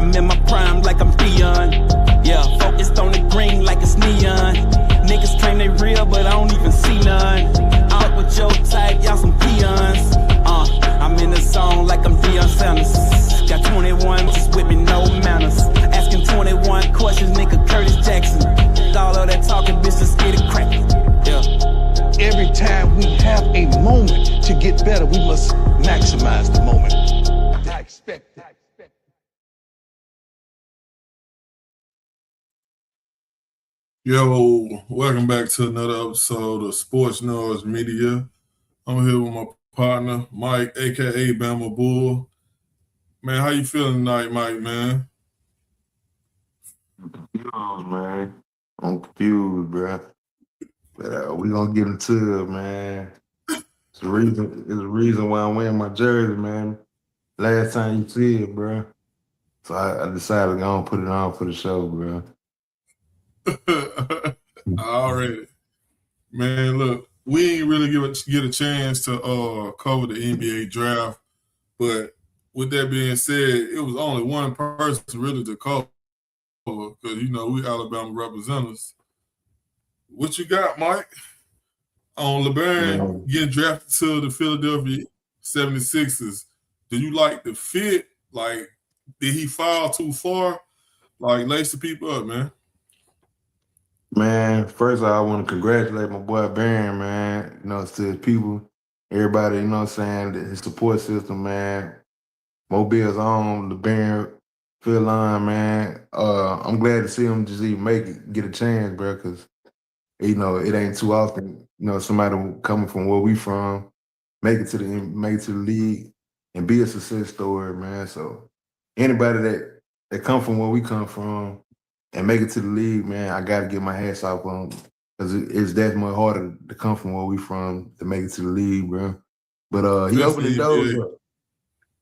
I'm in my prime like I'm Dion. Yeah, focused on the green like it's neon. Niggas claim they real, but I don't even see none. Out with your type, y'all some peons. I'm in the zone like I'm Deion Sanders. Got 21 just with me, no manners. Asking 21 questions, nigga Curtis Jackson. All of that talking, bitch, let's get it cracking. Yeah. Every time we have a moment to get better, we must maximize the moment. I expect it. Yo, welcome back to another episode of Sports Noise Media. I'm here with my partner, Mike, a.k.a. Bama Bull. Man, how you feeling tonight, Mike, man? Confused, man. I'm confused, bro. But we gonna get into it, man. It's the reason why I'm wearing my jersey, man. Last time you see it, bro. So I decided to go and put it on for the show, bro. Already. Man, look, we ain't really get a chance to cover the NBA draft, but with that being said, it was only one person really to cover because, you know, we Alabama representatives. What you got, Mike, on LeBron getting drafted to the Philadelphia 76ers? Do you like the fit? Like, did he fall too far? Like, lace the people up, man. Man, first of all, I want to congratulate my boy Baron, man. You know, to his people, everybody, you know what I'm saying, his support system, man. Mobile's on, the Baron field line, man. I'm glad to see him just even get a chance, bro, because, you know, it ain't too often, you know, somebody coming from where we from, make it to the league and be a success story, man. So anybody that come from where we come from and make it to the league, man, I got to get my hats off on because it's definitely harder to come from where we from to make it to the league, bro. But he opened the doors up.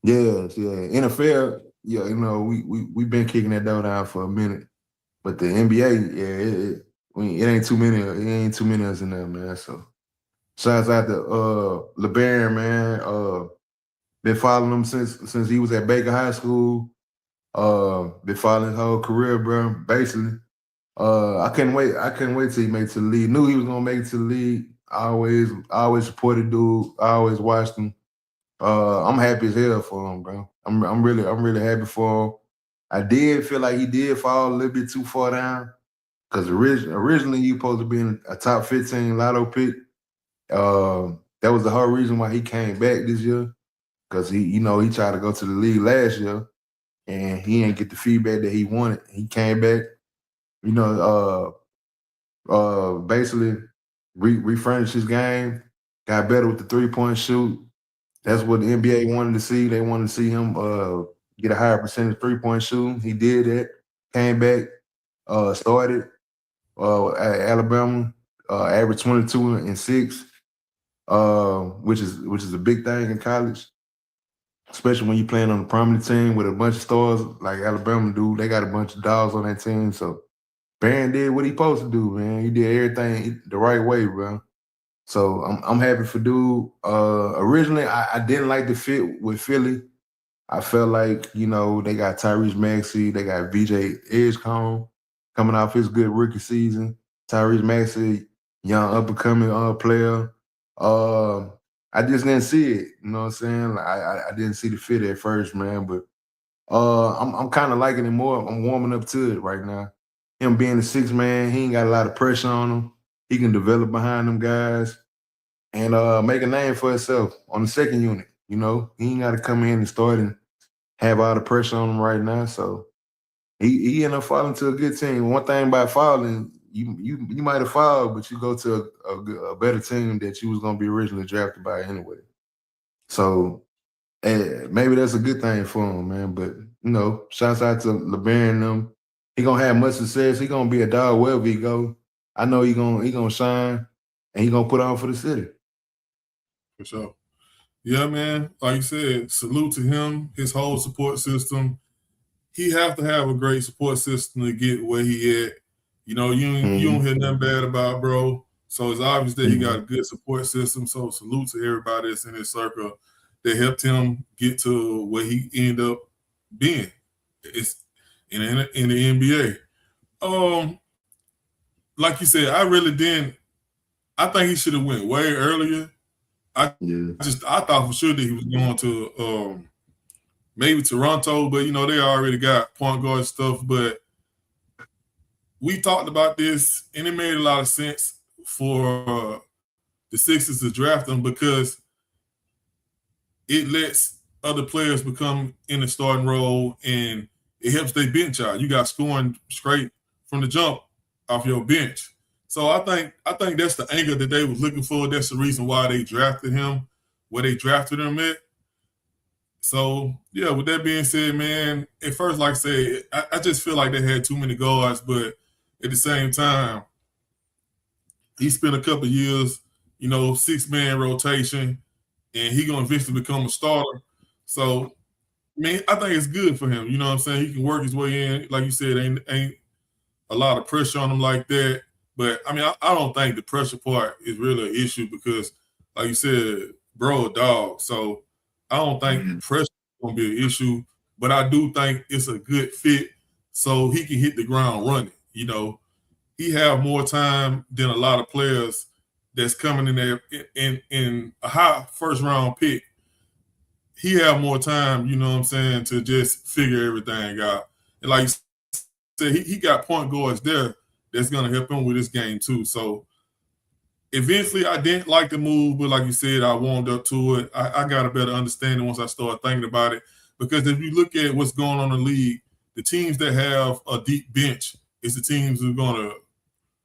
Yeah. NFL, yeah, you know, we've been kicking that door down for a minute. But the NBA, yeah, it ain't too many of us in there, man. So shouts out to LeBron, man. Been following him since he was at Baker High School. Been following his whole career, bro. Basically, I couldn't wait till he made it to the league. Knew he was gonna make it to the league. I always supported dude. I always watched him. I'm happy as hell for him, bro. I'm really happy for him. I did feel like he did fall a little bit too far down because originally he was supposed to be in a top 15 lotto pick. That was the whole reason why he came back this year because he tried to go to the league last year. And he didn't get the feedback that he wanted. He came back, you know, basically refurnished his game, got better with the three-point shoot. That's what the NBA wanted to see. They wanted to see him get a higher percentage three-point shooting. He did that, came back, started at Alabama, averaged 22 and 6, which is a big thing in college. Especially when you're playing on a prominent team with a bunch of stars like Alabama do. They got a bunch of dogs on that team. So Baron did what he supposed to do, man. He did everything the right way, bro. So I'm happy for dude. Originally, I didn't like the fit with Philly. I felt like, you know, they got Tyrese Maxey, they got VJ Edgecombe coming off his good rookie season. Tyrese Maxey, young up-and-coming player. I just didn't see it. You know what I'm saying? Like, I didn't see the fit at first, man. But I'm kind of liking it more. I'm warming up to it right now. Him being the sixth man, he ain't got a lot of pressure on him. He can develop behind them guys and make a name for himself on the second unit. You know, he ain't got to come in and start and have all the pressure on him right now. So he ended up falling to a good team. One thing about falling, you might have fallen, but you go to a better team that you was gonna be originally drafted by anyway. So maybe that's a good thing for him, man. But you know, shouts out to LeBron and them. He gonna have much success. He gonna be a dog wherever he go. I know he gonna shine and he gonna put on for the city. For sure. Yeah, man. Like you said, salute to him, his whole support system. He have to have a great support system to get where he at. You know, you don't hear nothing bad about bro. So it's obvious that he got a good support system. So salute to everybody that's in his circle that helped him get to where he ended up being. in the NBA. Like you said, I really didn't. I think he should have went way earlier. I thought for sure that he was going to maybe Toronto, but they already got point guard stuff. But we talked about this, and it made a lot of sense for the Sixers to draft him because it lets other players become in the starting role, and it helps their bench out. You got scoring straight from the jump off your bench. So I think that's the angle that they was looking for. That's the reason why they drafted him, where they drafted him at. So, yeah, with that being said, man, at first, like I said, I just feel like they had too many guards, but at the same time, he spent a couple of years, 6-man rotation, and he going to eventually become a starter. So, man, I think it's good for him. You know what I'm saying? He can work his way in. Like you said, ain't a lot of pressure on him like that. But, I mean, I don't think the pressure part is really an issue because, like you said, bro, a dog. So, I don't think pressure is going to be an issue. But I do think it's a good fit so he can hit the ground running. He have more time than a lot of players that's coming in there in a high first-round pick. He have more time, you know what I'm saying, to just figure everything out. And like you said, he got point guards there that's going to help him with this game too. So eventually I didn't like the move, but like you said, I warmed up to it. I got a better understanding once I started thinking about it. Because if you look at what's going on in the league, the teams that have a deep bench is the teams who are going to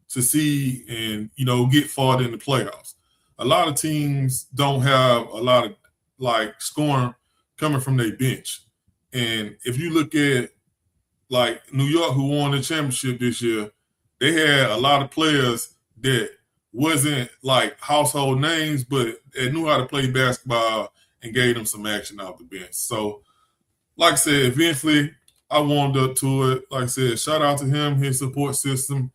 succeed and, get far in the playoffs. A lot of teams don't have a lot of scoring coming from their bench. And if you look at New York, who won the championship this year, they had a lot of players that wasn't household names, but they knew how to play basketball and gave them some action off the bench. So, like I said, eventually I warmed up to it. Like I said, shout out to him, his support system,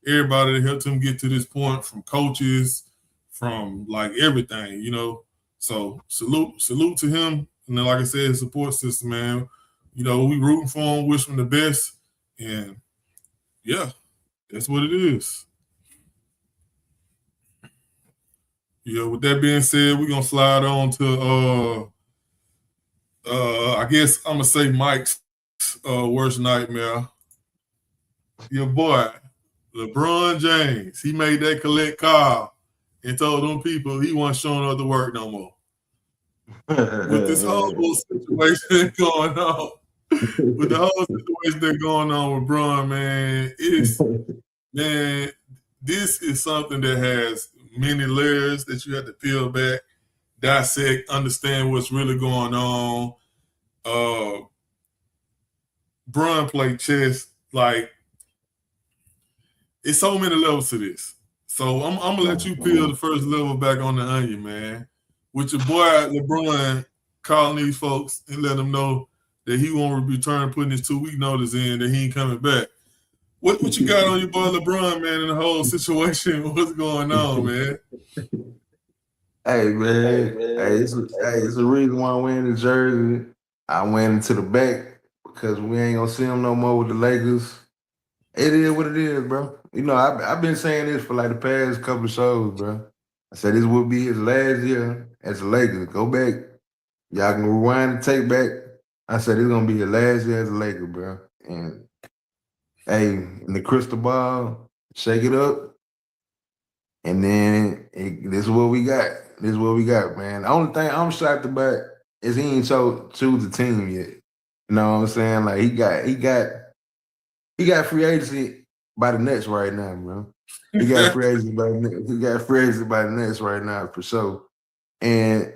everybody that helped him get to this point, from coaches, from everything, So salute to him. And then, like I said, his support system, man. We rooting for him, wish him the best. And yeah, that's what it is. Yeah, with that being said, we're gonna slide on to I guess I'm gonna say Mike's worst nightmare. Your boy, LeBron James. He made that collect call and told them people he wasn't showing up to work no more. With this whole situation going on, with the whole situation that's going on with Bron, man, this is something that has many layers that you have to peel back, dissect, understand what's really going on. Bron played chess. It's so many levels to this. So I'm gonna let you peel the first level back on the onion, man. With your boy LeBron calling these folks and let them know that he won't return, putting his 2-week notice in, that he ain't coming back. What you got on your boy LeBron, man, in the whole situation? What's going on, man? Hey, man. Hey, it's the reason why I'm wearing the jersey. I went into the back because we ain't gonna see him no more with the Lakers. It is what it is, bro. I've been saying this for the past couple of shows, bro. I said this will be his last year as a Lakers. Go back. Y'all can rewind the tape back. I said it's gonna be his last year as a Laker, bro. And hey, in the crystal ball, shake it up. And then this is what we got. This is what we got, man. The only thing I'm shocked about is he ain't choose the team yet. You know what I'm saying? He got free agency by the Nets right now, bro. He got free agency by the Nets right now for sure. And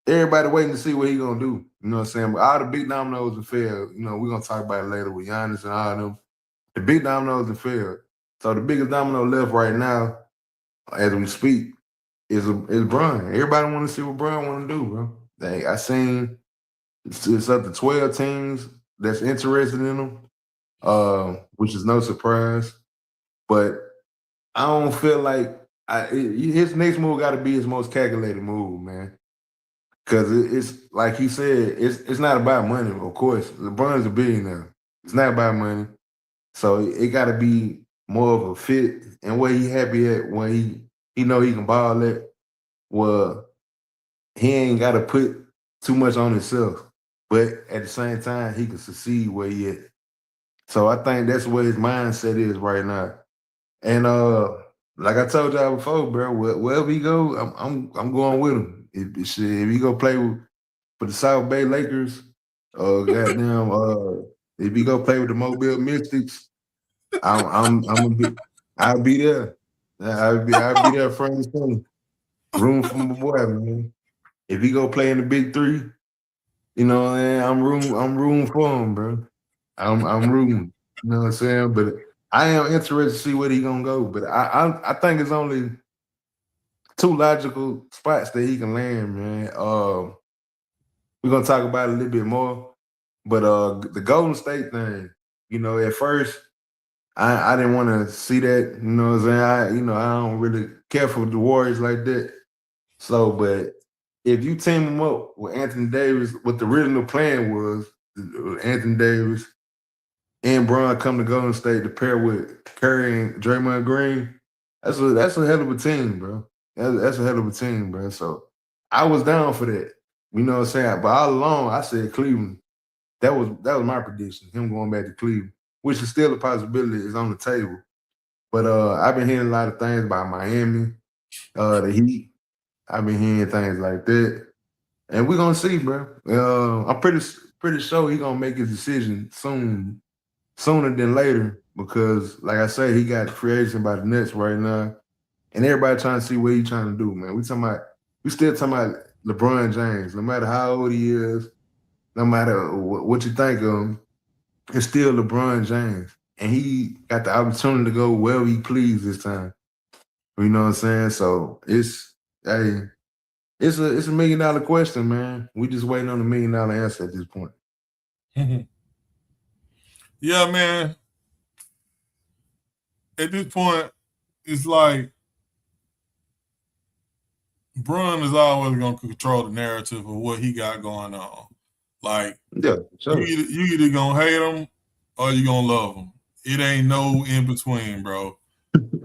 everybody waiting to see what he gonna do. You know what I'm saying? But all the big dominoes have failed. We're gonna talk about it later with Giannis and all of them. The big dominoes have failed. So the biggest domino left right now, as we speak, is Bron. Everybody want to see what Bron want to do, bro. I seen it's up to 12 teams that's interested in him, which is no surprise. But I don't feel like his next move got to be his most calculated move, man. Because it's like he said, it's not about money, of course. LeBron's a billionaire. It's not about money. So it got to be more of a fit and where he happy at when he know he can ball at. Well, he ain't got to put too much on himself, but at the same time he can succeed where he at. So I think that's where his mindset is right now. And like I told y'all before, bro, wherever he go, I'm going with him. If he go play for the South Bay Lakers, if he go play with the Mobile Mystics, I'll be there. I'll be there front and center. Room for my boy, man. If he go play in the Big Three, you know, man, I'm room for him, bro. I'm rooting. You know what I'm saying? But I am interested to see where he gonna go. But I think it's only 2 logical spots that he can land, man. We're gonna talk about it a little bit more. But the Golden State thing, you know, at first I didn't want to see that. You know what I'm saying? I don't really care for the Warriors like that. So, but if you team them up with Anthony Davis, what the original plan was, Anthony Davis and Bron come to Golden State to pair with Curry and Draymond Green, that's a hell of a team, bro. That's a hell of a team, bro. So I was down for that. You know what I'm saying? But all along, I said Cleveland. That was my prediction, him going back to Cleveland, which is still a possibility, is on the table. But I've been hearing a lot of things about Miami, the Heat. I've been hearing things like that. And we're gonna see, bro. I'm pretty sure he's gonna make his decision sooner than later, because like I say, he got free agent by the Nets right now. And everybody trying to see what he's trying to do, man. We still talking about LeBron James. No matter how old he is, no matter what you think of him, it's still LeBron James. And he got the opportunity to go wherever he please this time. You know what I'm saying? So it's a $1 million question, man. We just waiting on $1 million answer at this point. Yeah, man. At this point, it's like Bron is always going to control the narrative of what he got going on. Like, yeah, sure. you either going to hate him or you going to love him. It ain't no in between, bro.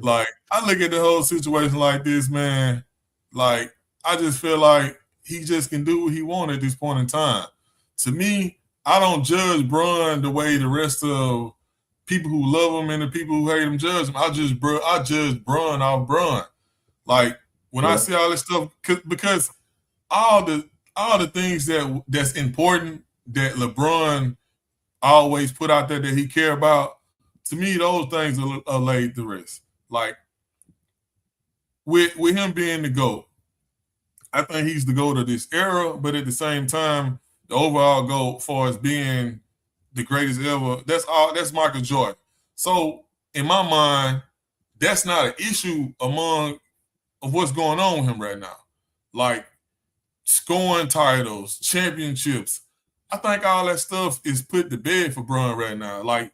Like, I look at the whole situation like this, man. Like, I just feel like he just can do what he wants at this point in time. To me, I don't judge Bron the way the rest of people who love him and the people who hate him judge him. I judge Bron off Bron. Like, when I see all this stuff, because all the things that's important that LeBron always put out there that he care about, to me, those things are laid to rest. Like, with him being the GOAT, I think he's the GOAT of this era, but at the same time, the overall GOAT as far as being the greatest ever, that's Michael Jordan. So in my mind, that's not an issue of what's going on with him right now. Like, scoring titles, championships, I think all that stuff is put to bed for Bron right now. Like,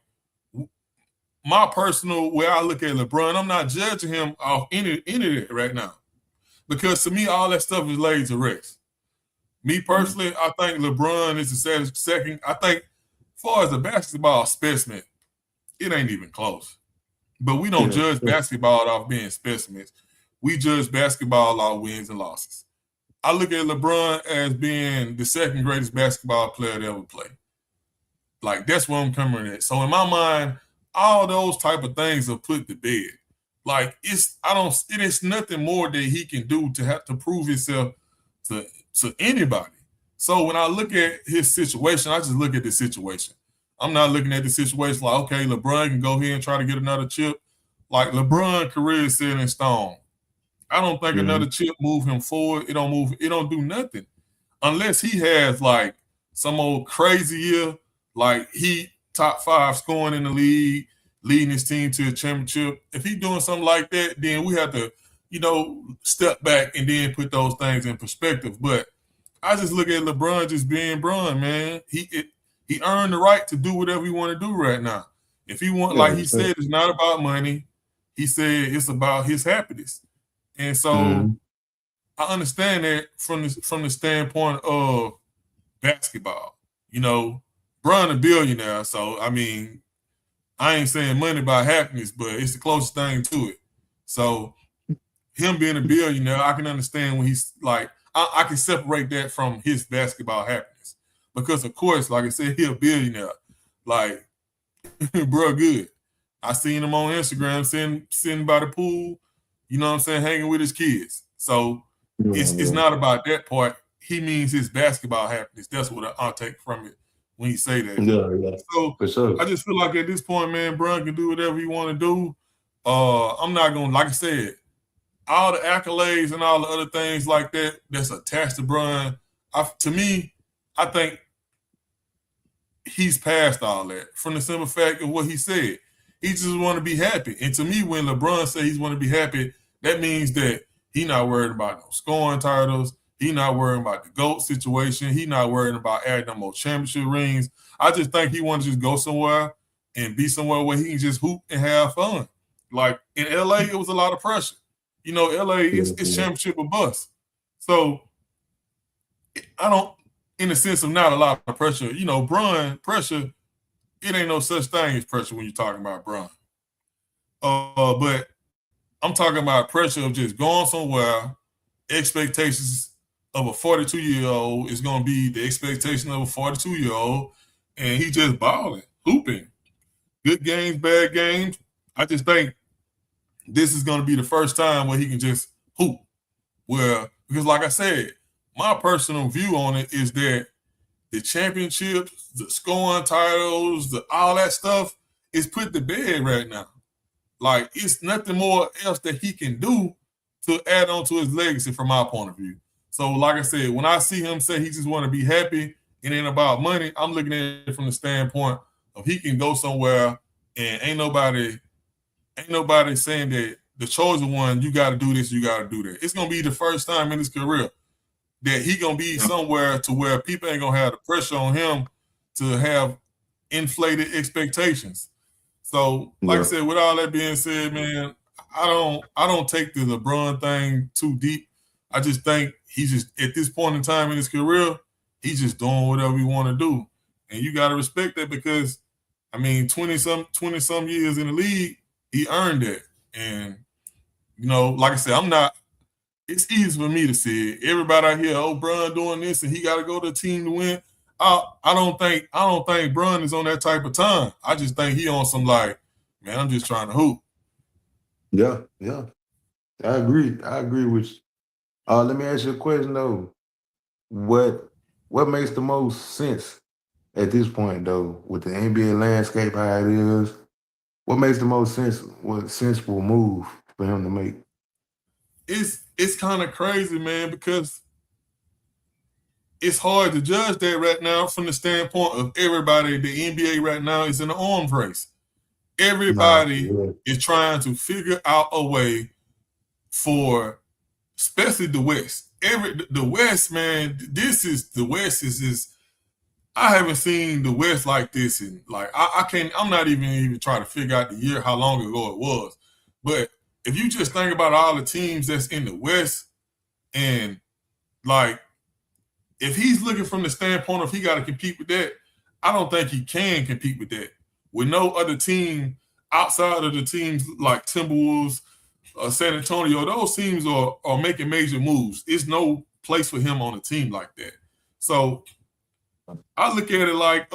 my personal way I look at LeBron, I'm not judging him off any of that right now, because to me, all that stuff is laid to rest. Me personally, I think LeBron is the second. I think, as far as the basketball specimen, it ain't even close. But we don't judge basketball off being specimens. We judge basketball off wins and losses. I look at LeBron as being the second greatest basketball player to ever play. Like, that's where I'm coming at. So in my mind, all those type of things are put to bed. Like, it is nothing more that he can do to have to prove himself to anybody. So when I look at his situation, I just look at the situation. I'm not looking at the situation like, okay, LeBron can go here and try to get another chip. Like, LeBron's career is set in stone. I don't think another chip move him forward. It don't do nothing. Unless he has like some old crazy year, like he top 5 scoring in the league, leading his team to a championship. If he's doing something like that, then we have to, step back and then put those things in perspective. But I just look at LeBron just being Bron, man. He earned the right to do whatever he want to do right now. If he want, like he said, it's not about money. He said it's about his happiness. And so I understand that from the standpoint of basketball. Bron a billionaire, so I mean, I ain't saying money buy happiness, but it's the closest thing to it. So him being a billionaire, I can understand when he's like, I can separate that from his basketball happiness. Because of course, like I said, he a billionaire. Like, bro, good. I seen him on Instagram sitting by the pool, you know what I'm saying, hanging with his kids. So it's not about that part. He means his basketball happiness. That's what I'll take from it when he say that. Yeah. So For sure. I just feel like at this point, man, Bron can do whatever he want to do. I'm not gonna, like I said, all the accolades and all the other things like that that's attached to Bron. To me, I think he's past all that from the simple fact of what he said. He just want to be happy. And to me, when LeBron says he's want to be happy, that means that he not worried about no scoring titles. He not worried about the GOAT situation. He not worried about adding no more championship rings. I just think he want to just go somewhere and be somewhere where he can just hoop and have fun. Like in LA, it was a lot of pressure. You know, LA is championship or bust. So I don't, in the sense of not a lot of pressure, you know, Bron, pressure, it ain't no such thing as pressure when you're talking about Bron. But I'm talking about pressure of just going somewhere, expectations of a 42-year-old is going to be the expectation of a 42-year-old, and he just balling, hooping. Good games, bad games. I just think this is going to be the first time where he can just hoop. Because like I said, my personal view on it is that the championships, the scoring titles, all that stuff is put to bed right now. Like, it's nothing more else that he can do to add on to his legacy from my point of view. So, like I said, when I see him say he just want to be happy, it ain't about money, I'm looking at it from the standpoint of he can go somewhere and ain't nobody saying that the chosen one, you got to do this, you got to do that. It's going to be the first time in his career that he going to be somewhere to where people ain't going to have the pressure on him to have inflated expectations. So, like I said, with all that being said, man, I don't take the LeBron thing too deep. I just think he's just, at this point in time in his career, he's just doing whatever he want to do. And you got to respect that because, I mean, 20-some years in the league, he earned that. And, you know, like I said, it's easy for me to say it. Everybody out here, Bron doing this and he got to go to a team to win. I don't think Bron is on that type of time. I just think he on some like, man, I'm just trying to hoop. Yeah. I agree with you. Let me ask you a question though. What makes the most sense at this point though, with the NBA landscape how it is? What makes the most sense? What sensible move for him to make? It's kind of crazy, man, because it's hard to judge that right now from the standpoint of everybody. The NBA right now is in the arms race. Everybody is trying to figure out a way for, especially the West. The West, man, the West is I haven't seen the West like this, and like I'm not even trying to figure out the year, how long ago it was. But if you just think about all the teams that's in the West, and like, if he's looking from the standpoint of he got to compete with that, I don't think he can compete with that. With no other team outside of the teams like Timberwolves, San Antonio, those teams are making major moves. It's no place for him on a team like that. So I look at it like,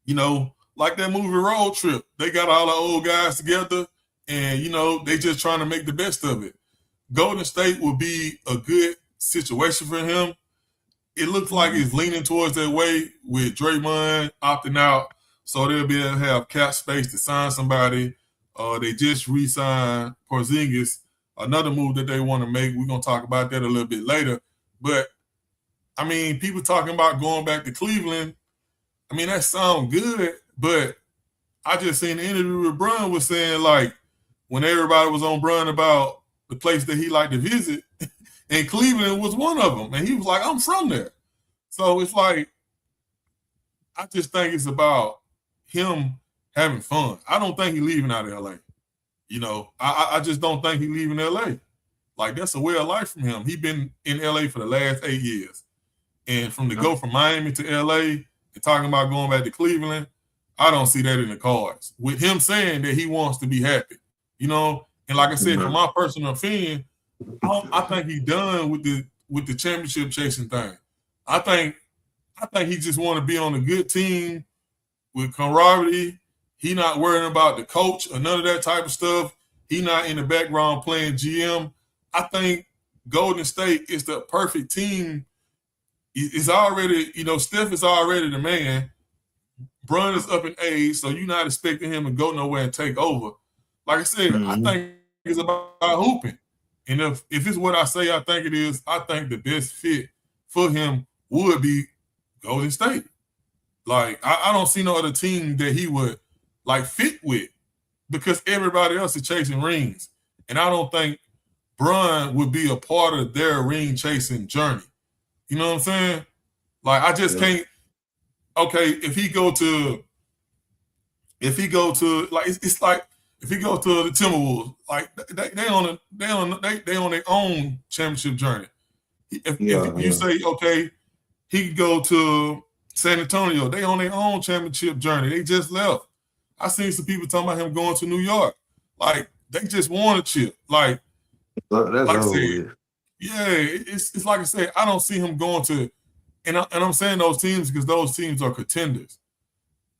you know, like that movie Road Trip. They got all the old guys together and, you know, they just trying to make the best of it. Golden State will be a good situation for him. It looks like it's leaning towards that way with Draymond opting out, so they'll be able to have cap space to sign somebody. They just re-signed Porzingis, another move that they want to make. We're going to talk about that a little bit later. But, I mean, people talking about going back to Cleveland, I mean, that sounds good, but I just seen an interview with Bron was saying, like, when everybody was on Bron about the place that he liked to visit, and Cleveland was one of them. And he was like, I'm from there. So it's like, I just think it's about him having fun. I don't think he's leaving out of LA. You know, I just don't think he's leaving LA. Like, that's a way of life from him. He's been in LA for the last 8 years. And go from Miami to LA, and talking about going back to Cleveland, I don't see that in the cards. With him saying that he wants to be happy, you know, and like I said, from my personal opinion, I think he's done with the championship chasing thing. I think he just want to be on a good team with camaraderie. He not worrying about the coach or none of that type of stuff. He not in the background playing GM. I think Golden State is the perfect team. It's already, you know, Steph is already the man. Bron is up in age, so you're not expecting him to go nowhere and take over. Like I said, I think it's about hooping. And if it's what I say I think it is, I think the best fit for him would be Golden State. Like, I don't see no other team that he would, like, fit with because everybody else is chasing rings. And I don't think Bron would be a part of their ring-chasing journey. You know what I'm saying? Like, I just can't. Okay, if he go to, like, it's like if he go to the Timberwolves, like they on their own championship journey. If you say, okay, he could go to San Antonio, they on their own championship journey. They just left. I seen some people talking about him going to New York. Like, they just want a chip. Like, that's like I said, yeah, it's like I said, I don't see him going to, and I'm saying those teams because those teams are contenders.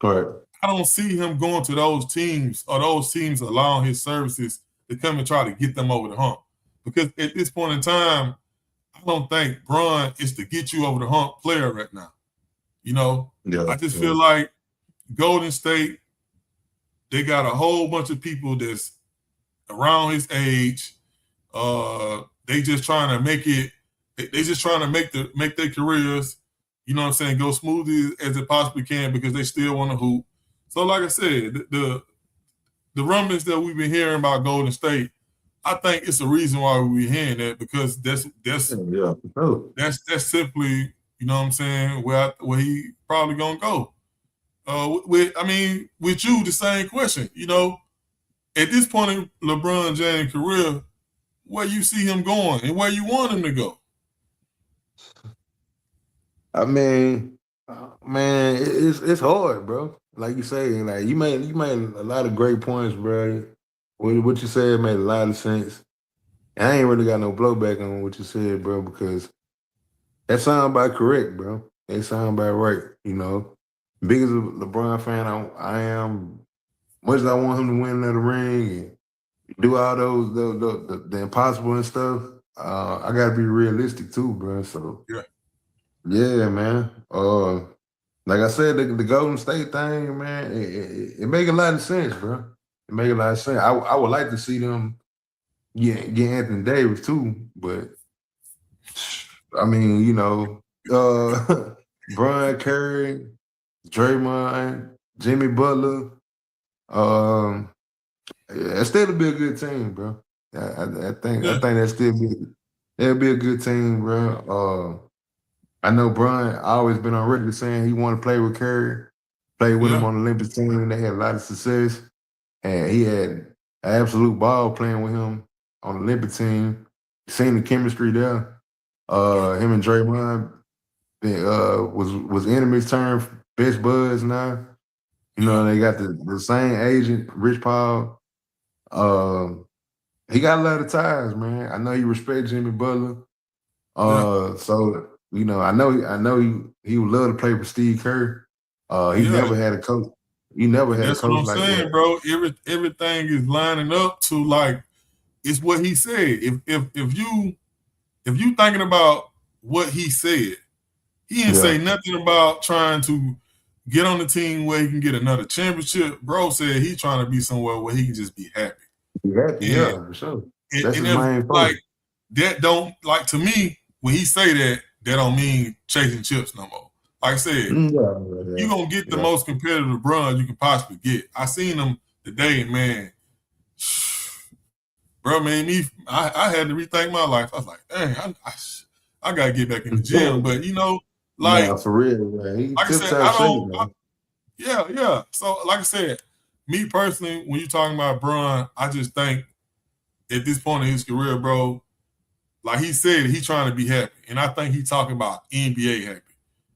Correct. I don't see him going to those teams or those teams allowing his services to come and try to get them over the hump. Because at this point in time, I don't think Bron is the get you over the hump player right now. You know, I just feel like Golden State, they got a whole bunch of people that's around his age. They just trying to make it. They just trying to make their careers, you know what I'm saying, go smoothly as it possibly can because they still want to hoop. So, like I said, the rumblings that we've been hearing about Golden State, I think it's a reason why we're hearing that because that's simply, you know what I'm saying, where he probably gonna go. With you, the same question. You know, at this point in LeBron James' career, where you see him going and where you want him to go? I mean, man, it's hard, bro. Like you say, like you made a lot of great points, bro. What you said made a lot of sense. And I ain't really got no blowback on what you said, bro, because that sound about correct, bro. They sound about right, you know. Big as a LeBron fan I am, much as I want him to win another ring and do all those the impossible and stuff, I gotta be realistic too, bro. So yeah, man. Like I said, the Golden State thing, man, it make a lot of sense, bro. It make a lot of sense. I would like to see them get Anthony Davis too, but I mean, you know, Brian Curry, Draymond, Jimmy Butler, it's still be a good team, bro. I think that'll be a good team, bro. I know Brian always been on record saying he want to play with Curry, play with him on the Olympic team. They had a lot of success, and he had an absolute ball playing with him on the Olympic team. Seeing the chemistry there. Him and Draymond was enemies turned best buds now. You know, they got the same agent, Rich Paul. He got a lot of ties, man. I know he respects Jimmy Butler. So you know, I know he would love to play for Steve Kerr. He never had a coach. He never had a coach like that. That's what I'm saying, bro. Everything is lining up to, like, it's what he said. If you thinking about what he said, he didn't say nothing about trying to get on the team where he can get another championship. Bro said he's trying to be somewhere where he can just be happy. Yeah, for sure. That's his main focus. Like, that don't, like, to me, when he say that don't mean chasing chips no more. Like I said, you're going to get the most competitive run you can possibly get. I seen him today, man. Bro, man, I had to rethink my life. I was like, dang, I got to get back in the gym. But, you know, like, for real, man. Like I said, yeah. So, like I said, me personally, when you're talking about Bron, I just think at this point in his career, bro, like he said, he's trying to be happy. And I think he's talking about NBA happy.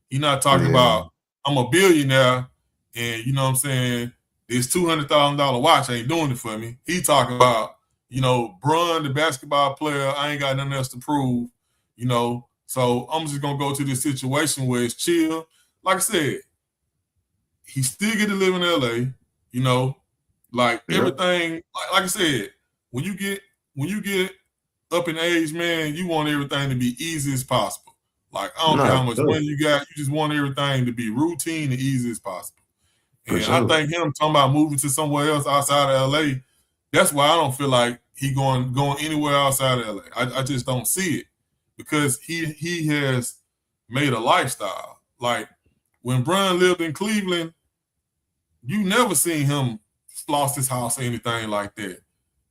He's not talking about I'm a billionaire, and you know what I'm saying, this $200,000 watch ain't doing it for me. He talking about, you know, Bron, the basketball player, I ain't got nothing else to prove, you know. So I'm just gonna go to this situation where it's chill. Like I said, he still get to live in LA, you know, like everything, like I said, when you get up in age, man, you want everything to be easy as possible. Like, I don't care how much money you got, you just want everything to be routine and easy as possible. And I think him talking about moving to somewhere else outside of LA, that's why I don't feel like he going anywhere outside of LA. I just don't see it, because he has made a lifestyle. Like, when Bron lived in Cleveland, you never seen him lost his house or anything like that.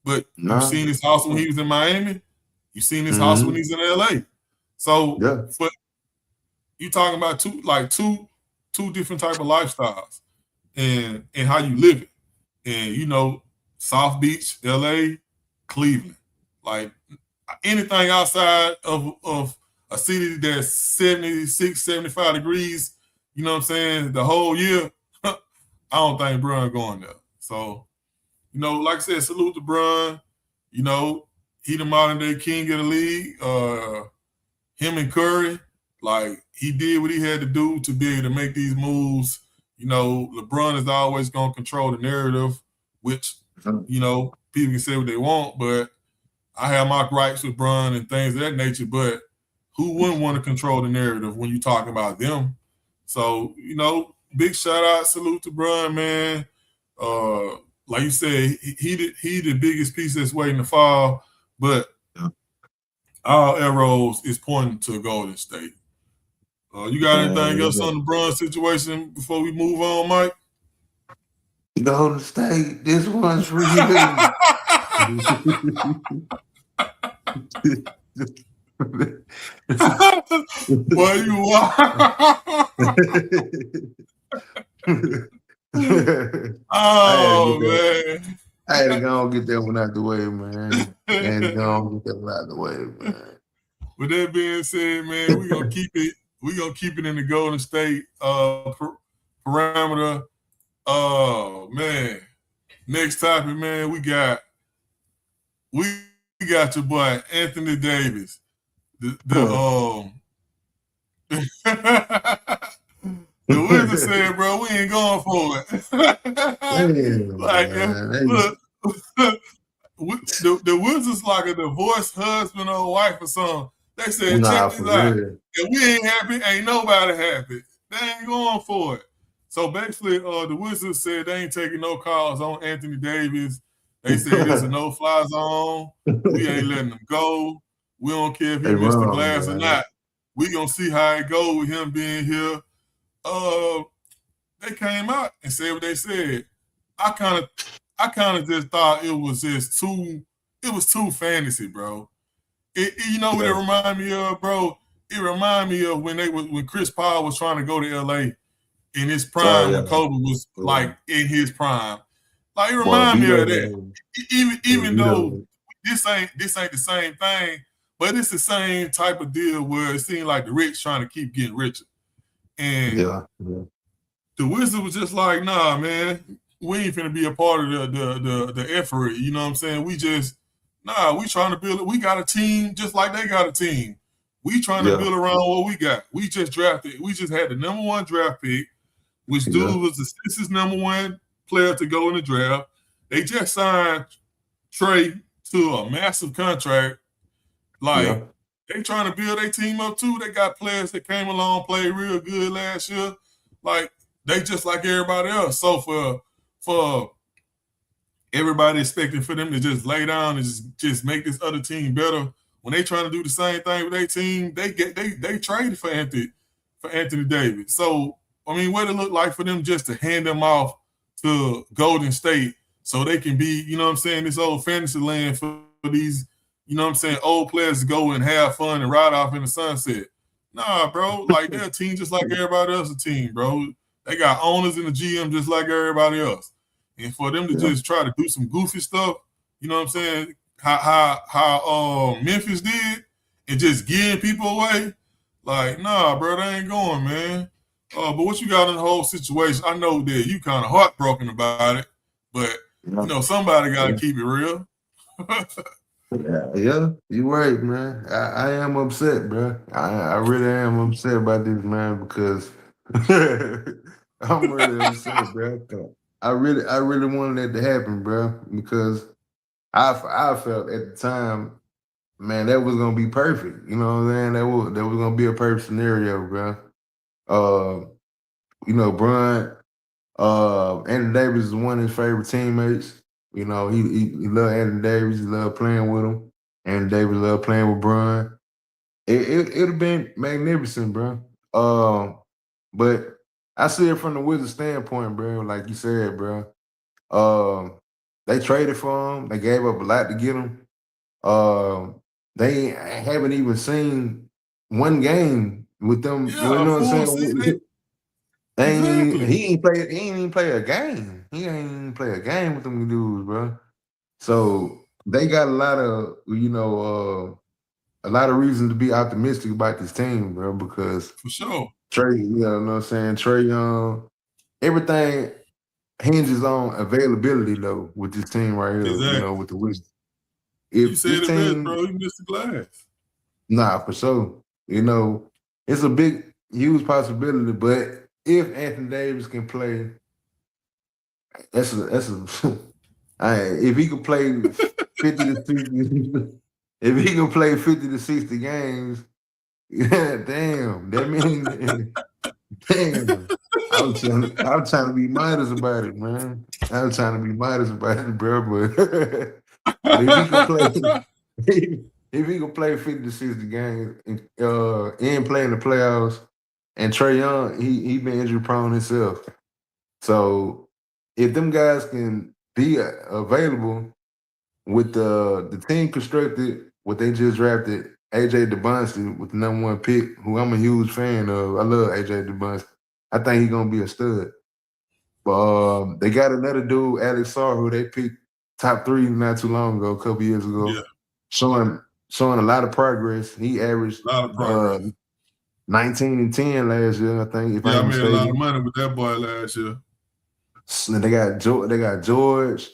But you seen his house when he was in Miami. You seen his house when he's in LA. So, but you talking about two different type of lifestyles and how you live it. And you know, South Beach, LA, Cleveland. Like, anything outside of a city that's 76, 75 degrees, you know what I'm saying, the whole year, I don't think Bron going there. So, you know, like I said, salute to Bron. You know, he the modern day king of the league. Him and Curry, like, he did what he had to do to be able to make these moves. You know, LeBron is always going to control the narrative, which, you know, people can say what they want, but I have my gripes with Bron and things of that nature, but who wouldn't want to control the narrative when you talk about them? So, you know, big shout out, salute to Bron, man. Like you said, he the biggest piece that's waiting to fall, but all arrows is pointing to Golden State. You got anything else on the Bron situation before we move on, Mike? Golden State, this one's for you. Boy, you are. Oh, man. I had to go and get that one out the way, man. I had to go and get that one out the way, man. With that being said, man, we're gonna keep it. We're gonna keep it in the Golden State parameter. Oh, man. Next topic, man, we got your boy Anthony Davis. The Wizards said, bro, we ain't going for it. Look, the Wizards like a divorced husband or wife or something. They said, check this out. If we ain't happy, ain't nobody happy. They ain't going for it. So basically, the Wizards said they ain't taking no calls on Anthony Davis. They said it's a no-fly zone. We ain't letting him go. We don't care if he missed the glass or not. We gonna see how it goes with him being here. They came out and said what they said. I kind of just thought it was too fantasy, bro. You know what it reminded me of, bro? It reminded me of when Chris Paul was trying to go to LA in his prime, when Kobe was like in his prime. Like, it reminded me of that. Even though this ain't the same thing, but it's the same type of deal where it seemed like the rich trying to keep getting richer. And the Wizards was just like, nah, man, we ain't finna be a part of the effort. You know what I'm saying? We trying to build it. We got a team just like they got a team. We trying to build around what we got. We just had the number one draft pick, which dude was the Sixers' number one player to go in the draft. They just signed Trey to a massive contract. Like, they trying to build their team up too. They got players that came along, played real good last year. Like, they just like everybody else. So for everybody expecting for them to just lay down and just make this other team better, when they trying to do the same thing with their team, they traded for Anthony Davis. So, I mean, what it look like for them just to hand them off to Golden State so they can be, you know what I'm saying, this old fantasy land for these, you know what I'm saying, old players to go and have fun and ride off in the sunset. Nah, bro, like, they're a team just like everybody else a team, bro. They got owners in the GM just like everybody else. And for them to just try to do some goofy stuff, you know what I'm saying, how Memphis did, and just giving people away, like, nah, bro, they ain't going, man. But what you got in the whole situation? I know that you kind of heartbroken about it, but Yeah. somebody got to Yeah. keep it real. Yeah, you're right, man. I am upset, bro. I really am upset about this, man, because I'm really upset, bro. 'Cause I really wanted that to happen, bro, because I felt at the time, man, that was gonna be perfect. You know what I'm saying? That was gonna be a perfect scenario, bro. Uh, Bron, Anthony Davis is one of his favorite teammates. He loved Anthony Davis. He loved playing with him. Anthony Davis loved playing with Bron. It'd have been magnificent, bro. But I see it from the Wizards standpoint, bro. Like you said, bro. They traded for him. They gave up a lot to get him. They haven't even seen one game with them. You Yeah, a know what I'm full saying? season. Exactly. He ain't even play a game. He ain't even play a game with them dudes, bro. So they got a lot of reason to be optimistic about this team, bro, because For sure. Trey, you know what I'm saying? Trey Young, everything hinges on availability though with this team right here, Exactly. with the Wizards. You If this said it best, team, bro. You missed the glass. nah, for sure. It's a big, huge possibility, but if Anthony Davis can play, if he could play 50 to 60, if he can play 50 to 60 games, yeah, damn, that means damn. I'm trying to be modest about it, man. I'm trying to be modest about it, bro. But if he could play, if he could play 50 to 60 games and play in the playoffs, and Trey Young, he been injury prone himself. So if them guys can be available with the team constructed, what they just drafted, AJ DeBunsky with the #1 pick, who I'm a huge fan of. I love AJ DeBunsky. I think he's gonna be a stud. But they got another dude, Alex Sarr, who they picked top 3 not too long ago, a couple years ago, Yeah, showing a lot of progress. He averaged a lot of progress. 19 and 10 last year, I think, if I Yeah, I ain't made a lot of mistaken. money with that boy last year. They got George.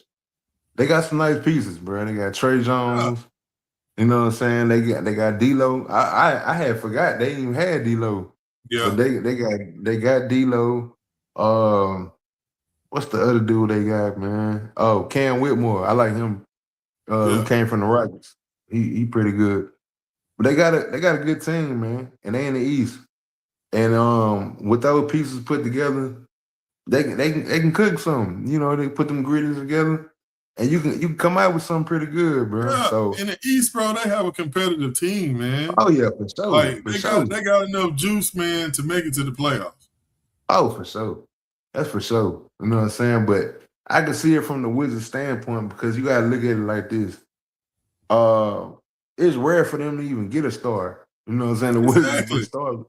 They got some nice pieces, bro. They got Trey Yeah, Jones. You know what I'm saying? They got D'Lo. I had forgot they even had D'Lo, yeah, but they got D'Lo. What's the other dude they got, man? Oh, Cam Whitmore. I like him. Who yeah, came from the Rockets? He pretty good. But they got a good team, man, and they in the East. And with those pieces put together, they can cook something. They put them ingredients together, and you can come out with something pretty good, bro. yeah. So, In the East, bro, they have a competitive team, man. oh yeah, for sure, Like for sure. they got enough juice, man, to make it to the playoffs. Oh, for sure. That's for sure. You know what I'm saying? But I can see it from the Wizards standpoint because you gotta look at it like this. Uh it's rare for them to even get a star. You know what I'm saying? The Wizards have been Exactly. starving.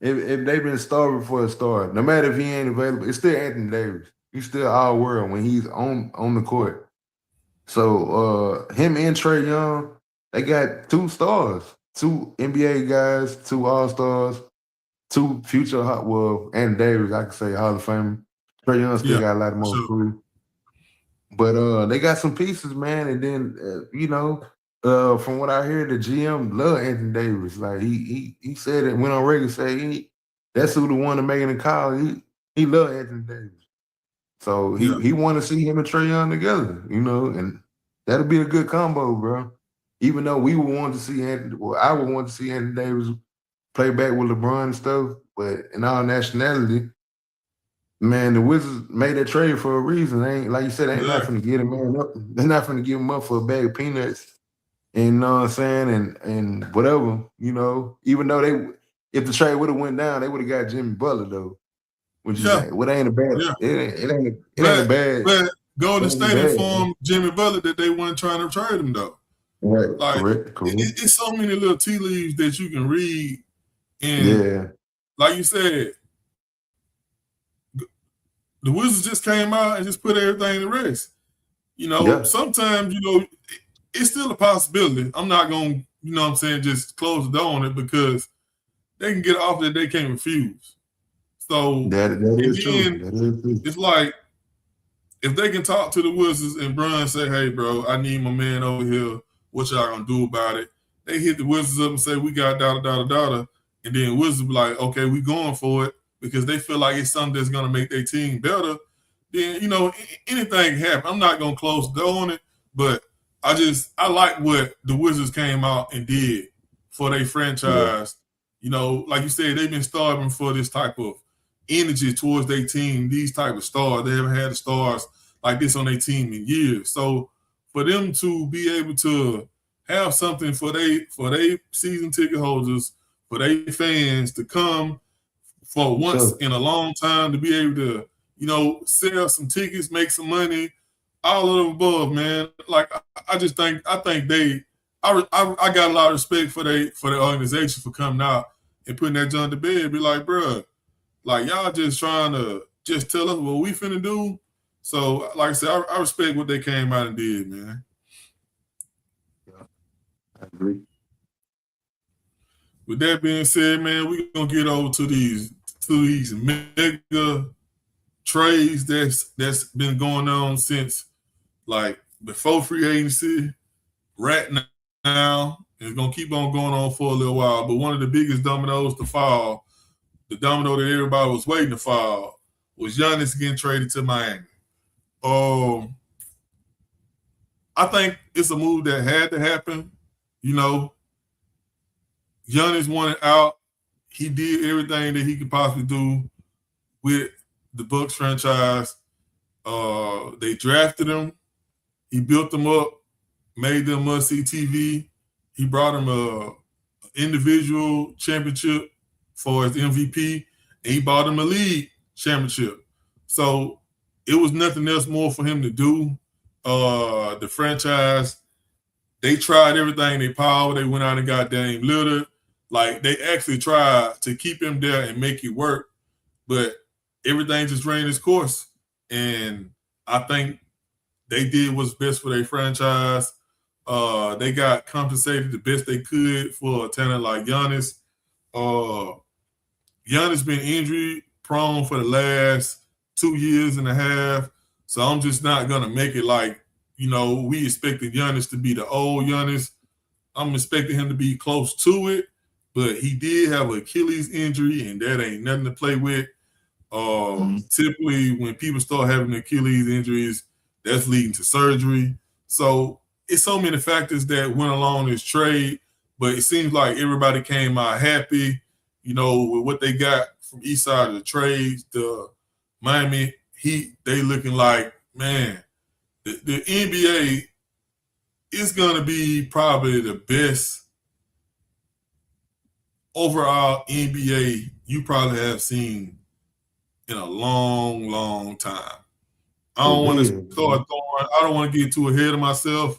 If they've been starving for a star, no matter if he ain't available, it's still Anthony Davis. He's still all world when he's on the court. So him and Trey Young, they got 2 stars, 2 NBA guys, 2 All-Stars, 2 future and Davis, I could say Hall of Fame. Trey Young still Yeah, got a lot for more to sure. prove. But they got some pieces, man. And then from what I hear, the GM love Anthony Davis. Like he said it, went on record say that's who the one to making the call. He love Anthony Davis. So Yeah, he want to see him and Trey Young together, and that'll be a good combo, bro. Even though we would want to see I would want to see Anthony Davis play back with LeBron and stuff, but in all nationality, man, the Wizards made that trade for a reason. They ain't, like you said, they ain't not exactly. finna get him man up. They're not finna give him up for a bag of peanuts. And you know what I'm saying? And whatever, even though if the trade would have went down, they would have got Jimmy Butler though, which is Yeah, what ain't a bad. yeah. It ain't a bad. But It Golden ain't State bad. informed Jimmy Butler that they weren't trying to trade him though. Right. Like Correct. it's so many little tea leaves that you can read, and Yeah. like you said, the Wizards just came out and just put everything to rest. Yeah. Sometimes it's still a possibility. I'm not gonna, just close the door on it because they can get an offer that they can't refuse. So That is true. then That is true. it's like if they can talk to the Wizards and Bron say, "Hey, bro, I need my man over here. What y'all gonna do about it?" They hit the Wizards up and say, "We got da, and then Wizards be like, "Okay, we going for it," because they feel like it's something that's gonna make their team better. Then anything can happen. I'm not gonna close the door on it, but I like what the Wizards came out and did for their franchise. Like you said, they've been starving for this type of energy towards their team, these type of stars. They haven't had the stars like this on their team in years. So for them to be able to have something for they season ticket holders, for their fans to come for once in a long time, to be able to, sell some tickets, make some money, all of the above, man. Like I got a lot of respect for the organization for coming out and putting that junk to bed. Be like, bruh, like y'all just trying to just tell us what we finna do. So, like I said, I respect what they came out and did, man. Yeah, I agree. With that being said, man, we're gonna get over to these mega trades that's been going on since like before free agency, right now. It's gonna keep on going on for a little while. But one of the biggest dominoes to fall, the domino that everybody was waiting to fall, was Giannis getting traded to Miami. I think it's a move that had to happen. Giannis wanted out. He did everything that he could possibly do with the Bucks franchise. They drafted him. He built them up, made them must-see TV. He brought him a individual championship for his MVP, and he bought him a league championship. So it was nothing else more for him to do. The franchise, they tried everything in their power. They went out and got Dame Lillard. Like, they actually tried to keep him there and make it work, but everything just ran its course. And I think they did what's best for their franchise. They got compensated the best they could for a talent like Giannis. Giannis been injury prone for the last 2 years and a half, so I'm just not gonna make it like, we expected Giannis to be the old Giannis. I'm expecting him to be close to it, but he did have an Achilles injury, and that ain't nothing to play with. Typically, when people start having Achilles injuries, that's leading to surgery. So it's so many factors that went along this trade, but it seems like everybody came out happy, with what they got from each side of the trades. The Miami Heat, they looking like, man, the NBA is going to be probably the best overall NBA you probably have seen in a long, long time. I don't want to get too ahead of myself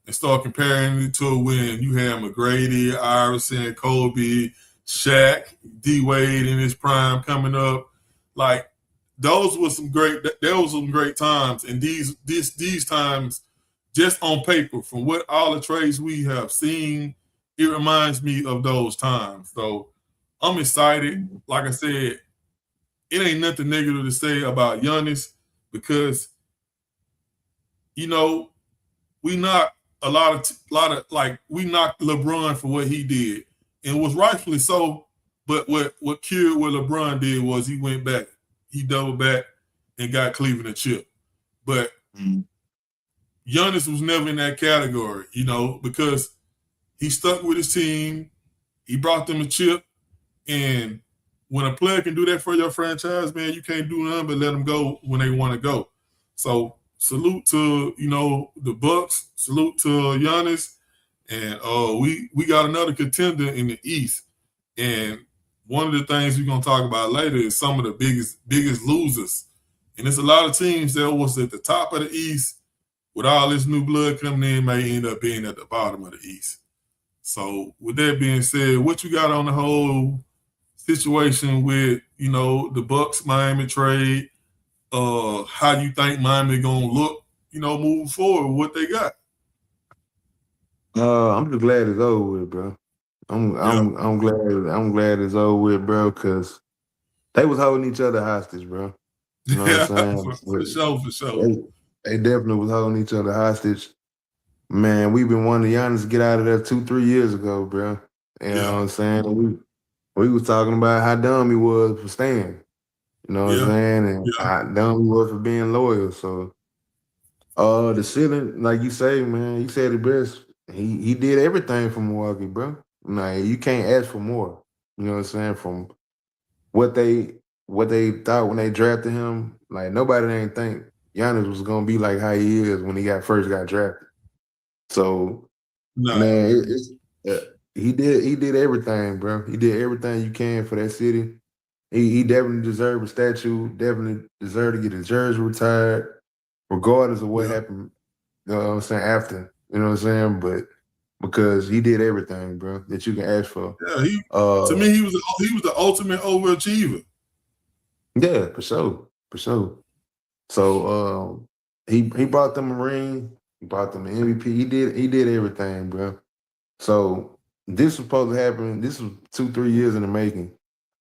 and start comparing it to when you had McGrady, Iverson, Kobe, Shaq, D Wade in his prime coming up. Like, those were some great times. And these times, just on paper, from what all the trades we have seen, it reminds me of those times. So I'm excited. Like I said, it ain't nothing negative to say about Giannis, because we knocked we knocked LeBron for what he did, and it was rightfully so. But what cured what LeBron did was he went back, he doubled back, and got Cleveland a chip. But Giannis was never in that category, because he stuck with his team, he brought them a chip, and when a player can do that for your franchise, man, you can't do nothing but let them go when they want to go. So salute to, the Bucks, salute to Giannis, and we got another contender in the East. And one of the things we're gonna talk about later is some of the biggest losers. And there's a lot of teams that was at the top of the East, with all this new blood coming in, may end up being at the bottom of the East. So with that being said, what you got on the whole situation with, the Bucks Miami trade? How you think Miami gonna look, moving forward, what they got? I'm just glad it's over with, bro. I'm glad it's over with, bro, because they was holding each other hostage, bro. You know what I'm saying? for sure. They definitely was holding each other hostage. Man, we've been wanting Giannis to get out of there 2-3 years ago, bro. You know what I'm saying? We was talking about how dumb he was for staying. You know what I'm saying? And how dumb he was for being loyal. So the ceiling, like you say, man, you said it best. He did everything for Milwaukee, bro. Like, you can't ask for more. You know what I'm saying? From what they thought when they drafted him, like nobody didn't think Giannis was gonna be like how he is when he first got drafted. So man, he did everything, bro. He did everything you can for that city. He definitely deserved a statue. Definitely deserved to get his jersey retired, regardless of what happened. You know what I'm saying after. You know what I'm saying, but because he did everything, bro, that you can ask for. Yeah, to me he was the ultimate overachiever. Yeah, for sure. So he brought them a ring. He brought them an MVP. He did everything, bro. So this was supposed to happen. This was 2-3 years in the making.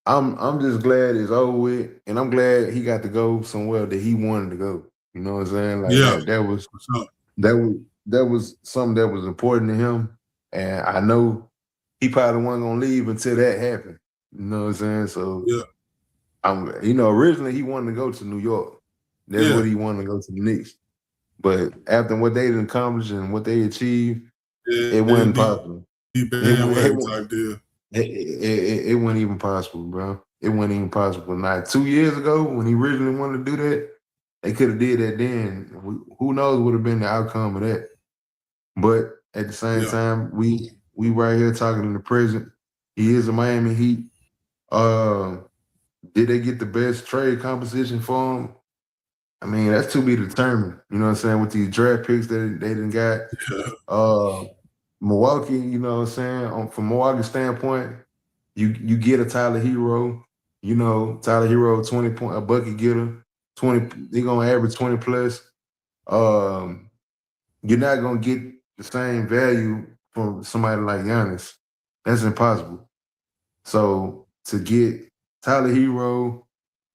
I'm just glad it's over with, and I'm glad he got to go somewhere that he wanted to go. You know what I'm saying? Like that was something that was important to him, and I know he probably wasn't gonna leave until that happened. You know what I'm saying? So originally he wanted to go to New York. That's what he wanted to go to the Knicks. But after what they did accomplish and what they achieved, it wasn't possible. It wasn't even possible, bro. It wasn't even possible. Now, 2 years ago, when he originally wanted to do that, they could have did that then. Who knows what would have been the outcome of that? But at the same time, we right here talking in the present. He is a Miami Heat. Did they get the best trade composition for him? I mean, that's to be determined. You know what I'm saying? With these draft picks that they didn't got. Milwaukee, you know what I'm saying? From Milwaukee's standpoint, you get a Tyler Hero. You know, Tyler Hero, 20 point, a bucket getter, 20. They're gonna average 20 plus. You're not gonna get the same value from somebody like Giannis. That's impossible. So to get Tyler Hero,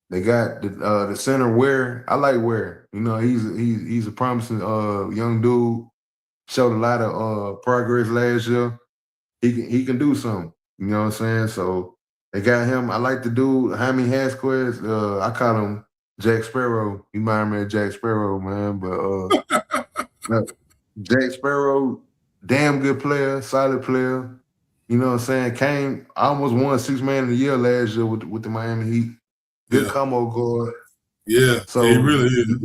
they got the center Ware. I like Ware. You know, he's a promising young dude. Showed a lot of progress last year. He can do something. You know what I'm saying? So they got him. I like the dude, Jaime Vasquez. I call him Jack Sparrow. You might remember Jack Sparrow, man. But Jack Sparrow, damn good player, solid player. You know what I'm saying? Almost won 6th Man of the Year last year with the Miami Heat. Good combo guard. Yeah, so he really is.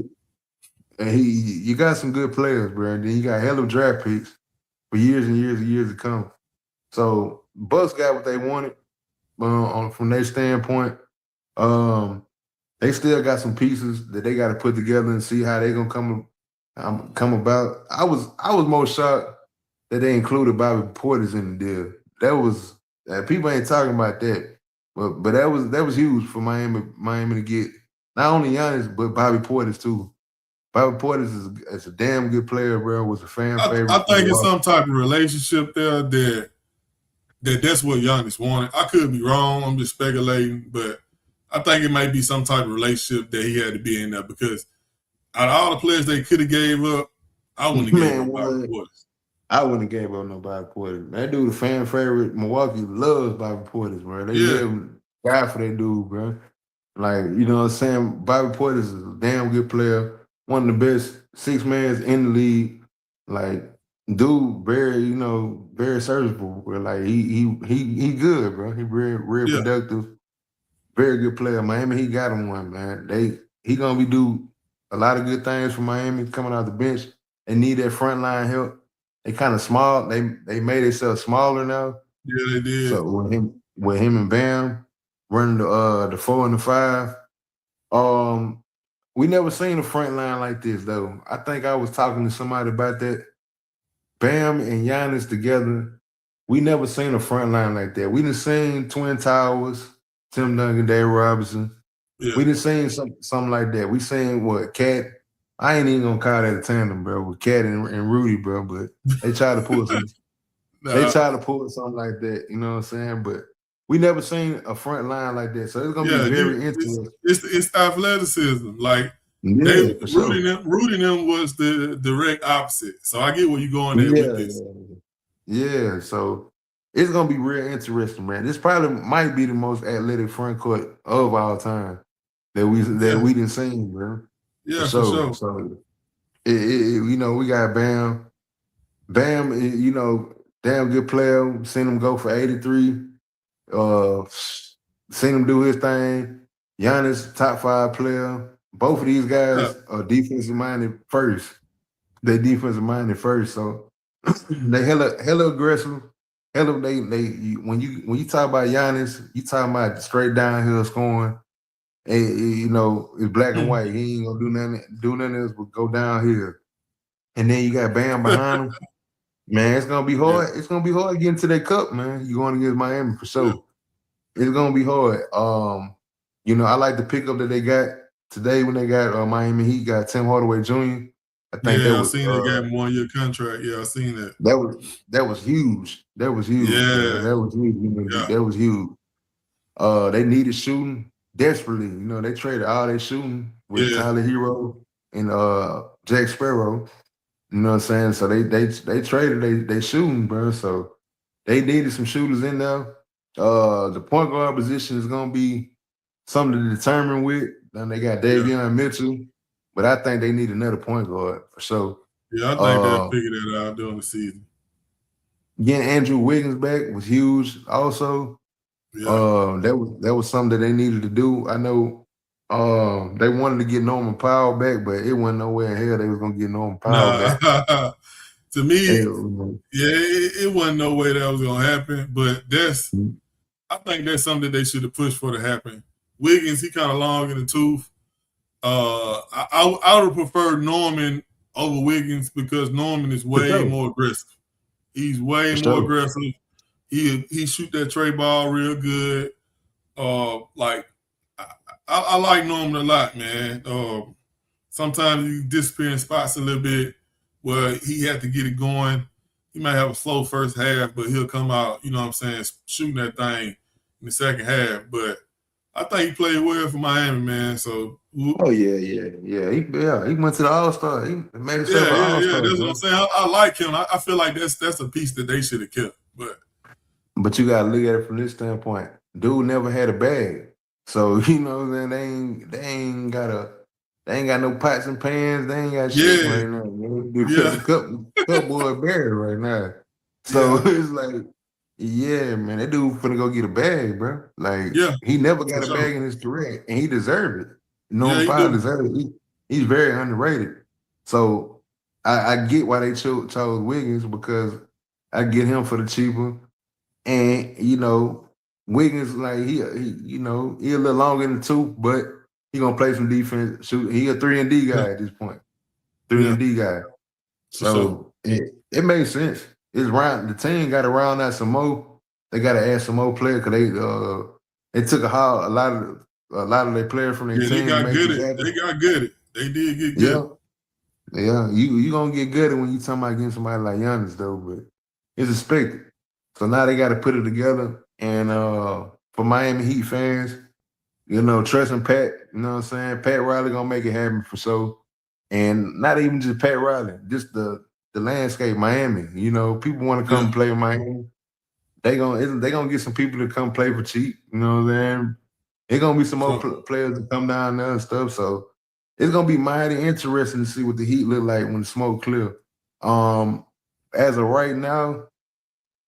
And you got some good players, bro. And then you got hell of draft picks for years and years and years to come. So Bucks got what they wanted from their standpoint. They still got some pieces that they got to put together and see how they gonna come about. I was more shocked that they included Bobby Portis in the deal. That was people ain't talking about that, but that was huge for Miami to get not only Giannis but Bobby Portis too. Bobby Portis is a damn good player, bro. Was a fan favorite. I think it's some type of relationship there that's what Giannis wanted. I could be wrong. I'm just speculating, but I think it might be some type of relationship that he had to be in there because out of all the players they could have gave up, I wouldn't have gave up Bobby Portis. I wouldn't have gave up no Bobby Portis. That dude, a fan favorite. Milwaukee loves Bobby Portis, bro. They live die for that dude, bro. Like, you know what I'm saying? Bobby Portis is a damn good player. One of the best 6-mans in the league. Like, dude, very serviceable. Bro. Like, he good, bro. He real productive. Very good player. Miami, he got him one, man. He gonna be do a lot of good things for Miami coming out the bench. They need that front line help. They kind of small. They made themselves smaller now. Yeah, they did. So with him and Bam running the 4 and the 5, we never seen a front line like this though. I think I was talking to somebody about that. Bam and Giannis together, we never seen a front line like that. We done seen Twin Towers, Tim Duncan, Dave Robinson. Yeah. We done seen something like that. We seen what Cat. I ain't even gonna call that a tandem, bro, with Cat and Rudy, bro. But they try to pull some. They try to pull something like that. You know what I'm saying? But we never seen a front line like that. So it's gonna be very interesting. It's athleticism. Like Yeah, for sure. Rooting them was the direct opposite. So I get where you're going there with this. Yeah. So it's gonna be real interesting, man. This probably might be the most athletic front court of all time that we didn't see, bro. Yeah, for sure. So you know, we got Bam. Bam, you know, damn good player. Seen him go for 83. Seen him do his thing. Giannis, top 5 player. Both of these guys are defensive minded first. They defensive minded first. So they hella aggressive. Hella they when you talk about Giannis, you talking about straight downhill scoring. And, you know, it's black and white. He ain't gonna do nothing else but go downhill. And then you got Bam behind him. Man, it's gonna be hard. Yeah. It's gonna be hard getting to that cup, man. You're going against Miami for sure. Yeah. It's gonna be hard. You know, I like the pickup that they got today when they got Miami Heat got Tim Hardaway Jr. I think I seen they got him 1-year contract. Yeah, I seen that. That was huge. That was huge. Yeah, man. That was huge. Yeah. That was huge. They needed shooting desperately. You know, they traded all their shooting with Tyler Hero and Jack Sparrow. You know what I'm saying? So they traded they shooting, bro. So they needed some shooters in there. The point guard position is gonna be something to determine with. Then they got Davion Mitchell, but I think they need another point guard for sure. Yeah, I think they'll figure that out during the season. Getting Andrew Wiggins back was huge. Also, that was something that they needed to do. I know they wanted to get Norman Powell back, but it wasn't nowhere in hell they was gonna get Norman Powell back. To me, it wasn't no way that was gonna happen. But I think that's something they should have pushed for to happen. Wiggins, he kind of long in the tooth. I would have preferred Norman over Wiggins because Norman is way more aggressive. He's way more aggressive. He shoot that tray ball real good. Like I like Norman a lot, man. Sometimes you disappear in spots a little bit where he had to get it going. He might have a slow first half, but he'll come out, you know what I'm saying, shooting that thing in the second half. But I think he played well for Miami, man. So He went to the All-Star. He made himself an All-Star. That's what I'm saying. I like him. I feel like that's a piece that they should have kept. But you gotta look at it from this standpoint. Dude never had a bag. So you know what I'm saying, they ain't got no pots and pans, they ain't got shit right now. The cup boy buried right now. So it's like, man, that dude finna go get a bag, bro. Like he never got a bag in his career, and he deserved it. Norman Powell deserved it. He's very underrated. So I get why they chose Wiggins, because I get him for the cheaper. And you know, Wiggins, like he you know, he a little longer in the tooth, but he gonna play some defense. Shoot, he a 3-and-D guy at this point. 3-and-D guy. So it makes sense. It's round. The team got to round out some more. They got to add some more players because they took a lot of their players from their team. They got good. They did get good. Yeah. You gonna get good when you talking about getting somebody like Giannis though, but it's expected. So now they got to put it together. And for Miami Heat fans, you know, trust in Pat. You know what I'm saying? Pat Riley gonna make it happen for sure. And not even just Pat Riley, just the landscape, Miami. You know, people want to come play in Miami. They gonna get some people to come play for cheap. You know what I'm saying? There's gonna be some more players to come down there and stuff. So it's gonna be mighty interesting to see what the Heat look like when the smoke clear. As of right now,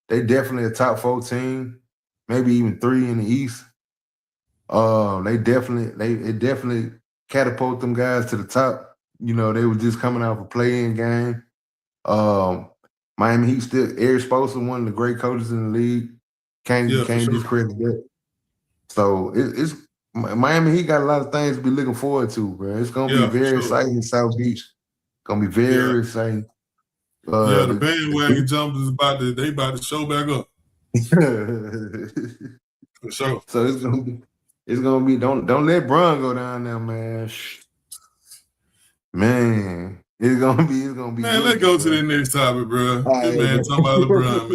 they definitely a top 4 team, maybe even 3 in the East. It definitely catapult them guys to the top. You know, they were just coming out of a play-in game. Miami Heat still, Eric Spoelstra, one of the great coaches in the league. Can't discredit that. So it's Miami Heat got a lot of things to be looking forward to, bro. It's gonna be very exciting in South Beach. Gonna be very exciting. The bandwagon jumpers about to show back up. For sure. So it's gonna be don't let Bron go down there, man. Man, it's gonna be. Man, let's go to the next topic, bro. This man talking about LeBron,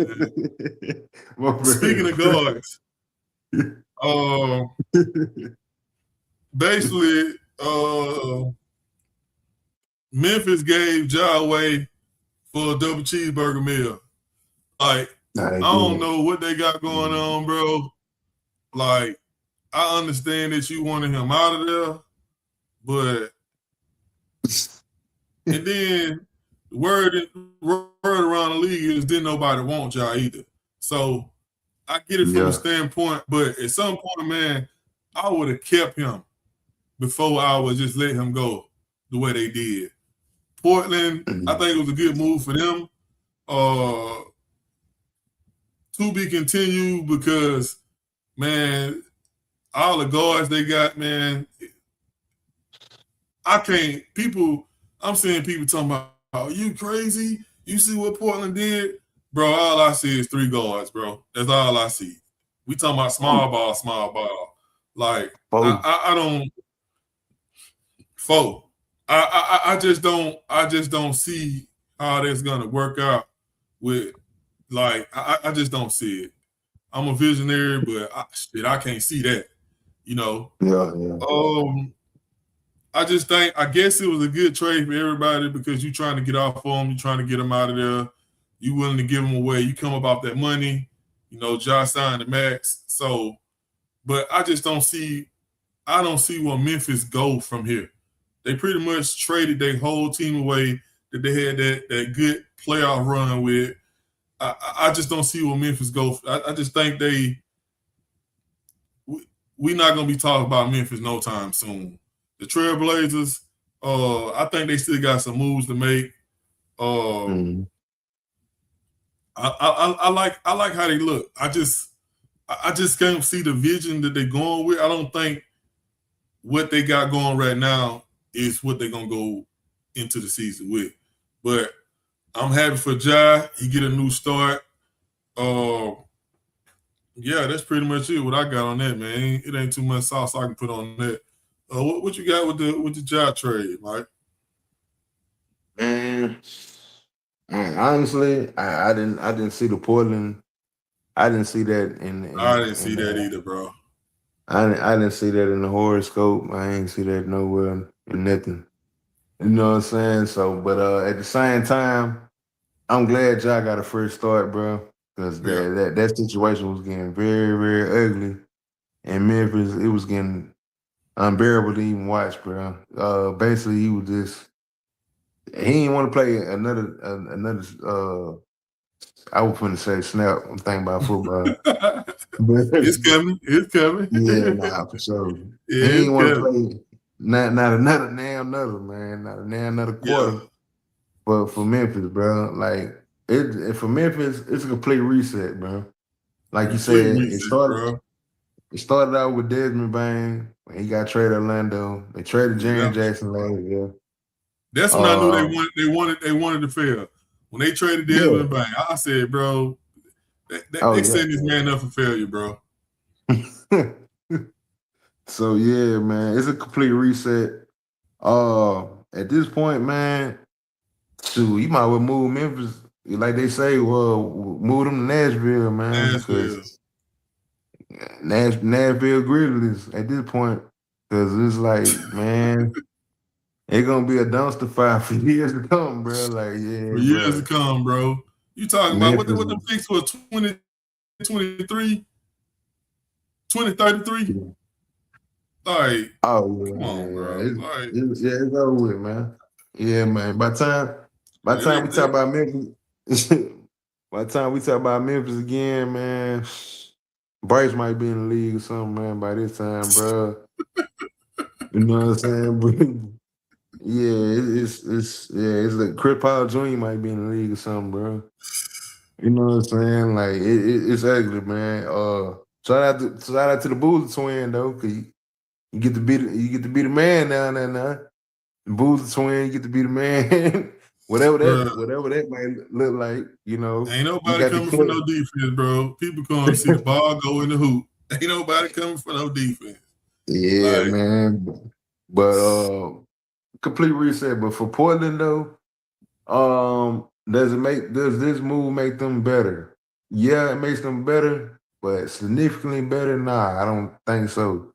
man. Speaking of guards, Basically, Memphis gave Ja away for a double cheeseburger meal. Like, Nah, they I don't did. know what they got going on, bro. Like, I understand that you wanted him out of there, but and then word around the league is didn't nobody want Ja either. So I get it from a standpoint, but at some point, man, I would have kept him before I would just let him go the way they did. Portland, I think it was a good move for them. To be continued because, man, all the guards they got, man, I'm seeing people talking about, oh, you crazy? You see what Portland did? Bro, all I see is 3 guards, bro. That's all I see. We talking about small ball. Like, I don't I just don't see how that's gonna work out with, like, I just don't see it. I'm a visionary, but I can't see that, you know. I just think, I guess it was a good trade for everybody because you're trying to get off for them, you're trying to get them out of there, you willing to give them away, you come up off that money, you know, Josh signed the max. So, but I don't see where Memphis go from here. They pretty much traded their whole team away that they had that good playoff run with. I just don't see where Memphis go. I just think we're not going to be talking about Memphis no time soon. The Trailblazers, I think they still got some moves to make. I like how they look. I just can't see the vision that they're going with. I don't think what they got going right now is what they're gonna go into the season with. But I'm happy for Ja. He get a new start. Yeah, that's pretty much it. What I got on that, man. It ain't too much sauce I can put on that. What you got with the Ja trade, Mike? Man, honestly, I didn't see the Portland. I didn't see that I didn't see that either, bro. I didn't see that in the horoscope. I ain't see that nowhere in nothing. You know what I'm saying? So, but at the same time, I'm glad Ja got a fresh start, bro. Because that situation was getting very, very ugly. And Memphis, it was getting unbearable to even watch, bro. Basically, he didn't want to play another. I was going to say snap. I'm thinking about football. It's coming. Yeah, nah, for sure. Yeah, he didn't want to play not another man, not another quarter. But for Memphis, bro, like for Memphis, it's a complete reset, bro. Like you said, it started out with Desmond Bain when he got traded to Orlando. They traded Jaren Jackson last year. That's when I knew they wanted to fail. When they traded Desmond Bain, I said, bro, they setting this man up for failure, bro. So yeah, man, it's a complete reset. At this point, man, shoot, you might well move Memphis, like they say, move them to Nashville, man. Nashville Grizzlies at this point, because it's like, man, it's gonna be a dumpster fire for years to come, bro. Like, yeah, for years to come, bro. You talking about what the picks for 2023, 2033? Like, come on, bro. It's over with, man. Yeah, man. By the time we talk about Memphis, by the time we talk about Memphis again, man, Bryce might be in the league or something, man. By this time, bro. You know what I'm saying, bro? Yeah, it's like Chris Paul Jr. might be in the league or something, bro. You know what I'm saying? Like it's ugly, man. Shout out to the Boozer twin though, cause you get to be the man down there now. The Boozer twin, you get to be the man. whatever that might look like, you know. Ain't nobody coming for no defense, bro. People come to see the ball go in the hoop. Ain't nobody coming for no defense. Yeah, man. But complete reset. But for Portland though, does this move make them better? Yeah, it makes them better. but significantly better, nah, I don't think so.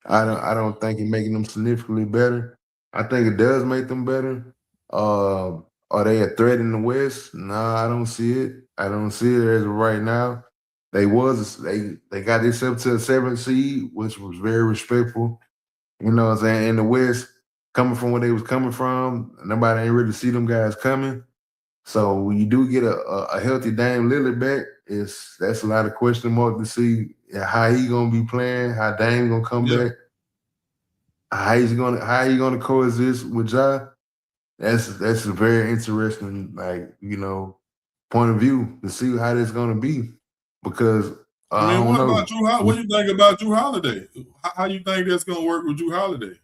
I don't think it making them significantly better. I think it does make them better. Are they a threat in the West? Nah, I don't see it. I don't see it as of right now. They got this up to a 7th seed, which was very respectful. You know what I'm saying? In the West, coming from where they was coming from, nobody ain't really see them guys coming. So when you do get a healthy Dame Lillard back, that's a lot of question mark to see how he gonna be playing, how Dame gonna come Yeah. back, how he gonna coexist with Ja. That's a very interesting, point of view to see how this gonna be. Because I I mean, don't what know. about Drew? What you think about Drew Holiday? How you think that's gonna work with Drew Holiday?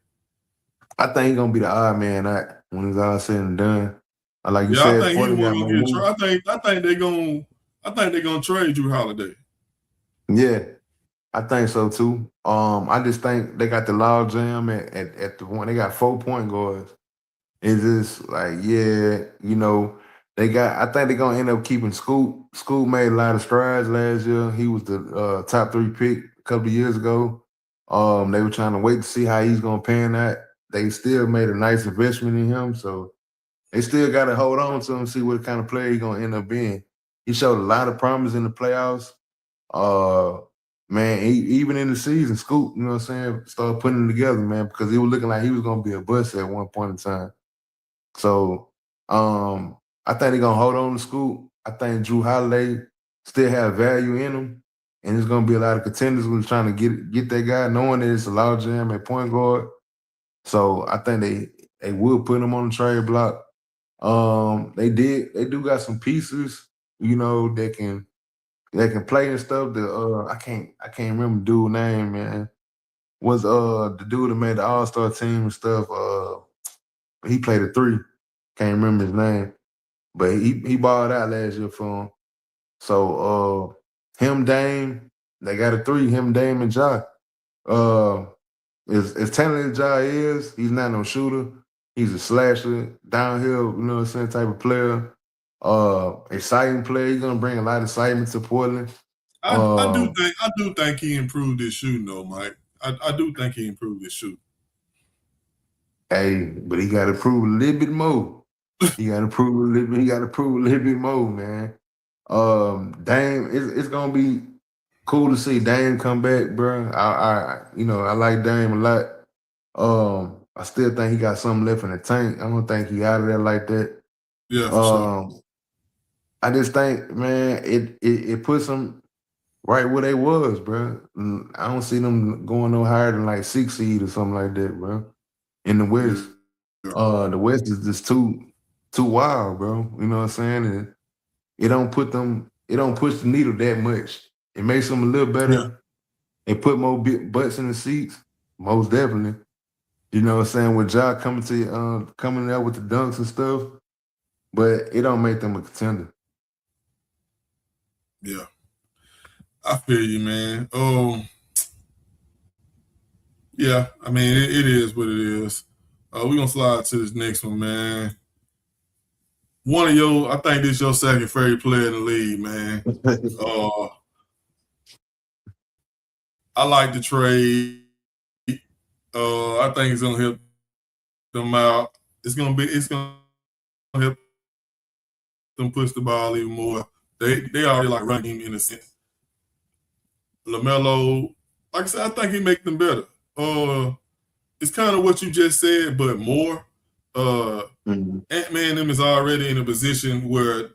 I think he's gonna be the odd man out when it's all said and done. Like you Yeah, I said, think he's Portland one got gonna more get moves. traded. I think they're gonna trade Drew Holiday. Yeah, I think so too. I just think they got the log jam at the one. They got 4 point guards. It's just like, yeah, I think they're gonna end up keeping Scoop. Scoop made a lot of strides last year. He was the top 3 pick a couple of years ago. They were trying to wait to see how he's gonna pan out. They still made a nice investment in him, so they still gotta hold on to him, see what kind of player he's gonna end up being. He showed a lot of promise in the playoffs. Uh Man, even in the season, Scoop, you know what I'm saying, started putting it together, man, because he was looking like he was gonna be a bust at one point in time. So I think they're gonna hold on to Scoop. I think Drew Holiday still have value in him. And there's gonna be a lot of contenders who's trying to get that guy, knowing that it's a loud jam at point guard. So I think they will put him on the trade block. They do got some pieces, that can play and stuff. I can't remember the dude's name, man. Was the dude that made the All-Star team and stuff. He played a 3. Can't remember his name. But he balled out last year for him. So him, Dame, they got a 3, him, Dame, and Ja. As talented as Ja is, he's not no shooter. He's a slasher, downhill, you know what I'm saying, type of player. Exciting player. He's gonna bring a lot of excitement to Portland. I Uh, do think he improved his shooting though, Mike. I do think he improved his shooting. Hey, but he got to prove a little bit more. He got to prove a little bit. He got to prove a little bit more, man. Dame, it's gonna be cool to see Dame come back, bro. I like Dame a lot. I still think he got something left in the tank. I don't think he out of there like that. Yeah, for sure. I just think, man, it puts them right where they was, bro. I don't see them going no higher than like 6 seed or something like that, bro. In the West. Yeah. The West is just too wild, bro. You know what I'm saying? And it don't push the needle that much. It makes them a little Yeah. better. It put more butts in the seats, most definitely. You know what I'm saying? With Ja coming out with the dunks and stuff, but it don't make them a contender. Yeah. I feel you, man. Yeah, I mean, it is what it is. We're going to slide to this next one, man. I think this is your second favorite player in the league, man. I like the trade. I think it's going to help them out. It's going to help them push the ball even more. They already like running in a sense. LaMelo, like I said, I think he make them better. It's kind of what you just said, but more. Ant-Man them is already in a position where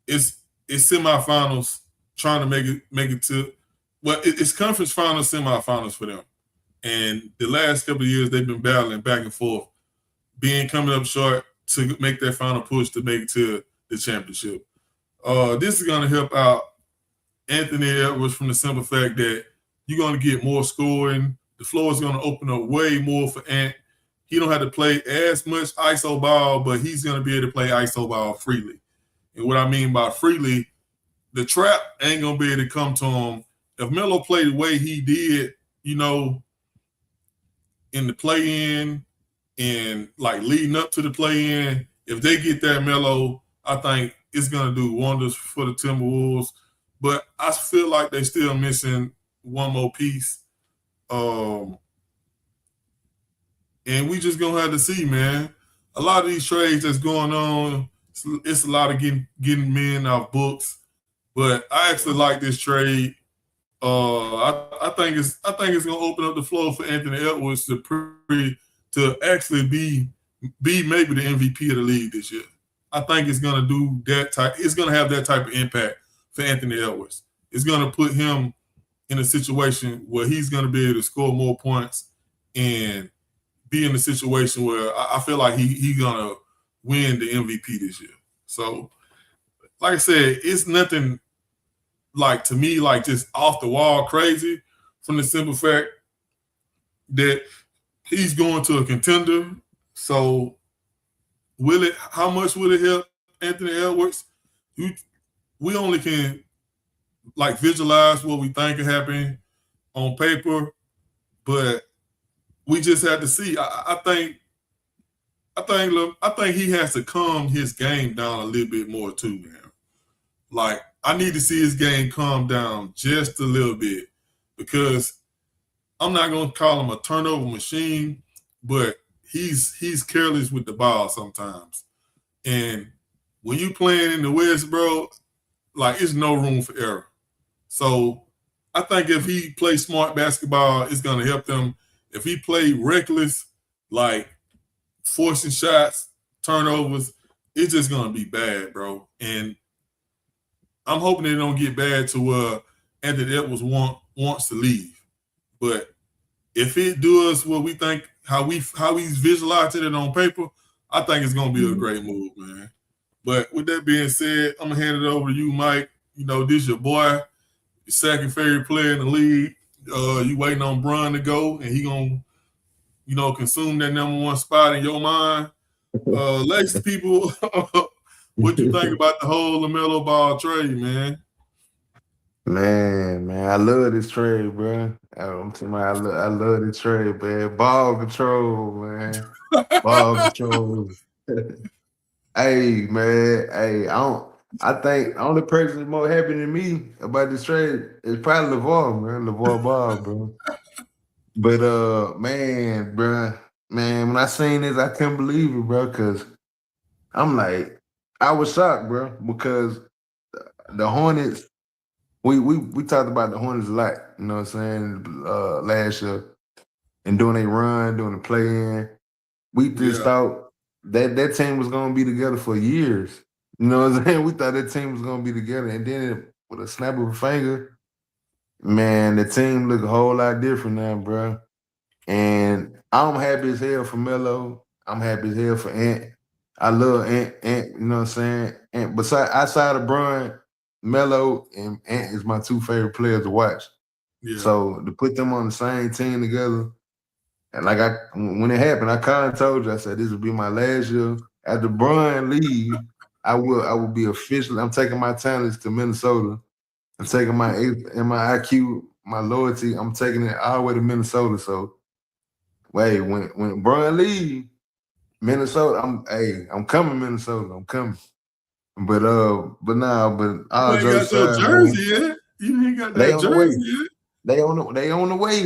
it's semifinals, trying to make it to, well, it's conference finals, semifinals for them. And the last couple of years they've been battling back and forth, coming up short to make that final push to make it to the championship. This is going to help out Anthony Edwards from the simple fact that you're going to get more scoring. The floor is going to open up way more for Ant. He don't have to play as much ISO ball, but he's going to be able to play ISO ball freely. And what I mean by freely, the trap ain't going to be able to come to him. If Melo played the way he did, in the play-in and like leading up to the play-in, if they get that Melo, I think it's going to do wonders for the Timberwolves. but I feel like they still missing one more piece. And we just gonna have to see, man. A lot of these trades that's going on, it's a lot of getting men off books. But I actually like this trade. I think it's gonna open up the floor for Anthony Edwards to actually be maybe the MVP of the league this year. I think it's gonna do that type. It's gonna have that type of impact for Anthony Edwards. It's gonna put him in a situation where he's gonna be able to score more points and be in a situation where I feel like he's gonna win the MVP this year. So, like I said, it's nothing like to me like just off the wall crazy from the simple fact that he's going to a contender. So, how much will it help Anthony Edwards? We only can like visualize what we think could happen on paper, but we just have to see. I think he has to calm his game down a little bit more too, man. Like I need to see his game calm down just a little bit because I'm not gonna call him a turnover machine, but he's careless with the ball sometimes. And when you playing in the West, bro, like it's no room for error. So I think if he plays smart basketball, it's gonna help them. If he play reckless, like forcing shots, turnovers, it's just gonna be bad, bro. And I'm hoping they don't get bad to where Anthony Edwards wants to leave. But if it does what we think, how he's visualizing it on paper, I think it's gonna be a great move, man. But with that being said, I'm gonna hand it over to you, Mike. You know, this your boy, your second favorite player in the league. You waiting on Bron to go, and he gonna, consume that number one spot in your mind. Let the people what you think about the whole LaMelo Ball trade, man. Man, I love this trade, bro. I'm telling you, I love this trade, man. Ball control, man. Ball control. Hey, man. Hey, I think the only person that's more happy than me about this trade is probably LeVar, man. LeVar Ball, bro. But man, bro, when I seen this, I couldn't believe it, bro, because I'm like, I was shocked, bro, because the Hornets, we talked about the Hornets a lot, you know what I'm saying, last year, and doing a run, doing the play-in. We just thought that team was gonna be together for years. You know what I'm saying? We thought that team was gonna be together, and then with a snap of a finger, man, the team look a whole lot different now, bro. And I'm happy as hell for Melo. I'm happy as hell for Ant. I love Ant, you know what I'm saying? Ant, outside of Bron, Melo and Ant is my two favorite players to watch. Yeah. So to put them on the same team together, and like when it happened, I kind of told you, I said this would be my last year. After Bron leave, I will be officially. I'm taking my talents to Minnesota. I'm taking my IQ, my loyalty. I'm taking it all the way to Minnesota. So, wait, when Bron leave, Minnesota, I'm coming, Minnesota. I'm coming. But all jokes aside, your jersey yet? You ain't got that jersey yet. They on the way.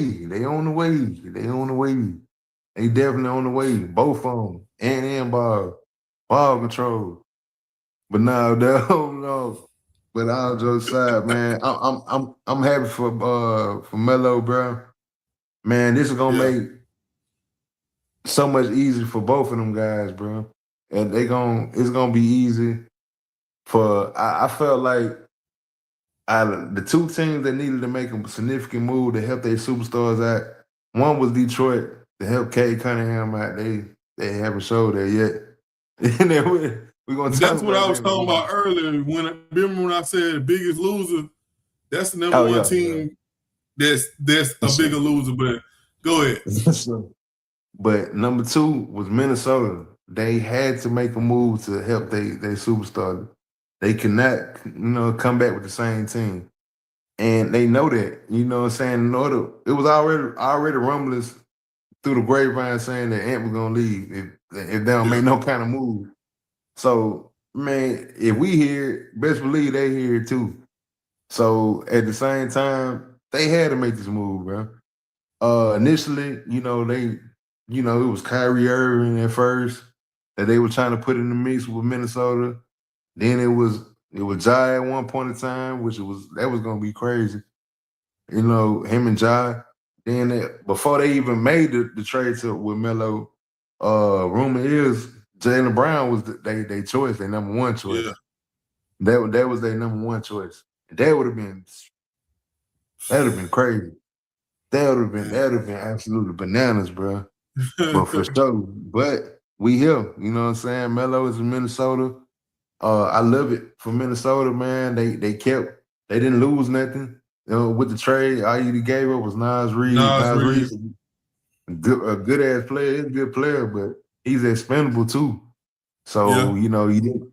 They definitely on the way. Both of them. And ball control. But no. But all jokes aside, man, I'm happy for Melo, bro. Man, this is gonna make so much easier for both of them guys, bro. And it's gonna be easy for. I felt like the two teams that needed to make a significant move to help their superstars out. One was Detroit to help Cade Cunningham out. They haven't showed that yet. And then we're gonna. That's what I was talking about earlier. Remember when I said biggest loser? That's the number one team. Yeah. That's a bigger loser. But go ahead. But number two was Minnesota. They had to make a move to help their superstar. They cannot, come back with the same team. And they know that, you know what I'm saying? It was already rumblings through the grapevine saying that Ant was going to leave if they don't make no kind of move. So, man, if we hear it, best believe they hear it too. So at the same time, they had to make this move, bro. Initially, it was Kyrie Irving at first that they were trying to put in the mix with Minnesota. Then it was Jai at one point in time, that was gonna be crazy. Him and Jai. Then before they even made the trade with Melo, rumor is Jaylen Brown was they choice, their number one choice. Yeah. That was their number one choice. That would have been crazy. That would have been absolutely bananas, bro. But for sure. But we here. You know what I'm saying? Melo is in Minnesota. I love it for Minnesota, man. They didn't lose nothing. With the trade, all you gave up was Nas Reed. Nas Reed. A good ass player. He's a good player, but he's expendable too. So Yeah.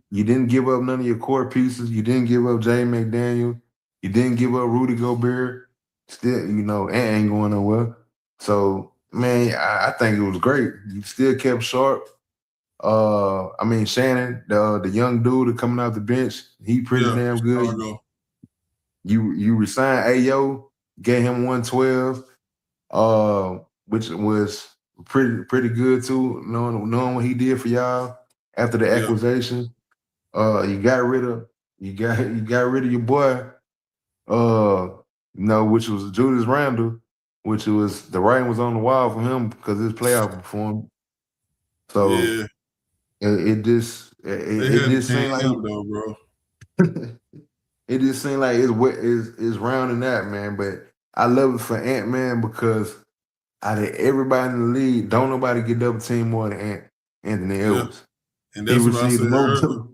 you didn't give up none of your core pieces. You didn't give up Jay McDaniel. You didn't give up Rudy Gobert. Still, Ant ain't going nowhere. So man, I think it was great. You still kept sharp. Shannon, the young dude coming off the bench, he pretty damn good. Chicago. You resigned Ayo, gave him 112, which was pretty good too, knowing what he did for y'all after the acquisition. You got rid of your boy, which was Julius Randle, which was the writing was on the wall for him because his playoff performance. So it just seemed like though, bro. It just seemed like it's rounding that, man. But I love it for Ant-Man because out of everybody in the league, don't nobody get double team more than Anthony Edwards. And that's what I said earlier.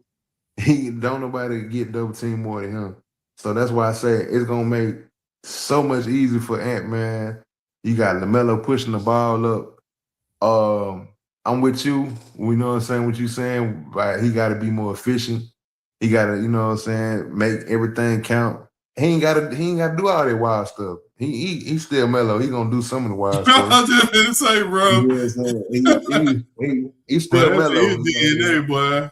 Don't nobody get double team more than him. So that's why I say it's gonna make so much easier for Ant-Man. You got LaMelo pushing the ball up. I'm with you. We know what I'm saying. What you saying? Like he got to be more efficient. He got to, make everything count. He ain't got to do all that wild stuff. He's still Melo. He gonna do some of the wild stuff. I just didn't say, bro. He's still Melo. His DNA, boy.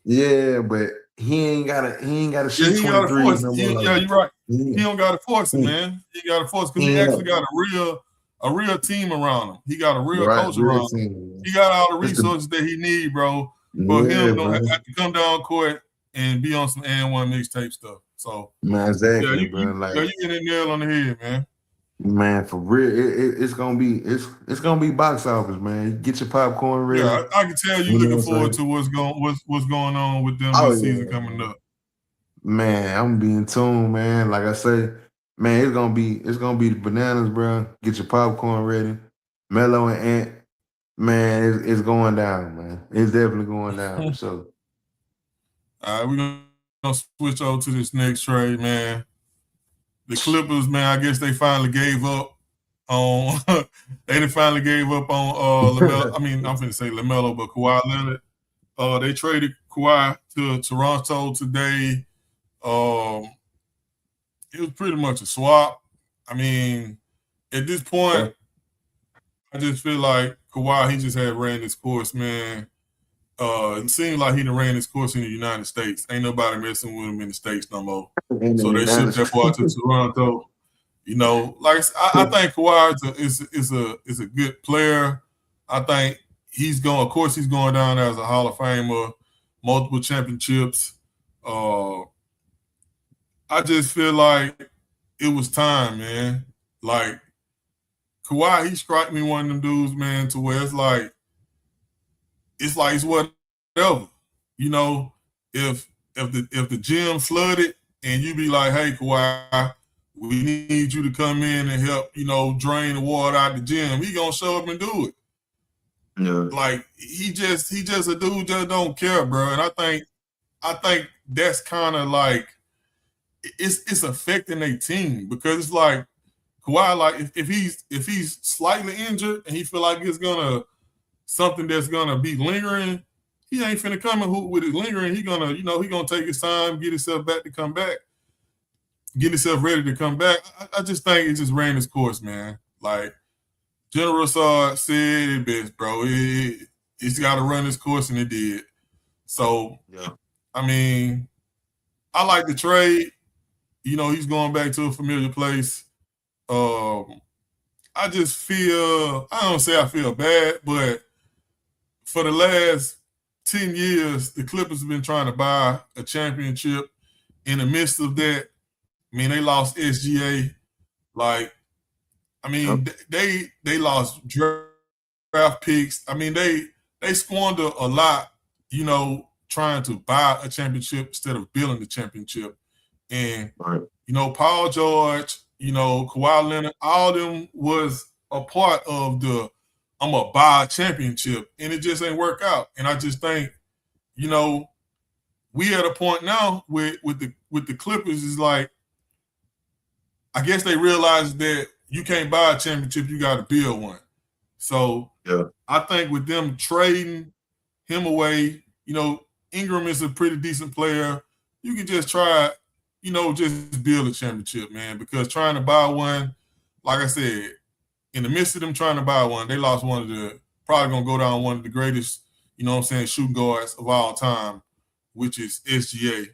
Yeah, but he ain't gotta shoot 23. Yeah, you're right. He don't gotta force it, man. He gotta force because he actually got a real team around him. He got a real coach around him. He got all the resources that he need, bro. For him to have to come down court and be on some and one mixtape stuff. So man, exactly, you hit the nail on the head, man. Man, for real, it's gonna be box office, man. Get your popcorn ready. Yeah, I can tell you looking forward to what's going on with them this season coming up. Man, I'm being tuned, man. Like I say, man, it's gonna be the bananas, bro. Get your popcorn ready. Melo and Ant, man, it's going down, man. It's definitely going down. So, all right, we're gonna switch over to this next trade, man. The Clippers, man, I guess they finally gave up on LaMelo. I mean, I'm finna say LaMelo, but Kawhi Leonard. They traded Kawhi to Toronto today. It was pretty much a swap. I mean, at this point, I just feel like Kawhi, he just had ran his course, man. It seemed like he done ran his course in the United States. Ain't nobody messing with him in the States no more. So they shipped that boy to Toronto. I think Kawhi is a good player. I think he's going down as a Hall of Famer, multiple championships. I just feel like it was time, man. Like Kawhi, he struck me one of them dudes, man, to where it's whatever. If the gym flooded and you be like, hey, Kawhi, we need you to come in and help, drain the water out the gym, he gonna show up and do it. Yeah. Like he just a dude just don't care, bro. And I think that's kind of like it's affecting their team because it's like Kawhi, like if he's slightly injured and he feel like it's something that's gonna be lingering, he ain't finna come and hoop with it lingering. He gonna take his time, get himself ready to come back. I just think it just ran its course, man. Like General Saad said it best, bro. It's got to run its course, and it did. So, I mean, I like the trade. he's going back to a familiar place. I just feel, I don't say I feel bad, but for the last 10 years, the Clippers have been trying to buy a championship. In the midst of that, I mean, they lost SGA. Like, I mean, they lost draft picks. I mean, they squander a lot, trying to buy a championship instead of building the championship. And, Paul George, Kawhi Leonard, all of them was a part of the I'm going to buy a championship, and it just ain't work out. And I just think, we at a point now with the Clippers is like, I guess they realize that you can't buy a championship, you got to build one. So I think with them trading him away, Ingram is a pretty decent player. You can just try, just build a championship, man, because trying to buy one, like I said, in the midst of them trying to buy one, they lost one of the, probably going to go down one of the greatest, shooting guards of all time, which is SGA.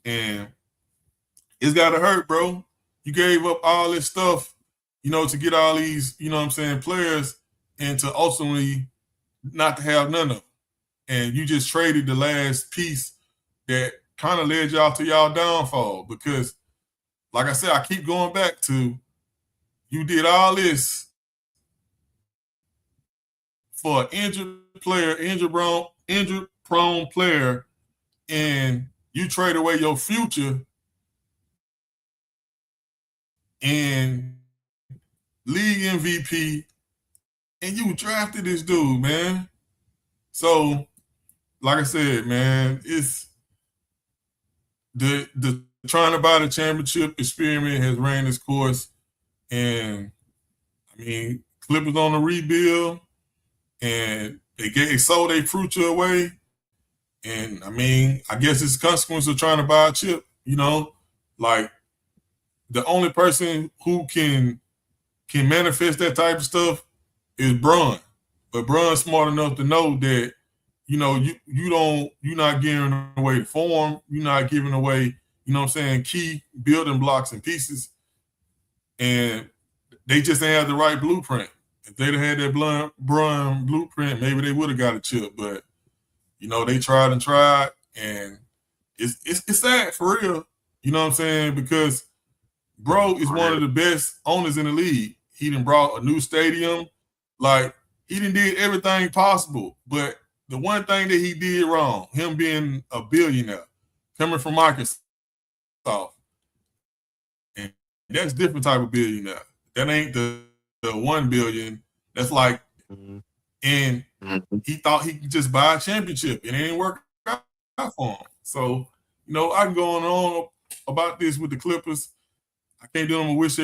And it's got to hurt, bro. You gave up all this stuff, to get all these, players, and to ultimately not to have none of them. And you just traded the last piece that kind of led y'all to y'all downfall. Because, like I said, I keep going back to, you did all this for an injured-prone player, and you trade away your future and league MVP, and you drafted this dude, man. So, like I said, man, it's the trying to buy the championship experiment has ran its course, and I mean, Clippers on the rebuild, and they sold their future away, and I mean, I guess it's a consequence of trying to buy a chip. Like the only person who can manifest that type of stuff is Bron. But Bron's smart enough to know that, you're not giving away the form, you're not giving away, key building blocks and pieces. And they just ain't had the right blueprint. If they'd have had that Bron blueprint, maybe they would have got a chip. But, they tried and tried, and it's sad for real. You know what I'm saying? Because bro is one of the best owners in the league. He done brought a new stadium. Like, he done did everything possible. But the one thing that he did wrong, him being a billionaire, coming from Microsoft, and that's a different type of billionaire. That ain't the 1 billion. That's like, and he thought he could just buy a championship, and it didn't work out for him. So, I can go on about this with the Clippers. I can't do them a wish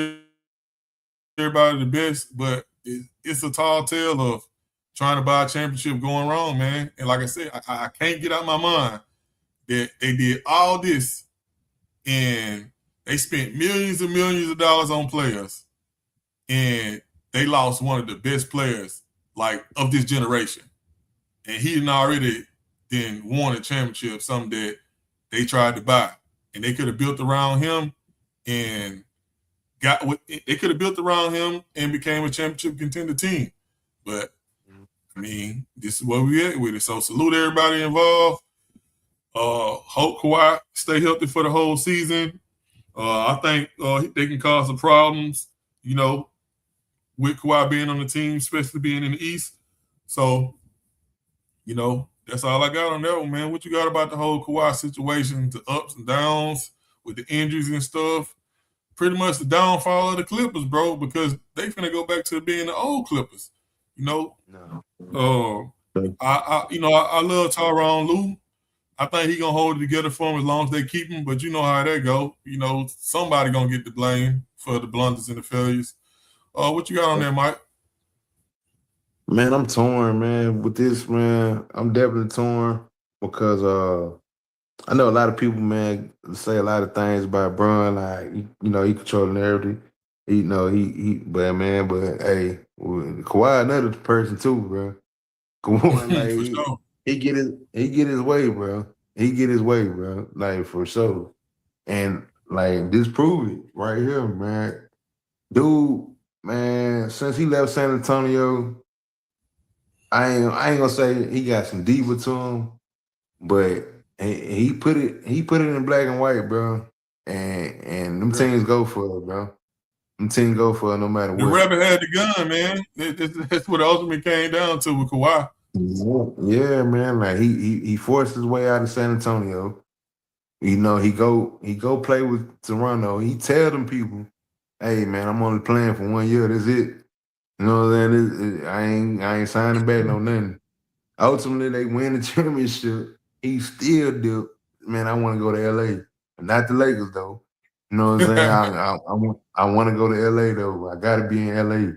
everybody the best, but it's a tall tale of trying to buy a championship going wrong, man. And like I said, I can't get out of my mind that they did all this and they spent millions and millions of dollars on players, and they lost one of the best players, like, of this generation. And he had already then won a championship, something that they tried to buy. And they could have built around him and they could have built around him and became a championship contender team. But, I mean, this is where we at with it. So salute everybody involved. Hope Kawhi stay healthy for the whole season. I think they can cause some problems, with Kawhi being on the team, especially being in the East. So, that's all I got on that one, man. What you got about the whole Kawhi situation, the ups and downs with the injuries and stuff? Pretty much the downfall of the Clippers, bro, because they finna go back to being the old Clippers. I love Tyronn Lue. I think he gonna hold it together for him as long as they keep him. But you know how that go. Somebody gonna get the blame for the blunders and the failures. What you got on there, Mike? Man, I'm torn, man. With this, man, I'm definitely torn because I know a lot of people, man, say a lot of things about Bron, like, he control the narrative. But hey, Kawhi another person too, bro. Kawhi, like, sure. he get his way, bro. He get his way, bro. Like, for sure. And Like, disprove it right here, man. Dude, man, since he left San Antonio, I ain't gonna say he got some diva to him, but he put it in black and white, bro. And them teams go for it, bro. Them teams go for it no matter The what. rabbit had the gun, man. That's what it ultimately came down to with Kawhi. Yeah, man. Like he forced his way out of San Antonio. You know, he go play with Toronto. He tell them people, hey man, I'm only playing for 1 year. That's it. You know what I'm saying? I ain't signing back no nothing. Ultimately, they win the championship. He still do. Man, I want to go to LA. Not the Lakers though. You know what I'm saying? I want to go to LA though. I gotta be in LA.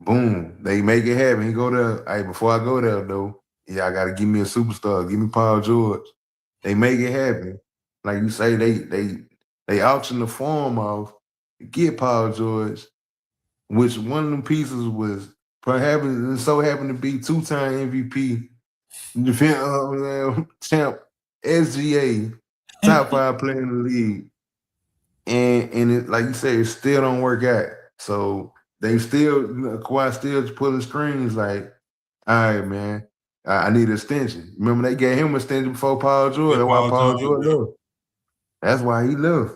Boom. They make it happen. He go there. Hey, before I go there though, yeah, I gotta give me a superstar. Give me Paul George. They make it happen. Like you say, they auction the farm off to get Paul George, which one of them pieces was perhaps so happened to be 2-time MVP, champ, SGA, top 5 player in the league. And it, like you say, it still don't work out. So they still, Kawhi still pulling screens like, all right, man, I need an extension. Remember, they gave him an extension before Paul George. Yeah, That's why Paul Paul George. George left. That's why he left.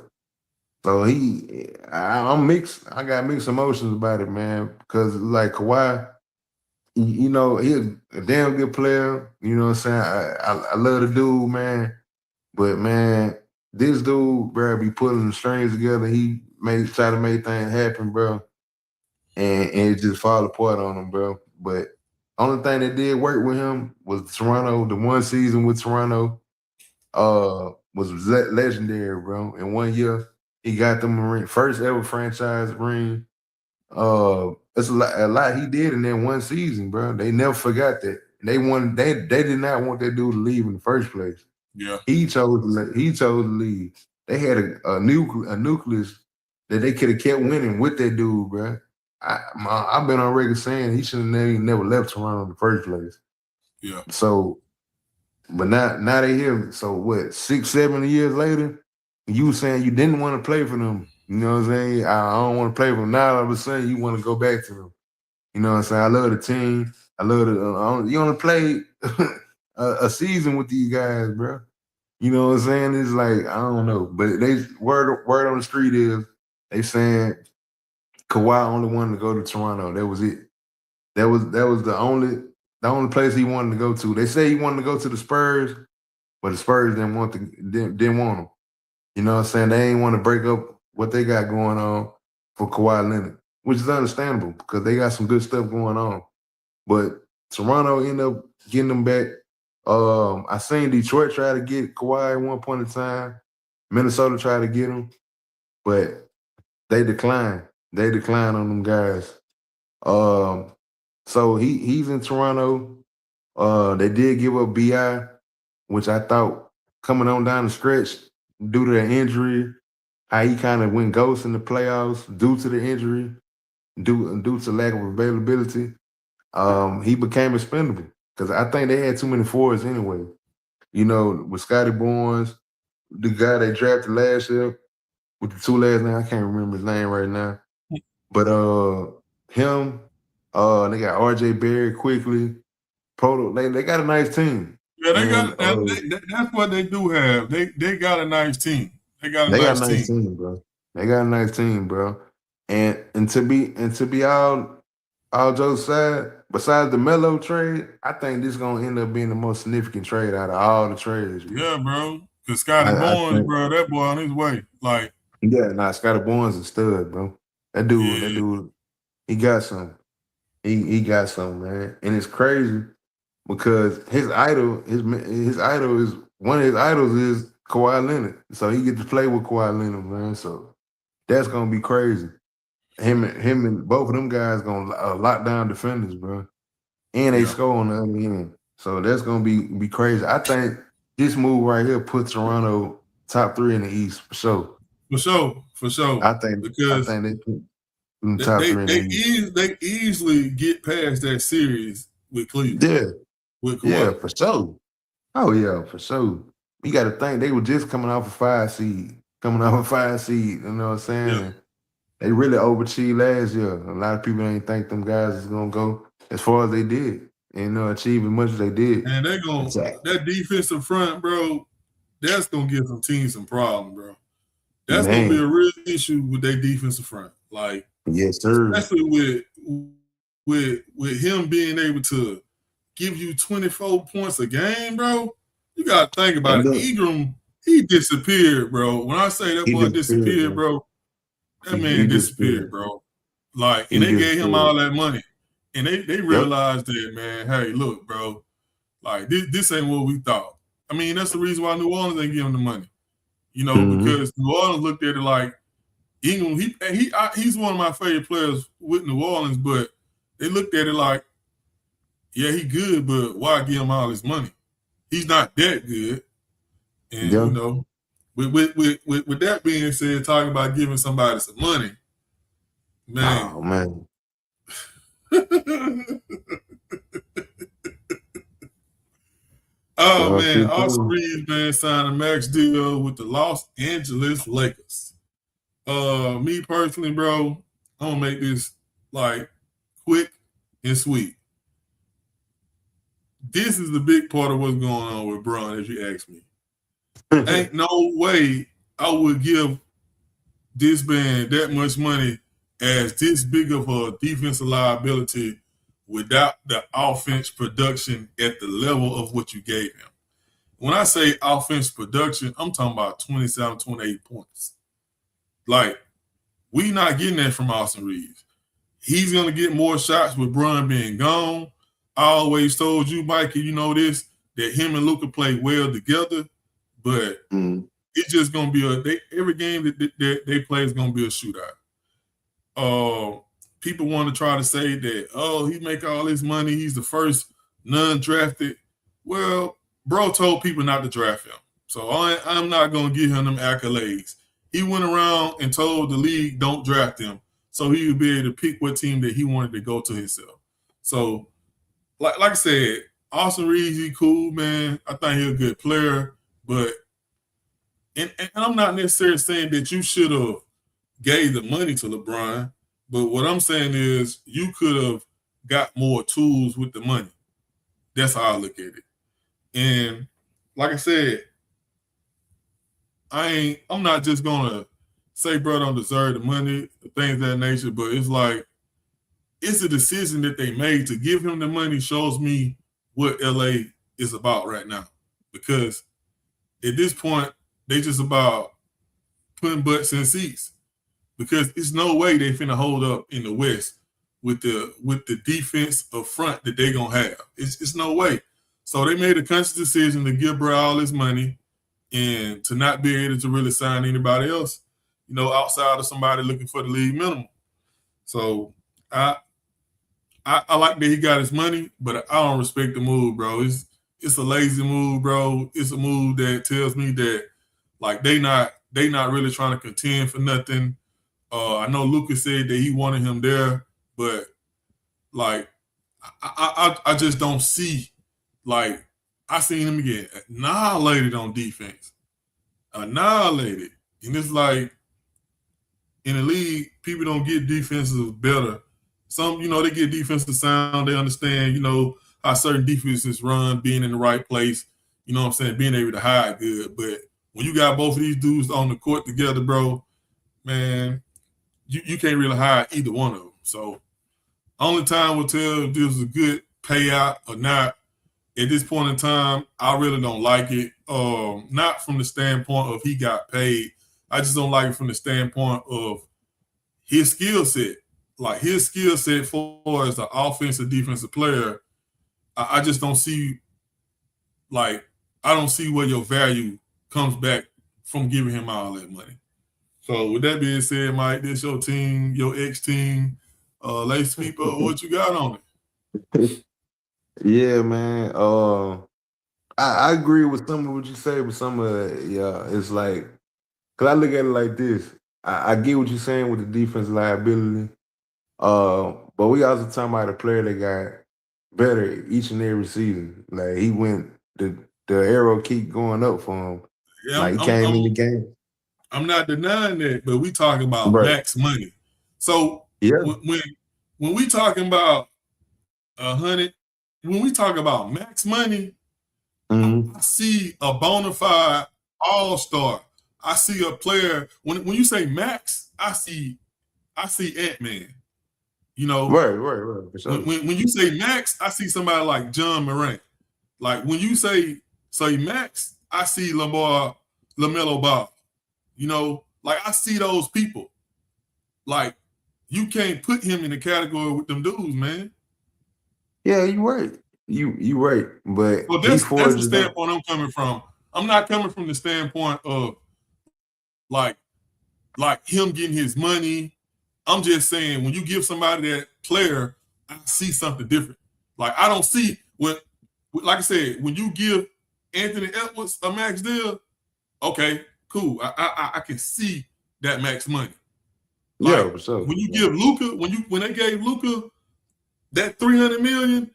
So I'm mixed. I got mixed emotions about it, man, because like Kawhi, you know, he's a damn good player. You know what I'm saying? I love the dude, man. But man, this dude, bro, be putting the strings together. He try to make things happen, bro, and it just fall apart on him, bro. But only thing that did work with him was Toronto. The one season with Toronto, was legendary, bro. In 1 year, he got them a ring, first ever franchise ring. It's a lot he did in that one season, bro. They never forgot that. They wanted they did not want that dude to leave in the first place. Yeah. He chose to leave. They had a nucleus that they could have kept winning with that dude, bro. I've been on record saying he should have never left Toronto in the first place. Yeah. So, but now they here. So what? 6-7 years later, you saying you didn't want to play for them. You know what I'm saying? I don't want to play for them. Now all of a sudden you want to go back to them. You know what I'm saying? I love the team. I love the. You only played a season with these guys, bro. You know what I'm saying? It's like I don't know, but they word on the street is they saying Kawhi only wanted to go to Toronto. That was it. That was the only place he wanted to go to. They say he wanted to go to the Spurs, but the Spurs didn't want him. You know what I'm saying? They ain't want to break up what they got going on for Kawhi Leonard, which is understandable because they got some good stuff going on. But Toronto ended up getting them back. I seen Detroit try to get Kawhi at one point in time. Minnesota tried to get him, but they declined. They declined on them guys. So he's in Toronto. They did give up BI, which I thought coming on down the stretch due to the injury, how he kind of went ghost in the playoffs due to the injury, due to lack of availability. He became expendable because I think they had too many forwards anyway. You know, with Scotty Barnes, the guy they drafted last year with the two last names, I can't remember his name right now. But him, they got RJ Barrett quickly. They got a nice team. Yeah, they And got that's what they do have. They got a nice team. They got a they got nice a nice team. team, bro. They got a nice team, bro. And to be all jokes aside, besides the Melo trade, I think this is gonna end up being the most significant trade out of all the trades. Bro. Yeah, bro. Because Scotty I Barnes, think, bro, that boy on his way. Like, Scotty Barnes is a stud, bro. That dude, he got some. He got some, man. And it's crazy because his idol is one of his idols is Kawhi Leonard. So he gets to play with Kawhi Leonard, man. So that's gonna be crazy. Him and both of them guys gonna lock down defenders, bro. And they score on the other end. So that's gonna be crazy. I think this move right here puts Toronto top 3 in the East for sure. For sure. I think Because they put them top 3 in the East. they easily get past that series with Cleveland. Yeah. With Kawhi. Yeah, for sure. Oh yeah, for sure. You got to think they were just coming off a 5 seed. coming off a 5 seed. You know what I'm saying? Yeah. They really overachieved last year. A lot of people ain't think them guys is gonna go as far as they did, and achieve as much as they did. And they gonna Exactly. that defensive front, bro. That's gonna give some teams some problem, bro. That's gonna be a Man, real issue with their defensive front. Like, yes, sir. especially with him being able to give you 24 points a game, bro. You gotta think about And it. look, Ingram, he disappeared, bro. When I say that he boy disappeared, disappeared, man. bro, that He man disappeared, disappeared. bro. Like, and He they gave him all disappeared. that money. And they Yep. realized that, man, hey, look, bro, like this ain't what we thought. I mean, that's the reason why New Orleans ain't giving the money. Mm-hmm. Because New Orleans looked at it like Ingram, he's one of my favorite players with New Orleans, but they looked at it like, yeah, he good, but why give him all this money? He's not that good. And Yeah. with that being said, talking about giving somebody some money, man. Oh man. Oh Well, man, Austin Reeves, man, signed a max deal with the Los Angeles Lakers. Me personally, bro, I'm gonna make this like quick and sweet. This is the big part of what's going on with Bron, if you ask me. Ain't no way I would give this man that much money as this big of a defensive liability without the offense production at the level of what you gave him. When I say offense production, I'm talking about 27, 28 points. Like, we not getting that from Austin Reeves. He's going to get more shots with Bron being gone. I always told you, Mikey, you know this, that him and Luka play well together, but it's just going to be every game that they play is going to be a shootout. People want to try to say that, oh, he make all this money, he's the first non-drafted. Well, bro told people not to draft him. So I'm not going to give him them accolades. He went around and told the league, don't draft him, so he would be able to pick what team that he wanted to go to himself. So, like I said, Austin Reeves, he cool, man. I think he's a good player, but and I'm not necessarily saying that you should have gave the money to LeBron, but what I'm saying is you could have got more tools with the money. That's how I look at it. And like I said, I'm not just gonna say bro don't deserve the money, things of that nature, but it's like it's a decision that they made to give him the money shows me what LA is about right now. Because at this point, they just about putting butts in seats. Because it's no way they finna hold up in the West with the defense up front that they gonna have. It's no way. So they made a conscious decision to give bro all this money and to not be able to really sign anybody else, outside of somebody looking for the league minimum. So I like that he got his money, but I don't respect the move, bro. It's a lazy move, bro. It's a move that tells me that like they not really trying to contend for nothing. I know Lucas said that he wanted him there, but like I just don't see like I seen him get annihilated on defense. Annihilated. And it's like in the league, people don't get defenses better. Some, they get defensive sound. They understand, how certain defenses run, being in the right place, you know what I'm saying, being able to hide good. But when you got both of these dudes on the court together, bro, man, you can't really hide either one of them. So only time will tell if this is a good payout or not. At this point in time, I really don't like it. Not from the standpoint of he got paid. I just don't like it from the standpoint of his skill set. Like his skill set for as an offensive defensive player, I just don't see I don't see where your value comes back from giving him all that money. So with that being said, Mike, this your team, your ex-team. Let's speak up what you got on it. Yeah, man. I agree with some of what you say, but some of it, yeah, it's like, because I look at it like this. I get what you're saying with the defense liability. But we also talking about a player that got better each and every season. Like the arrow keep going up for him. Yeah, like he came in the game. I'm not denying that, but we talking about Right. max money. So Yeah. when we talking about 100, when we talk about max money, Mm-hmm. I see a bona fide all-star. I see a player. When you say max, I see Ant-Man. You know, Right. For sure. when you say max, I see somebody like John Morant. Like when you say max, I see LaMelo Ball. You know, like I see those people. Like you can't put him in the category with them dudes, man. Yeah, you right. You right. But Well, he that's the forged it. standpoint I'm coming from. I'm not coming from the standpoint of like him getting his money. I'm just saying when you give somebody that player, I see something different. Like I don't see like I said, when you give Anthony Edwards a max deal, okay, cool. I can see that max money. Yeah, Like for sure. when you give Luka, when they gave Luka that $300 million,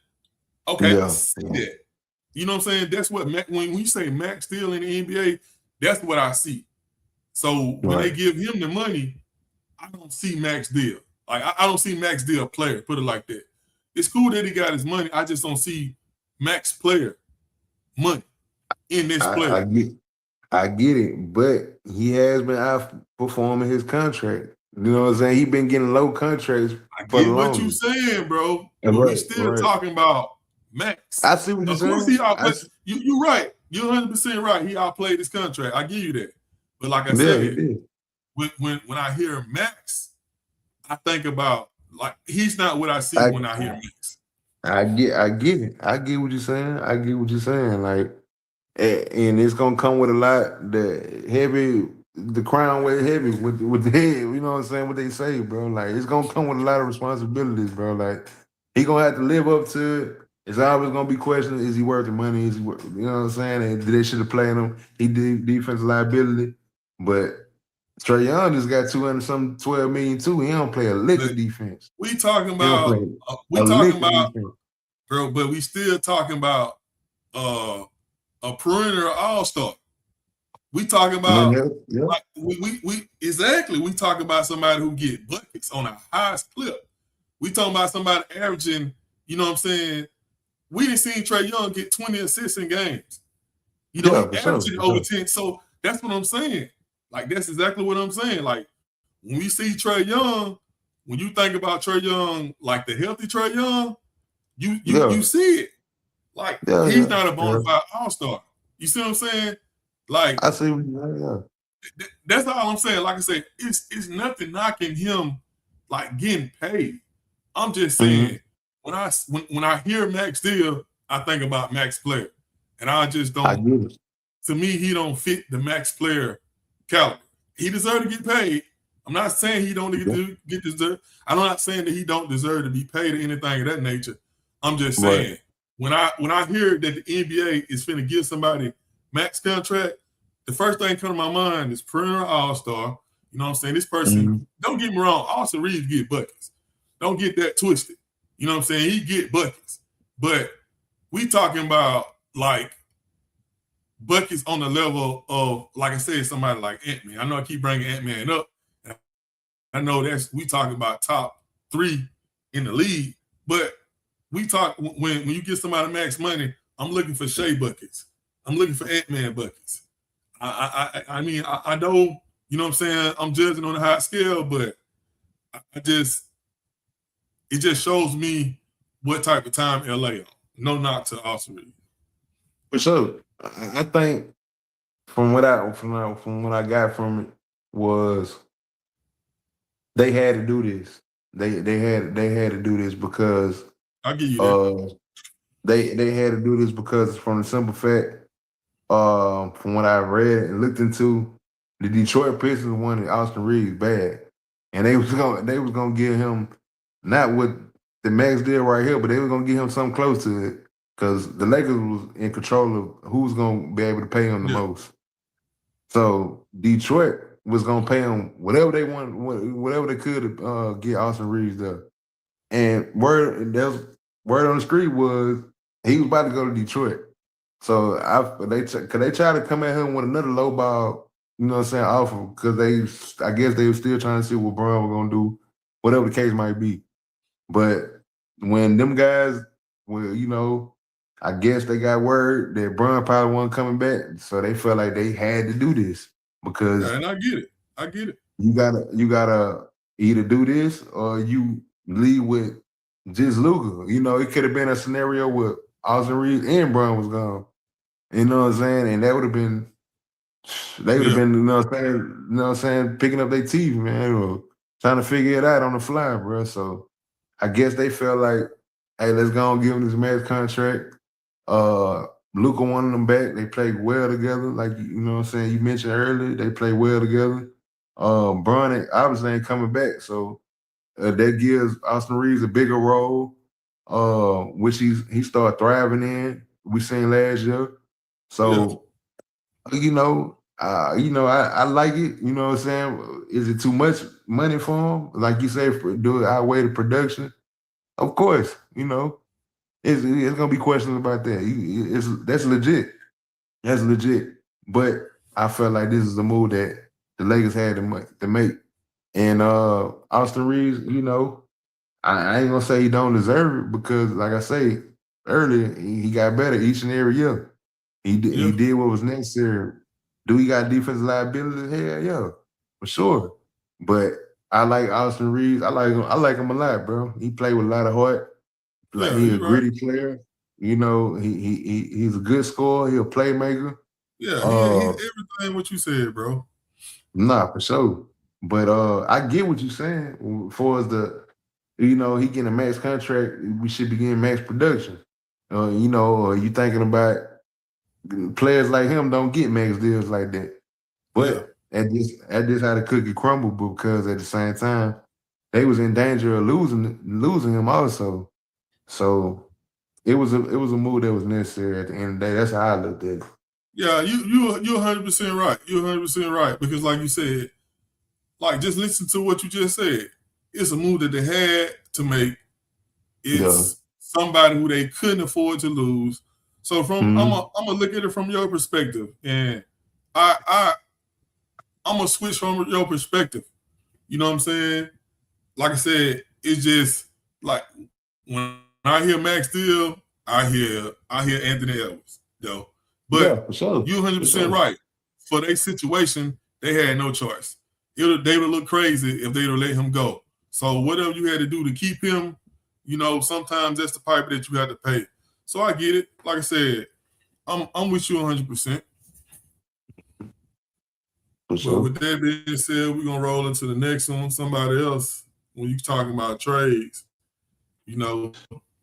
okay, I see that. You know what I'm saying? That's what when you say max deal in the NBA, that's what I see. So when they give him the money, I don't see max deal. Like I don't see max deal player. Put it like that. It's cool that he got his money. I just don't see max player money in this player. I get it, but he has been outperforming his contract. You know what I'm saying? He been getting low contracts I for the get what you longest. saying, bro. But we still talking about max. I see what you're Of course, saying. he outplayed. You're right. You're 100% right. He outplayed his contract. I give you that. But like I Yeah, he said, did. when I hear max, I think about like he's not what I see when I hear max. I get it. I get what you're saying. I get what you're saying. Like, and it's gonna come with a lot. The crown weight heavy with the head. You know what I'm saying? What they say, bro. Like, it's gonna come with a lot of responsibilities, bro. Like, he gonna have to live up to it. It's always gonna be questioned: is he worth the money? Is he worth? You know what I'm saying? And they should have played him. He did defensive liability, but Trae Young just got 12 million too. He don't play a lick of defense. We talking He don't about play defense. bro, but we still talking about a perimeter all-star. We talking about like we exactly. We talking about somebody who get buckets on a highest clip. We talking about somebody averaging, you know what I'm saying? We didn't see Trae Young get 20 assists in games. You know, he averaging over 10. So that's what I'm saying. Like, that's exactly what I'm saying. Like, when we see Trae Young, when you think about Trae Young, like the healthy Trae Young, you see it. Like, he's not a bona fide all-star. You see what I'm saying? Like, I see. That's all I'm saying. Like I said, it's nothing knocking him like getting paid. I'm just saying when I hear max deal, I think about max player, and I just don't. I get it. To me, he don't fit the max player caliber. He deserves to get paid. I'm not saying he don't get deserve. I'm not saying that he don't deserve to be paid or anything of that nature. I'm just saying when I hear that the NBA is finna give somebody max contract, the first thing come to my mind is perimeter all-star. You know what I'm saying? This person, don't get me wrong, Austin Reeves get buckets. Don't get that twisted. You know what I'm saying? He get buckets. But we talking about like buckets on the level of, like I said, somebody like Ant-Man. I know I keep bringing Ant-Man up. I know we talking about top 3 in the league, but we talk when you get somebody max money, I'm looking for Shea buckets. I'm looking for Ant-Man buckets. I mean, I know, you know what I'm saying? I'm judging on a high scale, but it just shows me what type of time LA on. No knock to Austin Reeves. For sure. I think from what I got from it was they had to do this. They had to do this because I'll give you that. They had to do this because from the simple fact, from what I read and looked into, the Detroit Pistons wanted Austin Reeves bad, and they was gonna give him not with the max deal right here, but they were gonna give him something close to it because the Lakers was in control of who was gonna be able to pay him the most. So Detroit was gonna pay him whatever they wanted, whatever they could to get Austin Reeves there. And word on the street was he was about to go to Detroit. So they tried to come at him with another low ball you know what I'm saying, off of, because I guess they were still trying to see what Bron was gonna do, whatever the case might be. But when them guys, well, you know, I guess they got word that Bron probably wasn't coming back, so they felt like they had to do this because Yeah, and I get it. I get it. you gotta either do this or you leave with just Luka. You know, it could have been a scenario where Austin Reeves and Bron was gone. You know what I'm saying? And that would have been they would have been, you know what I'm saying, picking up their teeth, man, or trying to figure it out on the fly, bro. So I guess they felt like, hey, let's go and give him this max contract. Luka wanted them back. They played well together, like you know what I'm saying. You mentioned earlier, they played well together. Bron obviously ain't coming back, so that gives Austin Reeves a bigger role, which he started thriving in. We seen last year. So you know, I like it. You know what I'm saying? Is it too much money for him? Like you say, do it outweigh the production? Of course, you know, it's gonna be questions about that. That's legit. That's legit. But I felt like this is the move that the Lakers had to make. And Austin Reeves, you know, I ain't gonna say he don't deserve it because, like I say earlier, he got better each and every year. He did what was necessary. Do he got defensive liabilities? Hell yeah, for sure. But I like Austin Reeves. I like him a lot, bro. He played with a lot of heart. Like he's a gritty player. You know, he's a good scorer. He's a playmaker. Yeah, he's everything what you said, bro. Nah, for sure. But I get what you're saying. As far as you know, he getting a max contract, we should be getting max production. You know, you thinking about players like him don't get max deals like that. But at this how the cookie crumbled because at the same time, they was in danger of losing him also. So it was a move that was necessary at the end of the day. That's how I looked at it. Yeah, you're 100% right. You're 100% right because, like you said, like just listen to what you just said. It's a move that they had to make. It's somebody who they couldn't afford to lose. So I'm gonna look at it from your perspective, and I'm gonna switch from your perspective. You know what I'm saying? Like I said, it's just like when I hear Max Steel, I hear Anthony Edwards, though. But for sure. You're 100% right. For their situation, they had no choice. They would look crazy if they'd have let him go. So whatever you had to do to keep him, you know, sometimes that's the pipe that you had to pay. So I get it. Like I said, I'm with you 100%. But with that being said, we're gonna roll into the next one. Somebody else, when you talking about trades, you know,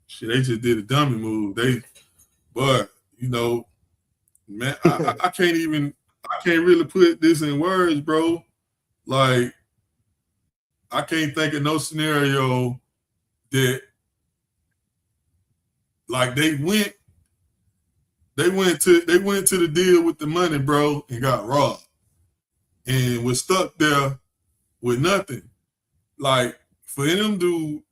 shit, they just did a dummy move. But you know, man, I can't really put this in words, bro. Like, I can't think of no scenario that, like, they went to the deal with the money, bro, and got robbed, and was stuck there with nothing. Like, for them to,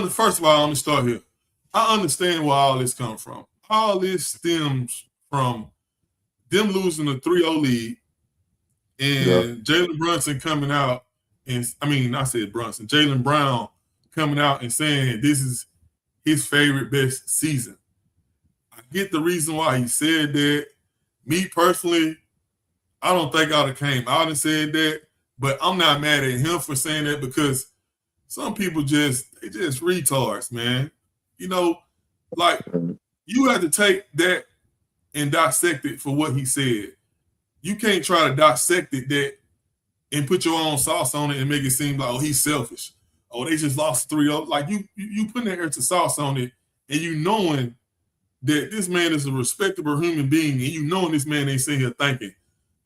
first of all, I'm gonna start here. I understand where all this comes from. All this stems from them losing the 3-0 lead and Jalen Brunson coming out and Jalen Brown coming out and saying this is his favorite best season. I get the reason why he said that. Me personally, I don't think I'd have came out and said that, but I'm not mad at him for saying that because some people just retards, man. You know, like you have to take that and dissect it for what he said. You can't try to dissect it and put your own sauce on it and make it seem like, oh, he's selfish. Oh, they just lost 3-0. Like you putting that extra sauce on it and you knowing that this man is a respectable human being and you knowing this man ain't sitting here thinking,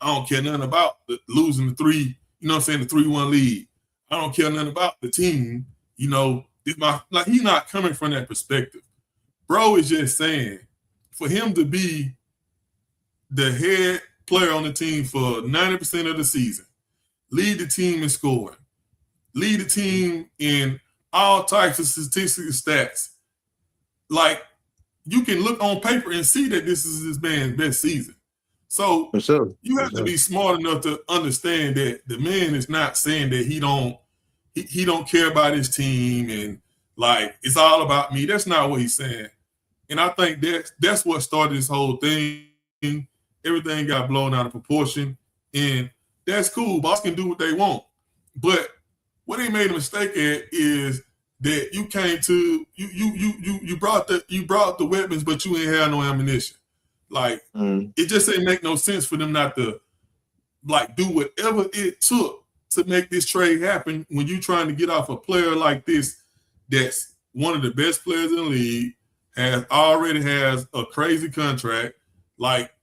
I don't care nothing about losing the 3, you know what I'm saying, the 3-1 lead. I don't care nothing about the team. You know, he's not coming from that perspective. Bro is just saying, for him to be the head player on the team for 90% of the season, lead the team in scoring, lead the team in all types of statistical stats. Like, you can look on paper and see that this is this man's best season. So For sure. you have to be smart enough to understand that the man is not saying that he don't care about his team and like it's all about me. That's not what he's saying. And I think that's what started this whole thing. Everything got blown out of proportion. And that's cool. Boss can do what they want. But what they made a mistake at is that you came to you brought the weapons, but you ain't had no ammunition. Like it just ain't make no sense for them not to like do whatever it took to make this trade happen when you trying to get off a player like this that's one of the best players in the league, already has a crazy contract. Like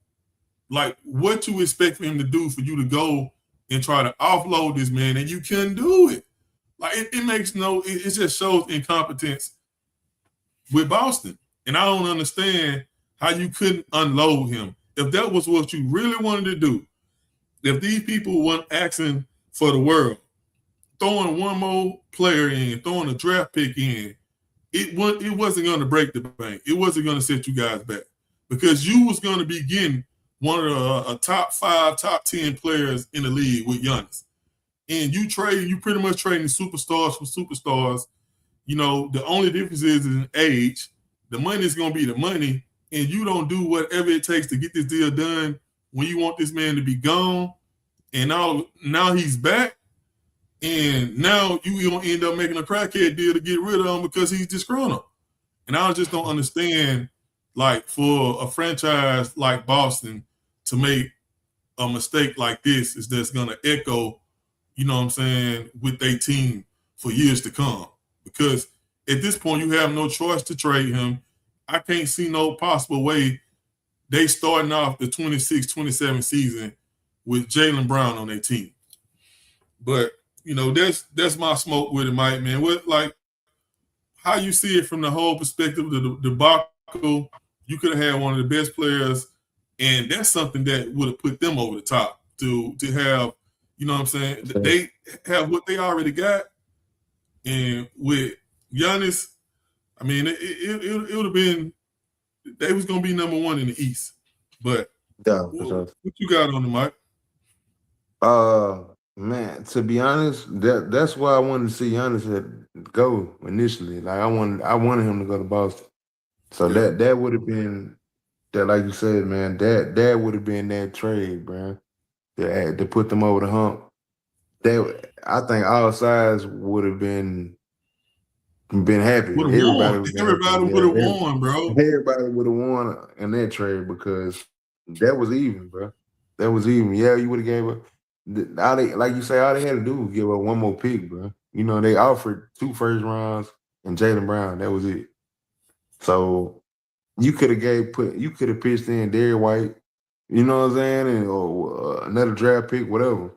what you expect for him to do for you to go and try to offload this man and you couldn't do it. Like it makes it just shows incompetence with Boston. And I don't understand how you couldn't unload him. If that was what you really wanted to do, if these people weren't asking for the world, throwing one more player in, throwing a draft pick in, it wasn't going to break the bank. It wasn't going to set you guys back because you was going to be getting one of the top 5, top 10 players in the league with Giannis. And you pretty much trading superstars for superstars. You know, the only difference is in age. The money is going to be the money, and you don't do whatever it takes to get this deal done when you want this man to be gone. And now he's back, and now you're going to end up making a crackhead deal to get rid of him because he's disgruntled. And I just don't understand, like, for a franchise like Boston to make a mistake like this is that's going to echo, you know what I'm saying, with their team for years to come. Because at this point, you have no choice to trade him. I can't see no possible way they starting off the 26-27 season with Jaylen Brown on their team. But, you know, that's my smoke with it, Mike, man. What, like, how you see it from the whole perspective of the debacle, you could have had one of the best players, and that's something that would have put them over the top to have, you know what I'm saying? They have what they already got. And with Giannis, I mean, it would have been, they was going to be number one in the East. But what you got on the mic? Man, to be honest, that's why I wanted to see Giannis go initially. Like I wanted him to go to Boston. So that would have been that, like you said, man, that would have been that trade, bro. To put them over the hump. I think all sides would have been happy. Everybody would have won, bro. Everybody would have won in that trade because that was even, bro. That was even. Yeah, you would have gave up. Like you say, all they had to do was give up one more pick, bro. You know, they offered 2 first rounds and Jaylen Brown. That was it. So you could have pitched in Derek White, you know what I'm saying, or another draft pick, whatever.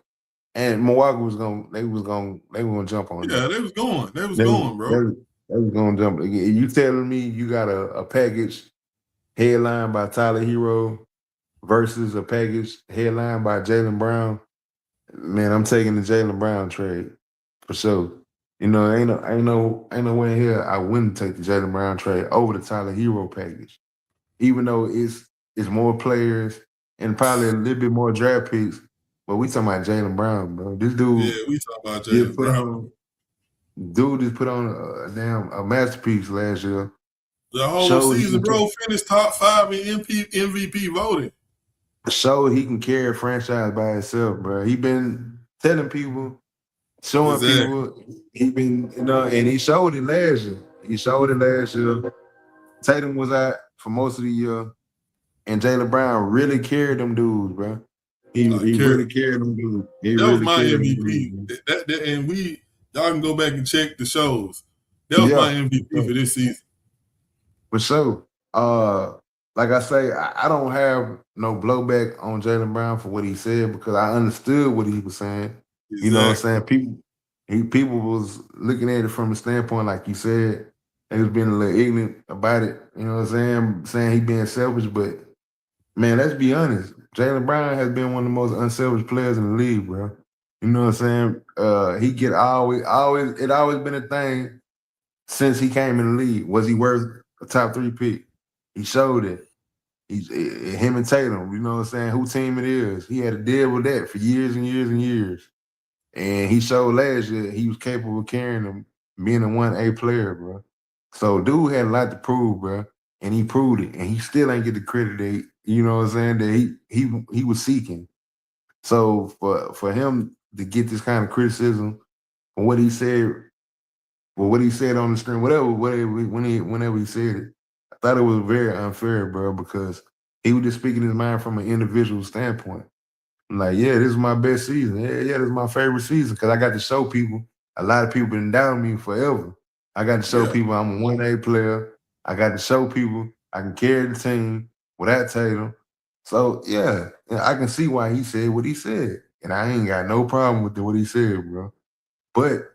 And Milwaukee was gonna jump on. Yeah, they was going, bro. They was gonna jump. You telling me you got a package headlined by Tyler Hero versus a package headlined by Jaylen Brown? Man, I'm taking the Jaylen Brown trade for sure. You know, ain't no way in here I wouldn't take the Jaylen Brown trade over the Tyler Hero package, even though it's more players and probably a little bit more draft picks. But we talking about Jaylen Brown, bro. This dude, we talking about Jaylen Brown. Dude just put on a masterpiece last year. The whole season, bro, finished top 5 in MVP voting. Showed he can carry a franchise by himself, bro. He been telling people, showing people, he been, you know, and he showed it last year. Tatum was out for most of the year, and Jaylen Brown really carried them dudes, bro. He really carried them dudes. That was my MVP. And y'all can go back and check the shows. That was my MVP for this season. For sure. Like I say, I don't have no blowback on Jaylen Brown for what he said because I understood what he was saying. Exactly. You know what I'm saying? People was looking at it from a standpoint, like you said, they was being a little ignorant about it. You know what I'm saying he being selfish, but man, let's be honest. Jaylen Brown has been one of the most unselfish players in the league, bro. You know what I'm saying? It always been a thing since he came in the league. Was he worth a top 3 pick? He showed it. He's him and Tatum, you know what I'm saying? Who team it is? He had to deal with that for years and years and years. And he showed last year he was capable of carrying them, being a 1A player, bro. So dude had a lot to prove, bro. And he proved it. And he still ain't get the credit that, you know what I'm saying, that he was seeking. So for him to get this kind of criticism for what he said, well, what he said on the stream, whenever he said it, I thought it was very unfair, bro, because he was just speaking his mind from an individual standpoint. I'm like, yeah, this is my best season. Yeah, this is my favorite season because I got to show people. A lot of people been down me forever. I got to show people I'm a 1A player. I got to show people I can carry the team without Tatum. So, yeah, I can see why he said what he said. And I ain't got no problem with what he said, bro. But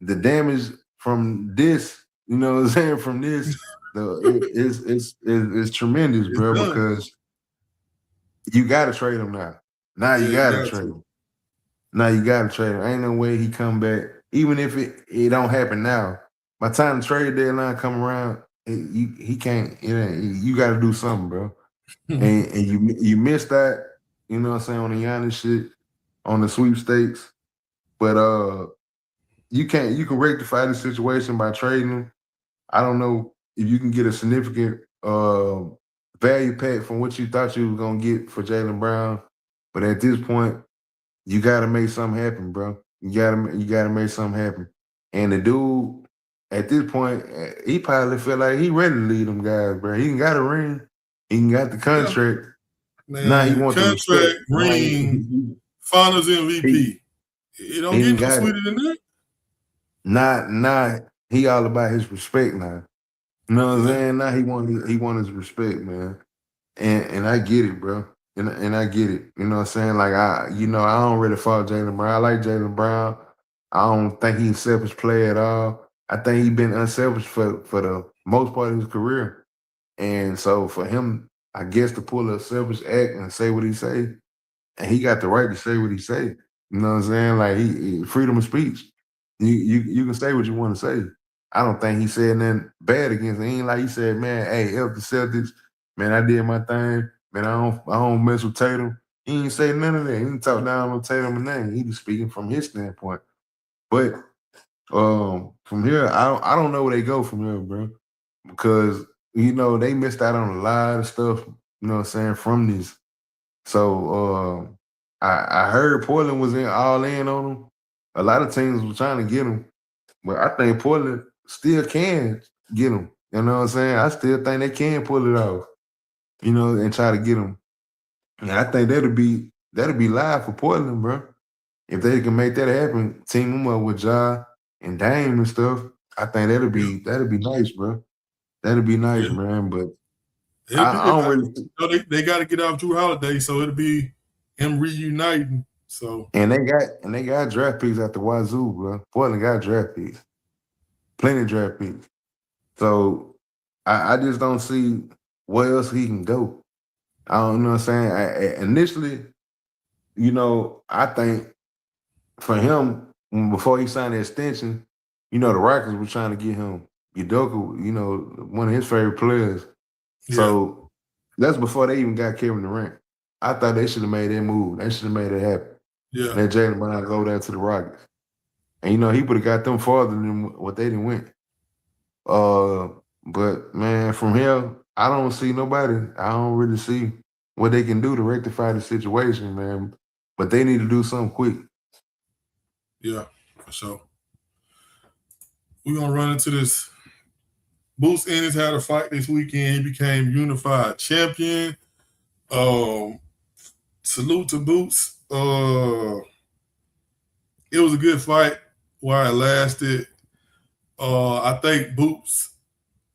the damage from this, you know what I'm saying, from this, it's tremendous, bro, because you got to trade him now. Now you gotta trade him. Now you gotta trade him. Ain't no way he come back. Even if it don't happen now. By the time the trade deadline come around, he can't. You gotta do something, bro. and you missed that. You know what I'm saying, on the Giannis shit, on the sweepstakes. But you can rectify the situation by trading him. I don't know if you can get a significant value pack from what you thought you was gonna get for Jaylen Brown. But at this point, you gotta make something happen, bro. You gotta make something happen. And the dude, at this point, he probably feel like he ready to lead them guys, bro. He ain't got a ring. He ain't got the contract. Man, now he wants the contract, respect. ring, Finals MVP. It don't get no sweeter than that. Not he all about his respect now. You know what I'm saying? Now he want his respect, man. And I get it, bro. And I get it. You know what I'm saying? Like I don't really fault Jaylen Brown. I like Jaylen Brown. I don't think he's a selfish player at all. I think he's been unselfish for the most part of his career. And so for him, I guess, to pull a selfish act and say what he say, and he got the right to say what he say. You know what I'm saying? Like he freedom of speech. You can say what you want to say. I don't think he said nothing bad against him. He ain't like he said, man, hey, F the Celtics, man, I did my thing. Man, I don't mess with Tatum. He ain't say none of that. He didn't talk down on Tatum and nothing. He was speaking from his standpoint. But from here, I don't know where they go from here, bro. Because, they missed out on a lot of stuff, you know what I'm saying, from this. So I heard Portland was all in on him. A lot of teams were trying to get him. But I think Portland still can get him. You know what I'm saying? I still think they can pull it off, and try to get him. And I think that'll be live for Portland, bro. If they can make that happen, team them up with Ja and Dame and stuff, I think that'll be nice, bro. That'll be nice, man. But I don't really. They got to get off Drew Holiday, so it'll be him reuniting. So and they got draft picks at the wazoo, bro. Portland got draft picks, plenty of draft picks. So I just don't see where else he can go. I don't know what I'm saying. Initially, I think for him, before he signed the extension, the Rockets were trying to get him Udoka, one of his favorite players. Yeah. So that's before they even got Kevin Durant. I thought they should have made that move. They should have made it happen. Yeah. Let Jaylen Brown go down to the Rockets. And, he would have got them farther than what they didn't win. But, man, from here, I don't see nobody. I don't really see what they can do to rectify the situation, man. But they need to do something quick. Yeah, for sure. We're going to run into this. Boots Ennis had a fight this weekend. He became unified champion. Salute to Boots. It was a good fight while it lasted. I think Boots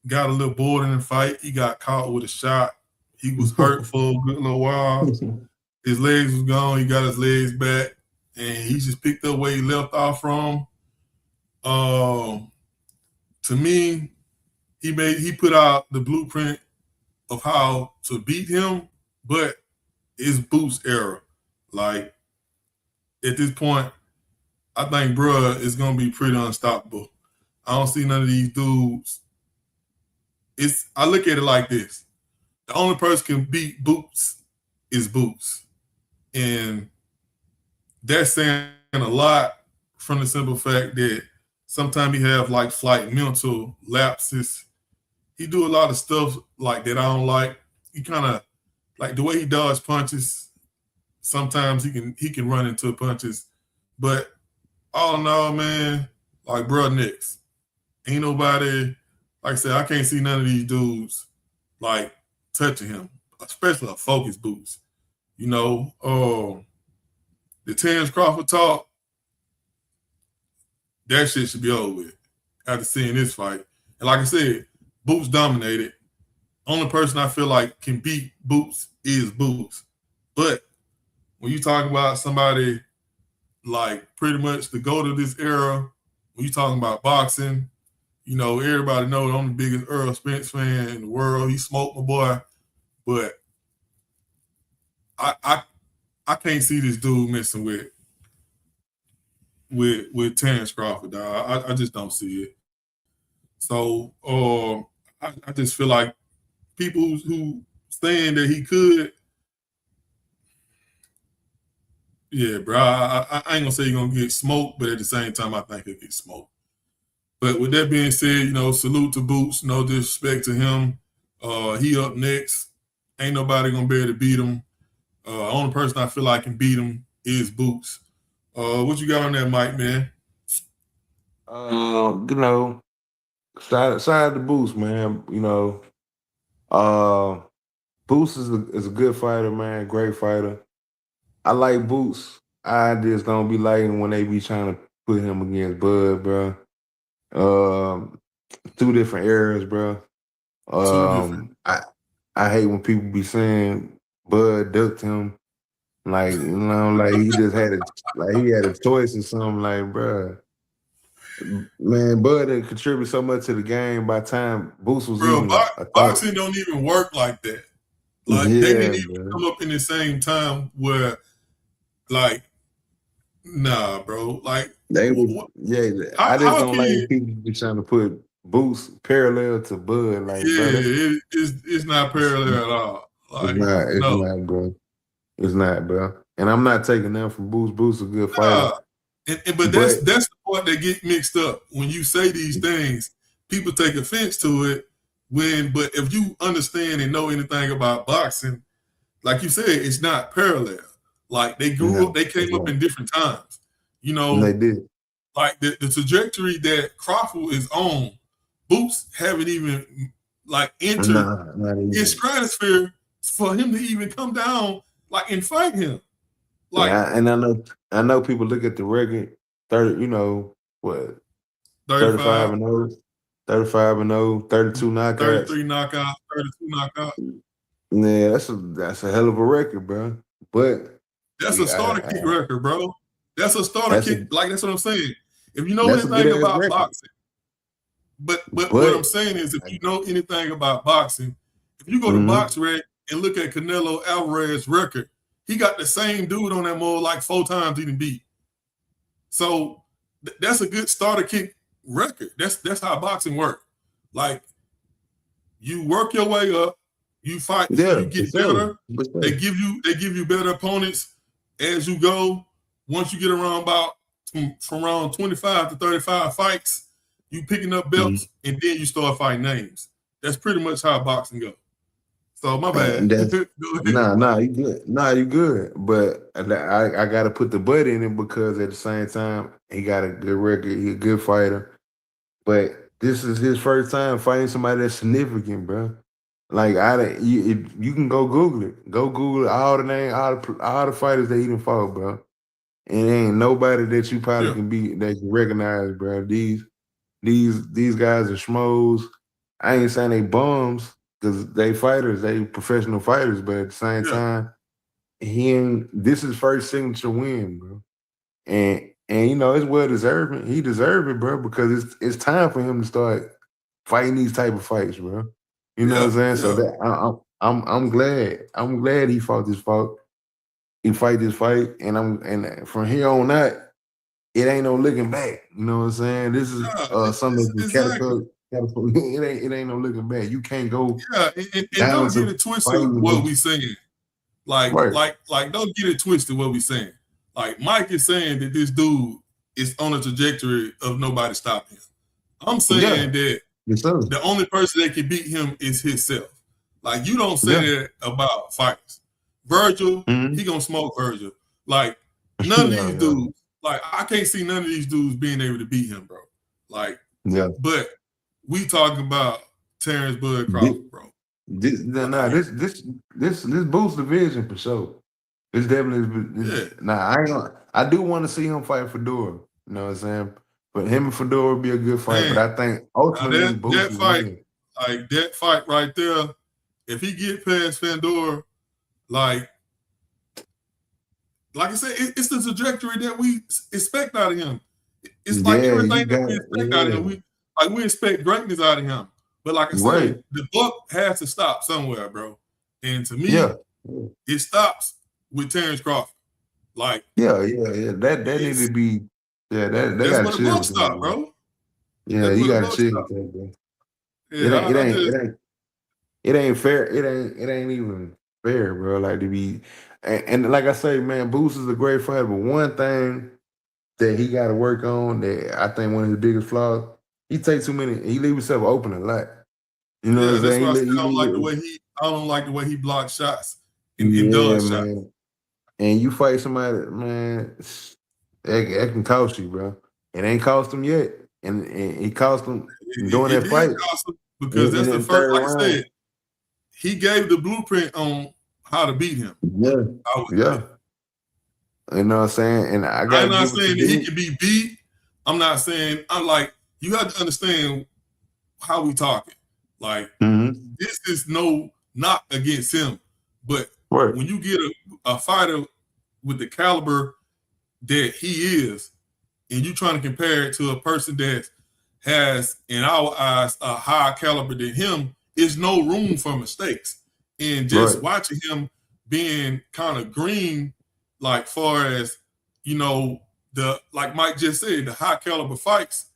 got a little bored in the fight. He got caught with a shot. He was hurt for a good little while. His legs was gone. He got his legs back, and he just picked up where he left off from. To me, he put out the blueprint of how to beat him, but it's Boots' era. Like, at this point, I think bruh is going to be pretty unstoppable. I don't see none of these dudes. I look at it like this. The only person can beat Boots is Boots. And that's saying a lot from the simple fact that sometimes he have like flight mental lapses. He do a lot of stuff like that I don't like. He kind of like the way he dodges punches. Sometimes he can run into punches, but all in all, man, like bro, next ain't nobody. Like I said, I can't see none of these dudes like touching him, especially a focus Boots. You know, the Terrence Crawford talk, that shit should be over with after seeing this fight. And like I said, Boots dominated. Only person I feel like can beat Boots is Boots. But when you talk about somebody like pretty much the GOAT of this era, when you talking about boxing, you know, everybody know I'm the biggest Earl Spence fan in the world. He smoked my boy. But I can't see this dude messing with Terrence Crawford, dog. I just don't see it. So I just feel like people who saying that he could, yeah, bro. I ain't gonna say he's gonna get smoked, but at the same time, I think he'll get smoked. But with that being said, you know, salute to Boots. No disrespect to him. He up next. Ain't nobody gonna be able to beat him. Only person I feel like can beat him is Boots. What you got on that mic, man? You know, side the Boots, man. You know, Boots is a good fighter, man. Great fighter. I like Boots. I just don't be liking when they be trying to put him against Bud, bro. Two different eras, bro. Two different. I hate when people be saying Bud ducked him, like you know, like he just had he had a choice or something, like, bro. Man, Bud didn't contribute so much to the game by the time Boots was Bro, even a thought. boxing don't even work like that. Like they Yeah, didn't even bro. come up in the same time where, like, nah, bro. Like, They was I just how don't can like you? people be trying to put Boots parallel to Bud. Like, bro, Yeah, it's not parallel at all. Like, it's no, not, bro. It's not, bro. And I'm not taking them from Boots. Boots a good fighter. nah. But But that's the part that get mixed up when you say these things. People take offense to it but if you understand and know anything about boxing, like you said, it's not parallel. Like they grew up, no, they it's came up not. in different times. You And they know, did. like the trajectory that Crawford is on, Boots haven't even like entered Nah, not his even. stratosphere for him to even come down like and fight him. Like Yeah, and I know people look at the record, 30, you know, what, 35 35, and 0, 35 and 0, 32 knockouts. 33 knockouts, 32 knockouts. Yeah, that's a hell of a record, bro. But That's a starter yeah, kick record, bro. That's a starter that's a kick. Like that's what I'm saying. If you know that's a good anything ass about record. boxing, but what But I'm saying is, if you know anything about boxing, if you go to mhm. BoxRec and look at Canelo Alvarez's record, he got the same dude on that mold like 4 times he didn't beat. So that's a good starter kick record. That's how boxing works. Like you work your way up, you fight, Yeah, you for get sure. better. For sure. They give you better opponents as you go. Once you get around about from around 25 to 35 fights, you picking up belts, and then you start fighting names. That's pretty much how boxing goes. So my bad. And that's Go ahead. you good. Nah, you good. But I gotta put the butt in it because at the same time he got a good record. He a good fighter. But this is his first time fighting somebody that's significant, bro. Like you can go Google it. Go Google all the name, all the fighters that he done fought, bro. And ain't nobody that you probably Yeah, can beat that you recognize, bro. These guys are schmoes. I ain't saying they bums because they fighters, they professional fighters, but at the same yeah, time, this is first signature win, bro. And you know, it's well deserving. He deserved it, bro, because it's time for him to start fighting these type of fights, bro. You know what I'm yeah, saying? So yeah. that I'm glad. I'm glad he fought this fight. He fight this fight, and from here on out, it ain't no looking back. You know what I'm saying? This is Yeah, something that can exactly. it ain't no looking back. You can't go Yeah, and down don't get to it twisted fighting what with we saying. Like, right. don't get it twisted what we saying. Like, Mike is saying that this dude is on a trajectory of nobody stopping him. I'm saying Yeah. that Yes, sir. the only person that can beat him is himself. Like, you don't say Yeah. that about fighters. Virgil, Mhm. he gonna smoke Virgil. Like, none of Yeah, these dudes, like, I can't see none of these dudes being able to beat him, bro. Like, yeah. but we talking about Terrence Bud Crawford, bro. This boosts the vision for sure. This definitely I do want to see him fight Fedora. You know what I'm saying? But him and Fedora would be a good fight. Man, but I think now ultimately Boots that will fight, win. like that fight right there, if he get past Fandora, like I said, it's the trajectory that we expect out of him. It's like Yeah, you everything that got we expect out of him. We expect greatness out of him. But like I right. said, the buck has to stop somewhere, bro. And to me, Yeah. it stops with Terrence Crawford. Like, Yeah. That needs to be that that's got where to the chill buck with that, stop, bro. bro. Yeah, That's you where the got to buck chill stop. with that, bro. Yeah, It ain't fair. It ain't even fair, bro. Like to be, and like I say, man, Boots is a great fighter. But one thing that he got to work on, that I think one of his biggest flaws, he takes too many. He leaves himself open a lot. You know what I'm that's saying? why I said He I don't like the leave, way I don't like the way he blocks shots and yeah, does shots. man. And you fight somebody, man, that can cost you, bro. It ain't cost him yet, and it cost him during It that did fight cost him because in that's the that first, third like I round. said, he gave the blueprint on how to beat him. Yeah, I would yeah. say. You know what I'm saying? And I I'm gotta not give it to saying that he dude. can be beat. I'm not saying I'm like you have to understand how we talking. Like Mm-hmm. this is no knock against him, but Right. when you get a fighter with the caliber that he is, and you trying to compare it to a person that has, in our eyes, a higher caliber than him, is no room for mistakes. And just Right. watching him being kind of green, like far as the like Mike just said, the high caliber fights,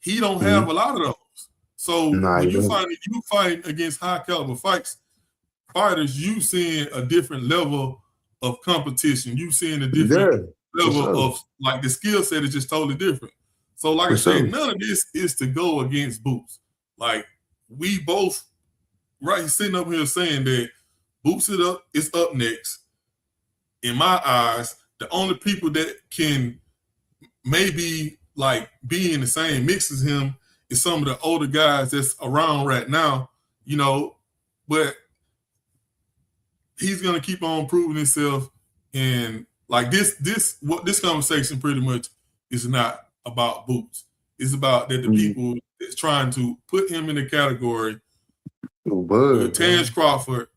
he don't have a Mm-hmm. lot of those. So Nah, when you you don't. fighting against high caliber fighters, you seeing a different level of competition. You seeing a different Yeah, for level sure. of like the skill set is just totally different. So like I For said, sure. none of this is to go against Boots. Like we both right sitting up here saying that Boots is up next. In my eyes, the only people that can maybe like be in the same mix as him is some of the older guys that's around right now, but he's gonna keep on proving himself. And like this conversation pretty much is not about Boots. It's about that the Mm-hmm. people that's trying to put him in the category with Bud, Terrence bro. Crawford.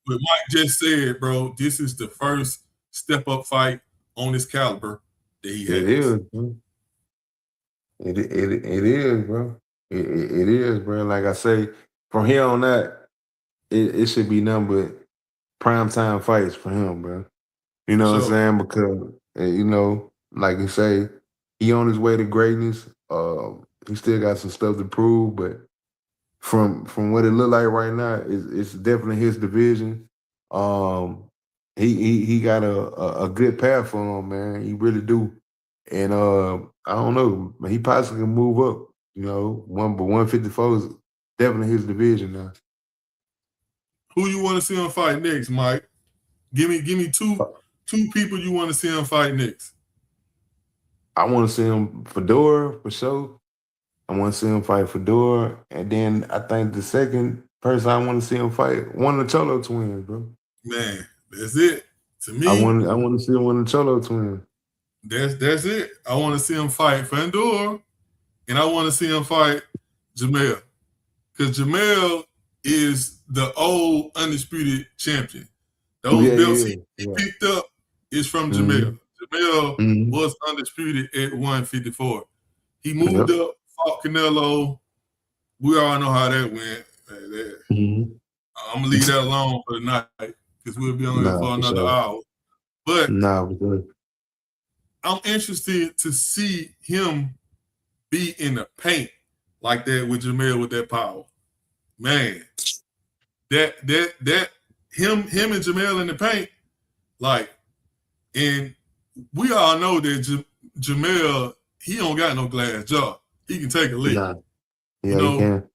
What Mike just said, bro, this is the first step up fight on this caliber that he It has. is, bro. It is, bro. It is, bro. Like I say, from here on out, it should be nothing but prime time fights for him, bro. You For know what I'm sure. saying? Because like you say, he on his way to greatness. He still got some stuff to prove, but from what it look like right now, it's definitely his division. Um, he got a good path for him, man. He really do. And I don't know, he possibly can move up. But 154 is definitely his division now. Who you want to see him fight next, Mike? Give me two people you want to see him fight next. I want to see him Fedora for sure. I want to see him fight Fedora, and then I think the second person I want to see him fight one of the Cholo twins, bro. Man, that's it. To I me, want to see one of the Cholo twins. that's it. I want to see him fight Fandor, and I want to see him fight Jamel. Because Jamel is the old undisputed champion. Those Yeah, belts yeah, he yeah. picked up is from Mm-hmm. Jamel. Jamel Mm-hmm. was undisputed at 154. He moved Yep. up, fought Canelo. We all know how that went. Mm-hmm. I'm gonna leave that alone for the night because we'll be on here Nah, for for another sure. hour. But Nah, for sure. I'm interested to see him be in the paint. like that with Jamel with that power. Man, that him and Jamel in the paint, like, and we all know that Jamel, he don't got no glass jaw. He can take a lick. Nah. Yeah, he can.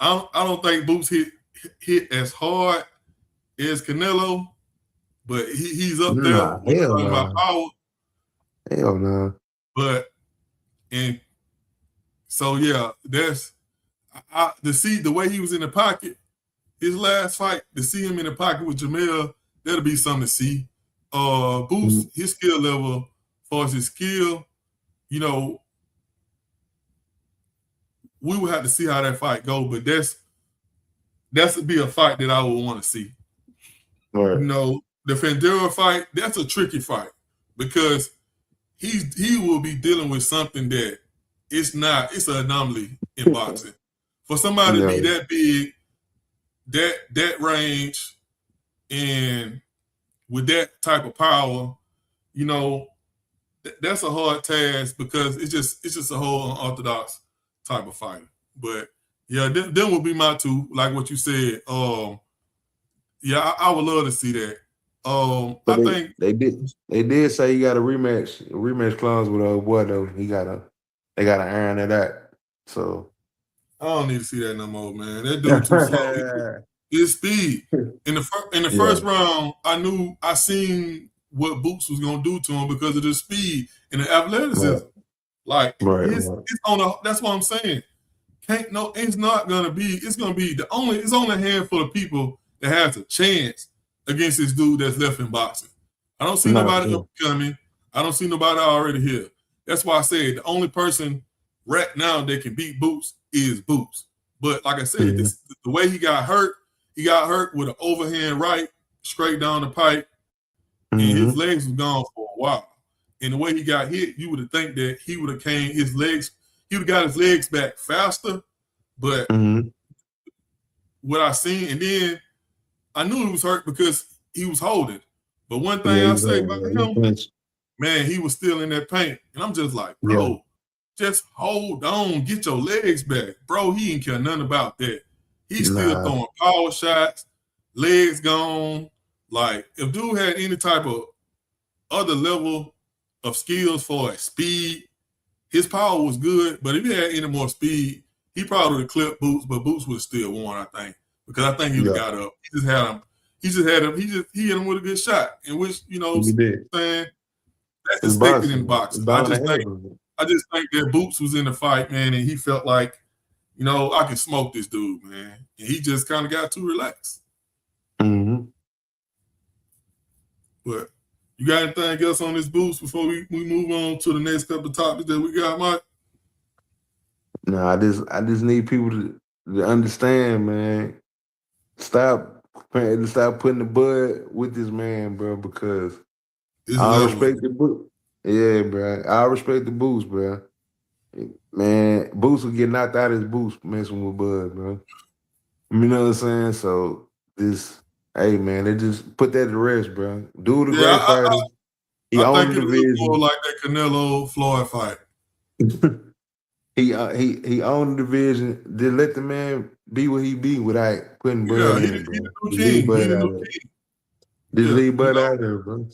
I don't think Boots hit as hard as Canelo, but he's up there when you're talking about power. Hell no. But and so yeah, that's to see the way he was in the pocket. His last fight, to see him in the pocket with Jamel, that'll be something to see. Boost his skill level, as far as his skill, you know, we would have to see how that fight go, but that's would be a fight that I would want to see. Right. You know, the Fandera fight, that's a tricky fight because he will be dealing with something that it's an anomaly in boxing. For somebody to be that big, that range, and with that type of power, you know, that's a hard task because it's just a whole unorthodox type of fighter. But yeah, them would be my two, like what you said. Yeah, I would love to see that. I think they did say he got a rematch clause with old boy though. They gotta iron it out. So I don't need to see that no more, man. That dude too slow. His speed in the first round, I seen what Boots was gonna do to him because of the speed and the athleticism. Like it's on that's what I'm saying. It's gonna be it's only a handful of people that has a chance against this dude that's left in boxing. I don't see nobody up coming. I don't see nobody already here. That's why I said the only person right now that can beat Boots is Boots. But like I said, the way he got hurt with an overhand right straight down the pipe, and his legs was gone for a while. And the way he got hit, you would have think that he would have got his legs back faster. But what I seen, and then I knew he was hurt because he was holding. But one thing I say about him, man, he was still in that paint. And I'm just like, bro, just hold on, get your legs back. Bro, he ain't care nothing about that. He's still throwing power shots, legs gone. Like, if dude had any type of other level of skills for speed, his power was good. But if he had any more speed, he probably would have clipped Boots, but Boots would have still won, I think. Because I think he would have got up. He hit him with a good shot. In which, you know, saying that's expected in boxing. I just think that Boots was in the fight, man, and he felt like, you know, I can smoke this dude, man. And he just kind of got too relaxed. But you got anything else on this Boots before we move on to the next couple of topics that we got, Mike? No, I just need people to understand, man. Stop putting the bud with this man, bro, because I respect the Boots. Yeah, bro. I respect the Boots, bro. Man, Boots will get knocked out of his boots messing with Bud, bro. You know what I'm saying? So hey man, they just put that to rest, bro. Dude, a great fighter. He owned the division. More like that Canelo Floyd fight. He owned the division. Just let the man be what he be without putting Bud in it, bro. Just leave Bud out there, bro.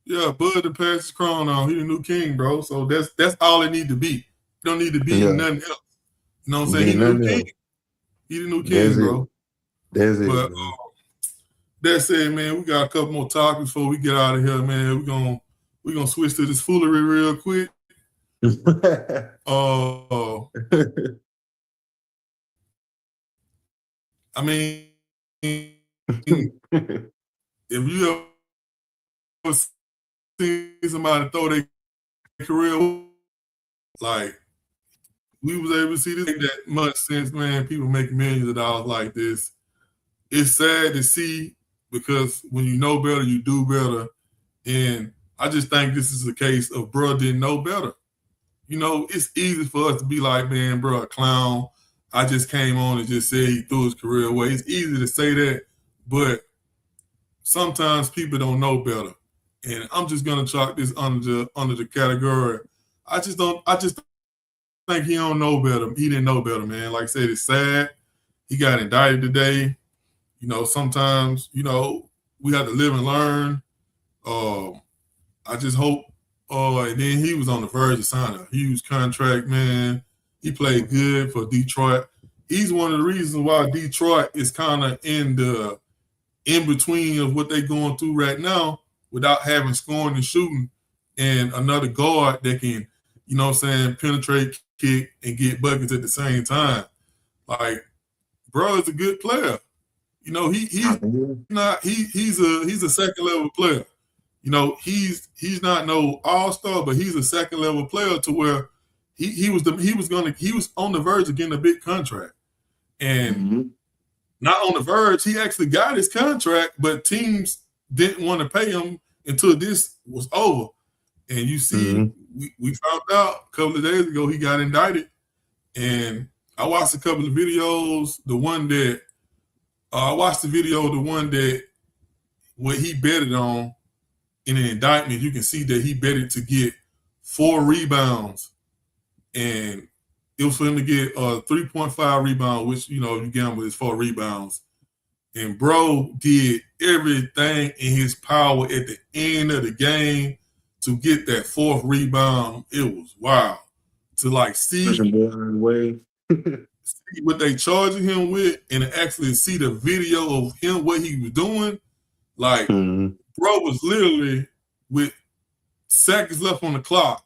Yeah, Bud to pass his crown on. He the new king, bro. So that's all it need to be. He don't need to be nothing else. You know what I'm saying? He the new king. He the new king, bro. That's it. But that's it, man. We got a couple more topics before we get out of here, man. We're gonna switch to this foolery real quick. I mean, if you ever see somebody throw their career, like, we was able to see this that much since, man, people make millions of dollars like this. It's sad to see because when you know better, you do better. And I just think this is a case of bro didn't know better. You know, it's easy for us to be like, man, bro, a clown. I just came on and just said he threw his career away. It's easy to say that, but sometimes people don't know better. And I'm just gonna chalk this under the category. I just think he don't know better. He didn't know better, man. Like I said, it's sad. He got indicted today. You know, sometimes, you know, we have to live and learn. I just hope. And then he was on the verge of signing a huge contract, man. He played good for Detroit. He's one of the reasons why Detroit is kind of in between of what they're going through right now without having scoring and shooting and another guard that can, you know what I'm saying, penetrate, kick, and get buckets at the same time. Like, bro is a good player. You know, he's a second level player. You know, he's not no all-star, but he's a second level player to where he was on the verge of getting a big contract. And not on the verge, he actually got his contract, but teams didn't want to pay him until this was over. And you see, we found out a couple of days ago he got indicted. And I watched a couple of videos. I watched the video, the one that what he betted on in an indictment. You can see that he betted to get 4 rebounds, and it was for him to get 3.5 rebound, which, you know, you gamble is 4 rebounds. And bro did everything in his power at the end of the game to get that 4th rebound. It was wild to like see what they charging him with and actually see the video of him, what he was doing. Like, bro was literally with seconds left on the clock,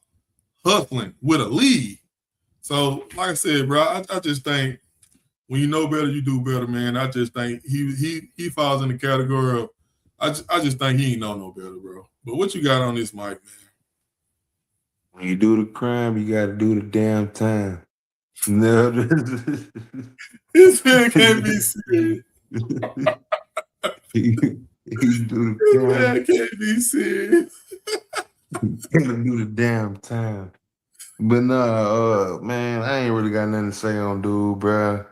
hustling with a lead. So, like I said, bro, I just think when you know better, you do better, man. I just think he falls in the category of I just think he ain't know no better, bro. But what you got on this mic, man? When you do the crime, you got to do the damn time. No, this man can't be serious. he do the This crime. man can't be serious. Gotta do the damn time. But nah, man, I ain't really got nothing to say on dude, bro.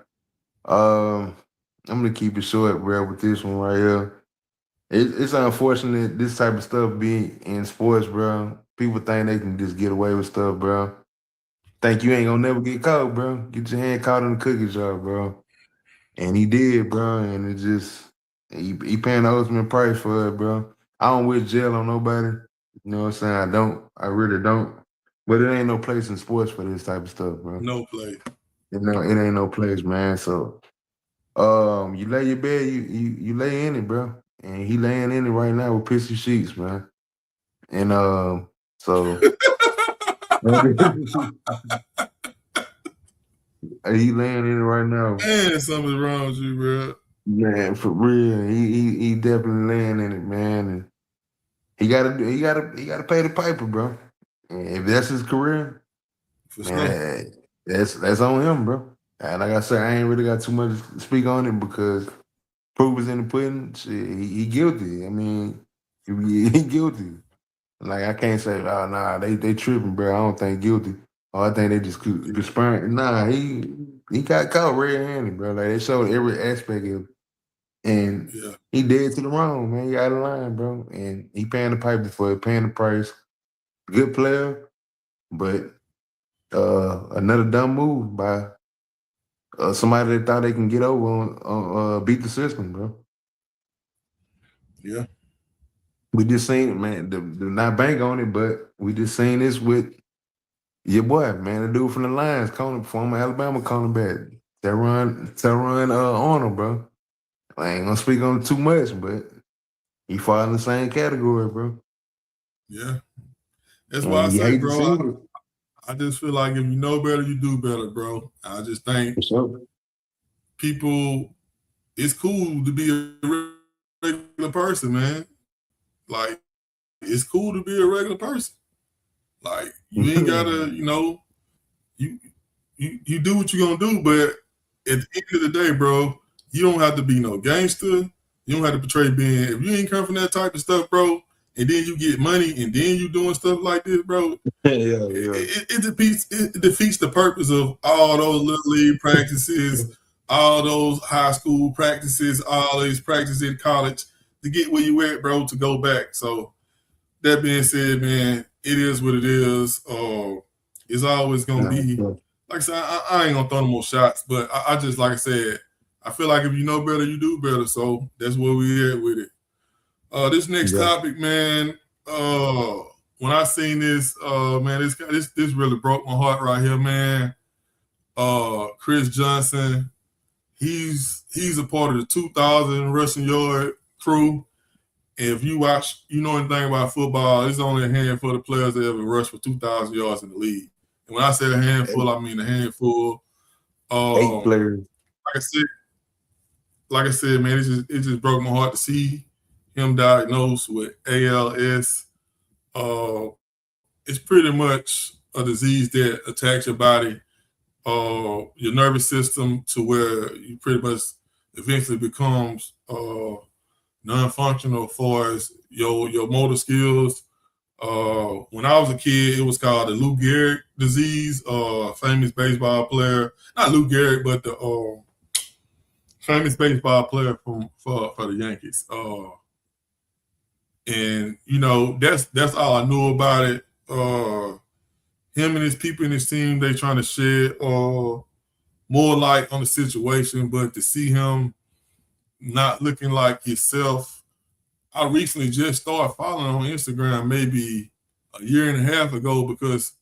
I'm gonna keep it short, bro, with this one right here. It's unfortunate this type of stuff be in sports, bro. People think they can just get away with stuff, bro. Think you ain't gonna never get caught, bro. Get your hand caught in the cookie jar, bro. And he did, bro. And it just he paying the ultimate price for it, bro. I don't wish jail on nobody. You know what I'm saying? I don't. I really don't. But it ain't no place in sports for this type of stuff, bro. No play. You know, it ain't no place, man. So you lay your bed, you lay in it, bro. And he laying in it right now with pissy sheets, man. And so he laying in it right now. Man, something's wrong with you, bro. Man, for real. He definitely laying in it, man. And he gotta pay the piper, bro. And if that's his career, For man, sure. that's on him, bro. And like I said, I ain't really got too much to speak on it because proof is in the pudding. Shit, he guilty. I mean, he guilty. Like, I can't say, oh, nah, they tripping, bro. I don't think guilty. Oh, I think they just conspiring. Nah, he got caught red-handed, bro. Like, they showed every aspect of it. And he dead to the wrong, man. He out of line, bro. And he paying the piper for it, paying the price. Good player, but another dumb move by somebody that thought they can get over on beat the system, bro. Yeah. We just seen it, man. Do not bank on it, but we just seen this with your boy, man, the dude from the Lions, former Alabama cornerback, Teron Arnold, bro. I ain't gonna speak on it too much, but he fall in the same category, bro. Yeah. That's why I say, bro, I just feel like if you know better, you do better, bro. I just think people, it's cool to be a regular person, man. Like, it's cool to be a regular person. Like, you ain't gotta, you know, you do what you're gonna do, but at the end of the day, bro, you don't have to be no gangster. You don't have to portray being, if you ain't come from that type of stuff, bro, and then you get money and then you doing stuff like this, bro, it defeats the purpose of all those little league practices, all those high school practices, all these practices in college to get where you at, bro, to go back. So that being said, man, it is what it is. It's always going to be like I said, I ain't gonna throw no more shots, but I just like I said, I feel like if you know better, you do better. So that's where we at with it. This next Yeah. topic, man. When I seen this, man, this really broke my heart right here, man. Chris Johnson, he's a part of the 2,000 rushing yard crew. And if you watch, you know anything about football, there's only a handful of players that ever rushed for 2,000 yards in the league. And when I say a handful, I mean a handful. 8 players. Like I said, man, it just broke my heart to see him diagnosed with ALS. It's pretty much a disease that attacks your body, your nervous system, to where you pretty much eventually becomes non-functional as far as your motor skills. When I was a kid, it was called the Lou Gehrig disease. Famous baseball player, not Lou Gehrig, but the famous baseball player for the Yankees. And you know that's all I knew about it. Him and his people in his team, they trying to shed more light on the situation, but to see him not looking like himself, I recently just started following on Instagram maybe a year and a half ago because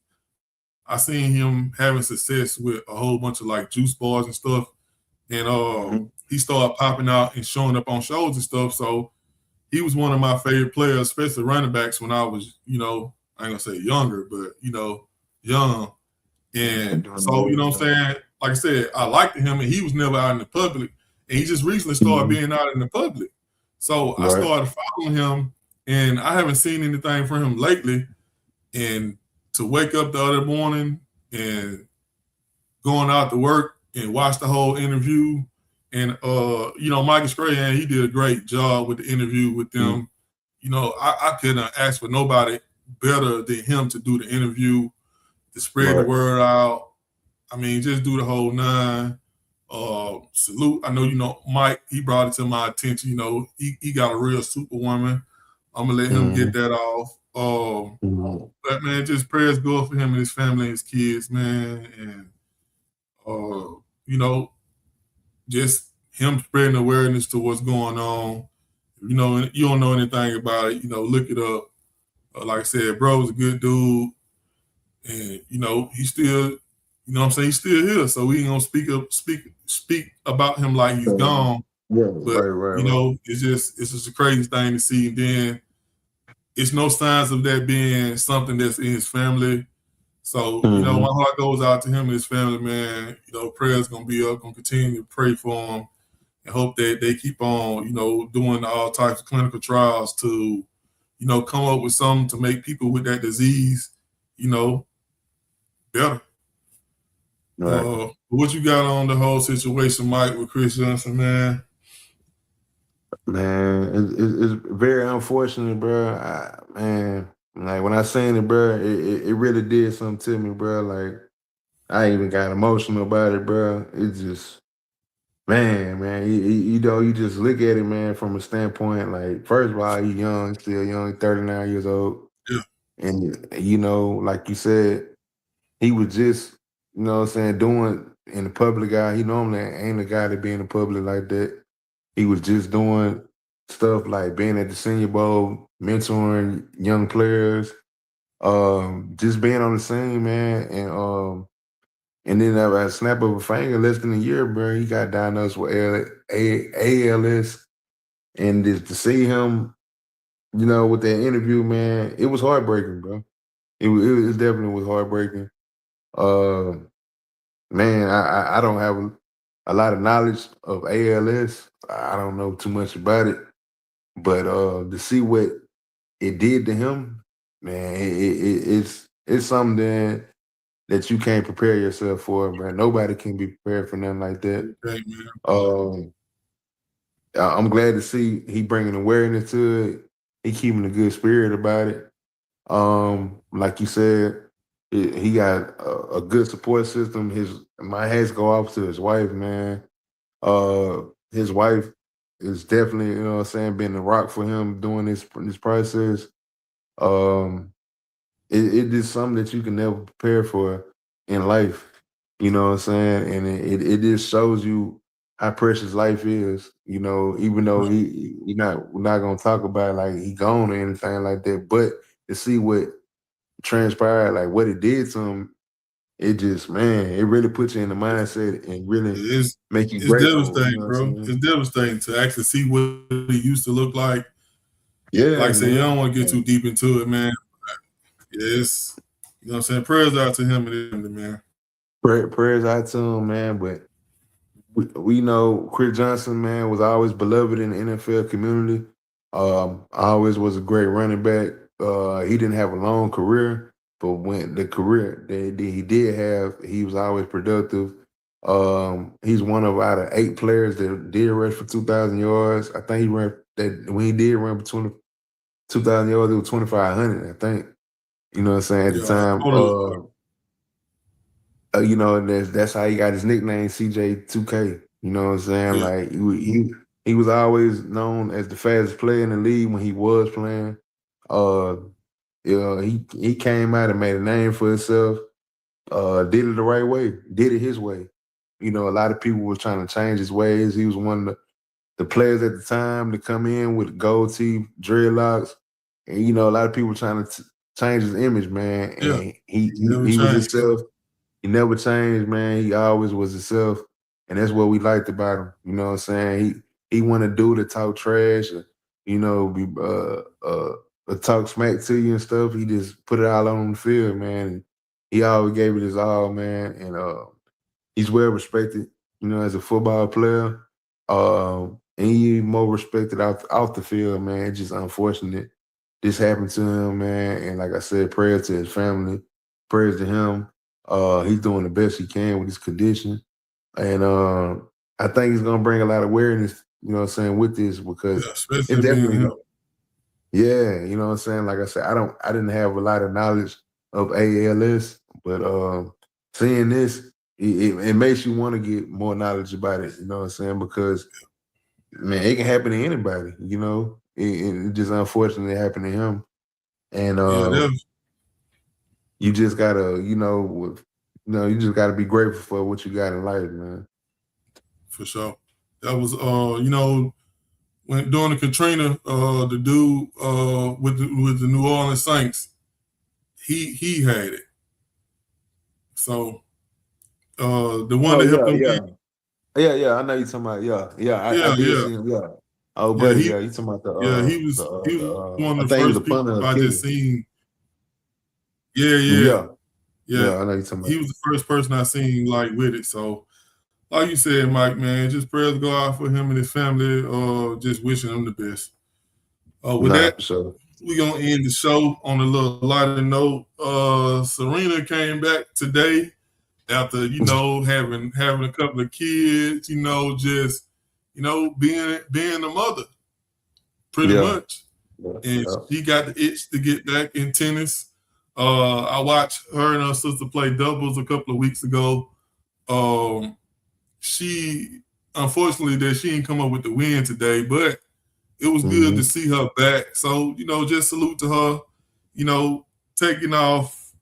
I seen him having success with a whole bunch of like juice bars and stuff, and he started popping out and showing up on shows and stuff. So he was one of my favorite players, especially running backs when I was, I ain't gonna say younger, but young. And so, you know what I'm saying? Like I said, I liked him and he was never out in the public. And he just recently started being out in the public. So I started following him and I haven't seen anything from him lately. And to wake up the other morning and going out to work and watch the whole interview. And Michael Strahan, he did a great job with the interview with them. I couldn't ask for nobody better than him to do the interview, to spread the word out. I mean, just do the whole nine. Salute. I know, Mike, he brought it to my attention. He got a real superwoman. I'm gonna let him get that off. But man, just prayers go for him and his family and his kids, man. And just him spreading awareness to what's going on. You don't know anything about it, look it up. Like I said, bro was a good dude. And, he's still, what I'm saying, he's still here. So we ain't gonna speak about him like he's gone. But it's just a crazy thing to see. And then it's no signs of that being something that's in his family. So, my heart goes out to him and his family, man. Prayers gonna be up, gonna continue to pray for him and hope that they keep on, doing all types of clinical trials to, come up with something to make people with that disease, better. What you got on the whole situation, Mike, with Chris Johnson, man? Man, it's very unfortunate, bro. Like when I seen it, bro, it really did something to me, bro. Like I even got emotional about it, bro. It just, man, you just look at it, man, from a standpoint. Like first of all, he's young, still young, 39 years old, and like you said, he was just, what I'm saying, doing in the public eye. He normally ain't a guy to be in the public like that. He was just doing stuff like being at the Senior Bowl, mentoring young players, just being on the scene, man. And then at a snap of a finger, less than a year, bro, he got diagnosed with ALS. And just to see him, with that interview, man, it was heartbreaking, bro. It definitely was heartbreaking. Man, I don't have a lot of knowledge of ALS. I don't know too much about it, but to see what it did to him, man, it's something that you can't prepare yourself for, man. Nobody can be prepared for nothing like that. I'm glad to see he bringing awareness to it. He keeping a good spirit about it. Like you said, he got a good support system. My hats go off to his wife, man. His wife is definitely, been a rock for him doing this process. It is something that you can never prepare for in life. You know what I'm saying? And it just shows you how precious life is. You know, even though we're not gonna talk about like he gone or anything like that, but to see what transpired, like what it did to him, it just, man, it really puts you in the mindset and really It's make you it's grateful. You devastating, know what I'm bro. saying? It's devastating to actually see what he used to look like. Like Yeah, I said, you don't man. want to get too deep into it, man. Yes, you know what I'm saying. Prayers out to him and his family, man. Prayers out to him, man. But we know Chris Johnson, man, was always beloved in the NFL community. Always was a great running back. He didn't have a long career, but when the career that he did have, he was always productive. He's one of out of 8 players that did rush for 2,000 yards. I think he ran that when he did run for 2,000 yards, it was 2,500. I think. You know what I'm saying at the Yeah, I time. totally. You know, and that's how he got his nickname CJ2K. You know what I'm saying? Yeah, Like he was always known as the fastest player in the league when he was playing. Uh, he came out and made a name for himself. Did it the right way. Did it his way. You know, a lot of people was trying to change his ways. He was one of the players at the time to come in with gold teeth, dreadlocks, and you know, a lot of people were trying to change his image, man. yeah. And Never he was changed. himself. He never changed, man. He always was himself. And that's what we liked about him. You know what I'm saying? He wanna do to talk trash or, you know, be talk smack to you and stuff. He just put it all on the field, man. And he always gave it his all, man. And he's well respected, you know, as a football player. And he more respected off the field, man. It's just unfortunate this happened to him, man. And like I said, prayers to his family, prayers to him. He's doing the best he can with his condition. And I think he's gonna bring a lot of awareness, you know what I'm saying, with this because Yeah, it's especially being definitely him. yeah, you know what I'm saying? Like I said, I didn't have a lot of knowledge of ALS, but seeing this, it makes you want to get more knowledge about it, you know what I'm saying? Because man, it can happen to anybody, you know. It just unfortunately happened to him. And Yeah, that was you just gotta, you just gotta be grateful for what you got in life, man. for sure. That was you know, when during the Katrina, the dude with the New Orleans Saints, he had it. So the one Oh that helped yeah, him yeah. get Yeah. I know you talking about. I yeah, did yeah. see him. Yeah. Oh, Yeah, buddy. Yeah, you talking about yeah, he was one I of the think he was a first people punter or I kicker. just seen. Yeah, yeah, Yeah, yeah. yeah. I know you talking He about. was the first person I seen like with it. So like you said, Mike, man, just prayers go out for him and his family. Just wishing him the best. With Nah, that, for sure. we're gonna end the show on a little lighter note. Serena came back today after, you know, having a couple of kids, you know, just, you know, being a mother, pretty Yeah, much. yeah, And yeah. she got the itch to get back in tennis. I watched her and her sister play doubles a couple of weeks ago. Um, she unfortunately that she didn't come up with the win today, but it was good to Mm-hmm. see her back. So, you know, just salute to her, you know, taking off,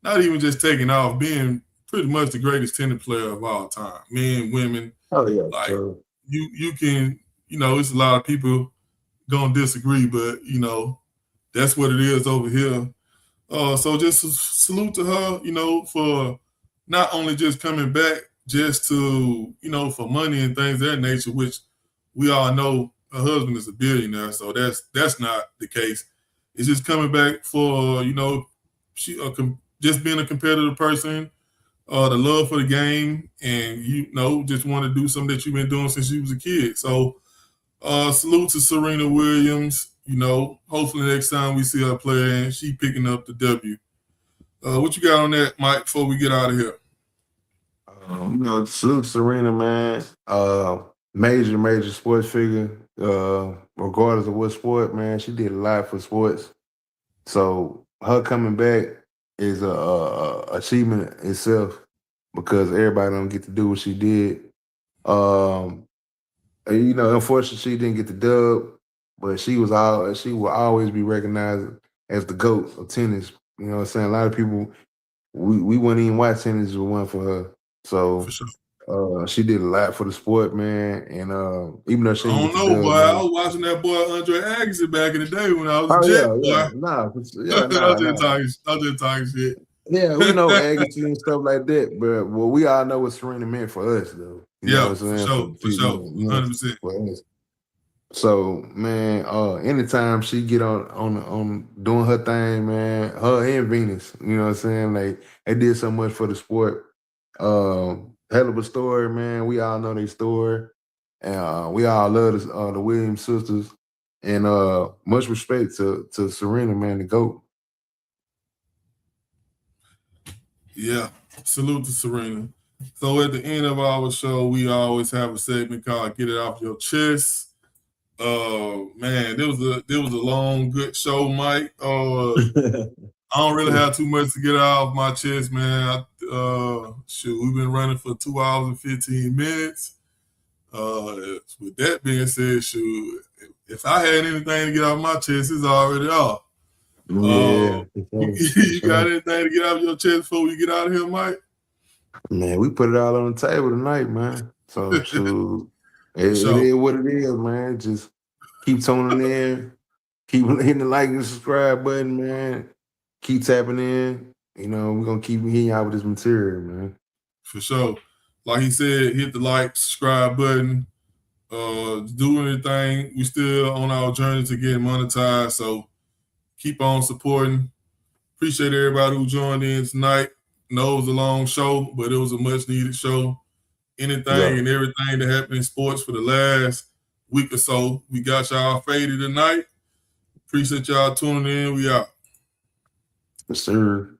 not even just taking off, being pretty much the greatest tennis player of all time. Men, women, Oh yeah, like sure. you can, you know, it's a lot of people gonna disagree, but you know, that's what it is over here. So just a salute to her, you know, for not only just coming back just to, you know, for money and things of that nature, which we all know her husband is a billionaire, so that's not the case. It's just coming back for, you know, she just being a competitive person, the love for the game, and you know, just want to do something that you've been doing since you was a kid. So salute to Serena Williams. You know, hopefully next time we see her playing, she picking up the W. What you got on that, Mike, before we get out of here? Salute Serena, man. Major sports figure. Regardless of what sport, man, she did a lot for sports. So her coming back is a achievement itself because everybody don't get to do what she did. Um, and, unfortunately, she didn't get the dub, but she will always be recognized as the GOAT of tennis. You know what I'm saying? A lot of people we wouldn't even watch tennis if it wasn't for her. For So sure. she did a lot for the sport, man. And even though she I didn't don't get the know, dub, boy. I man. was watching that boy Andre Agassi back in the day when I was a Oh Jet, yeah, boy. nah, I'm just talking shit. Yeah, we know Agassi and stuff like that, but well, we all know what Serena meant for us, though. You know Yeah, what I'm for saying? sure, for sure, You know, 100%. for us. So man, anytime she get on doing her thing, man, her and Venus, you know what I'm saying? Like they did so much for the sport. Hell of a story, man. We all know their story, and we all love the Williams sisters. And much respect to Serena, man, the GOAT. Yeah, salute to Serena. So at the end of our show, we always have a segment called "Get It Off Your Chest." Man, there was a long, good show, Mike. I don't really have too much to get off my chest, man. Shoot, we've been running for 2 hours and 15 minutes. With that being said, shoot, if I had anything to get off my chest, it's already off. Yeah, You got anything to get off your chest before we get out of here, Mike? man, we put it all on the table tonight, man. So shoot, For it sure. is what it is, man. Just keep tuning in, keep hitting the like and subscribe button, man. Keep tapping in. You know, we're gonna keep hitting y'all with this material, man. For sure. Like he said, hit the like, subscribe button. Do anything. We still on our journey to get monetized. So keep on supporting. Appreciate everybody who joined in tonight. Know it was a long show, but it was a much needed show. Anything Yeah. and everything that happened in sports for the last week or so, we got y'all faded tonight. Appreciate y'all tuning in. We out. Yes, sir.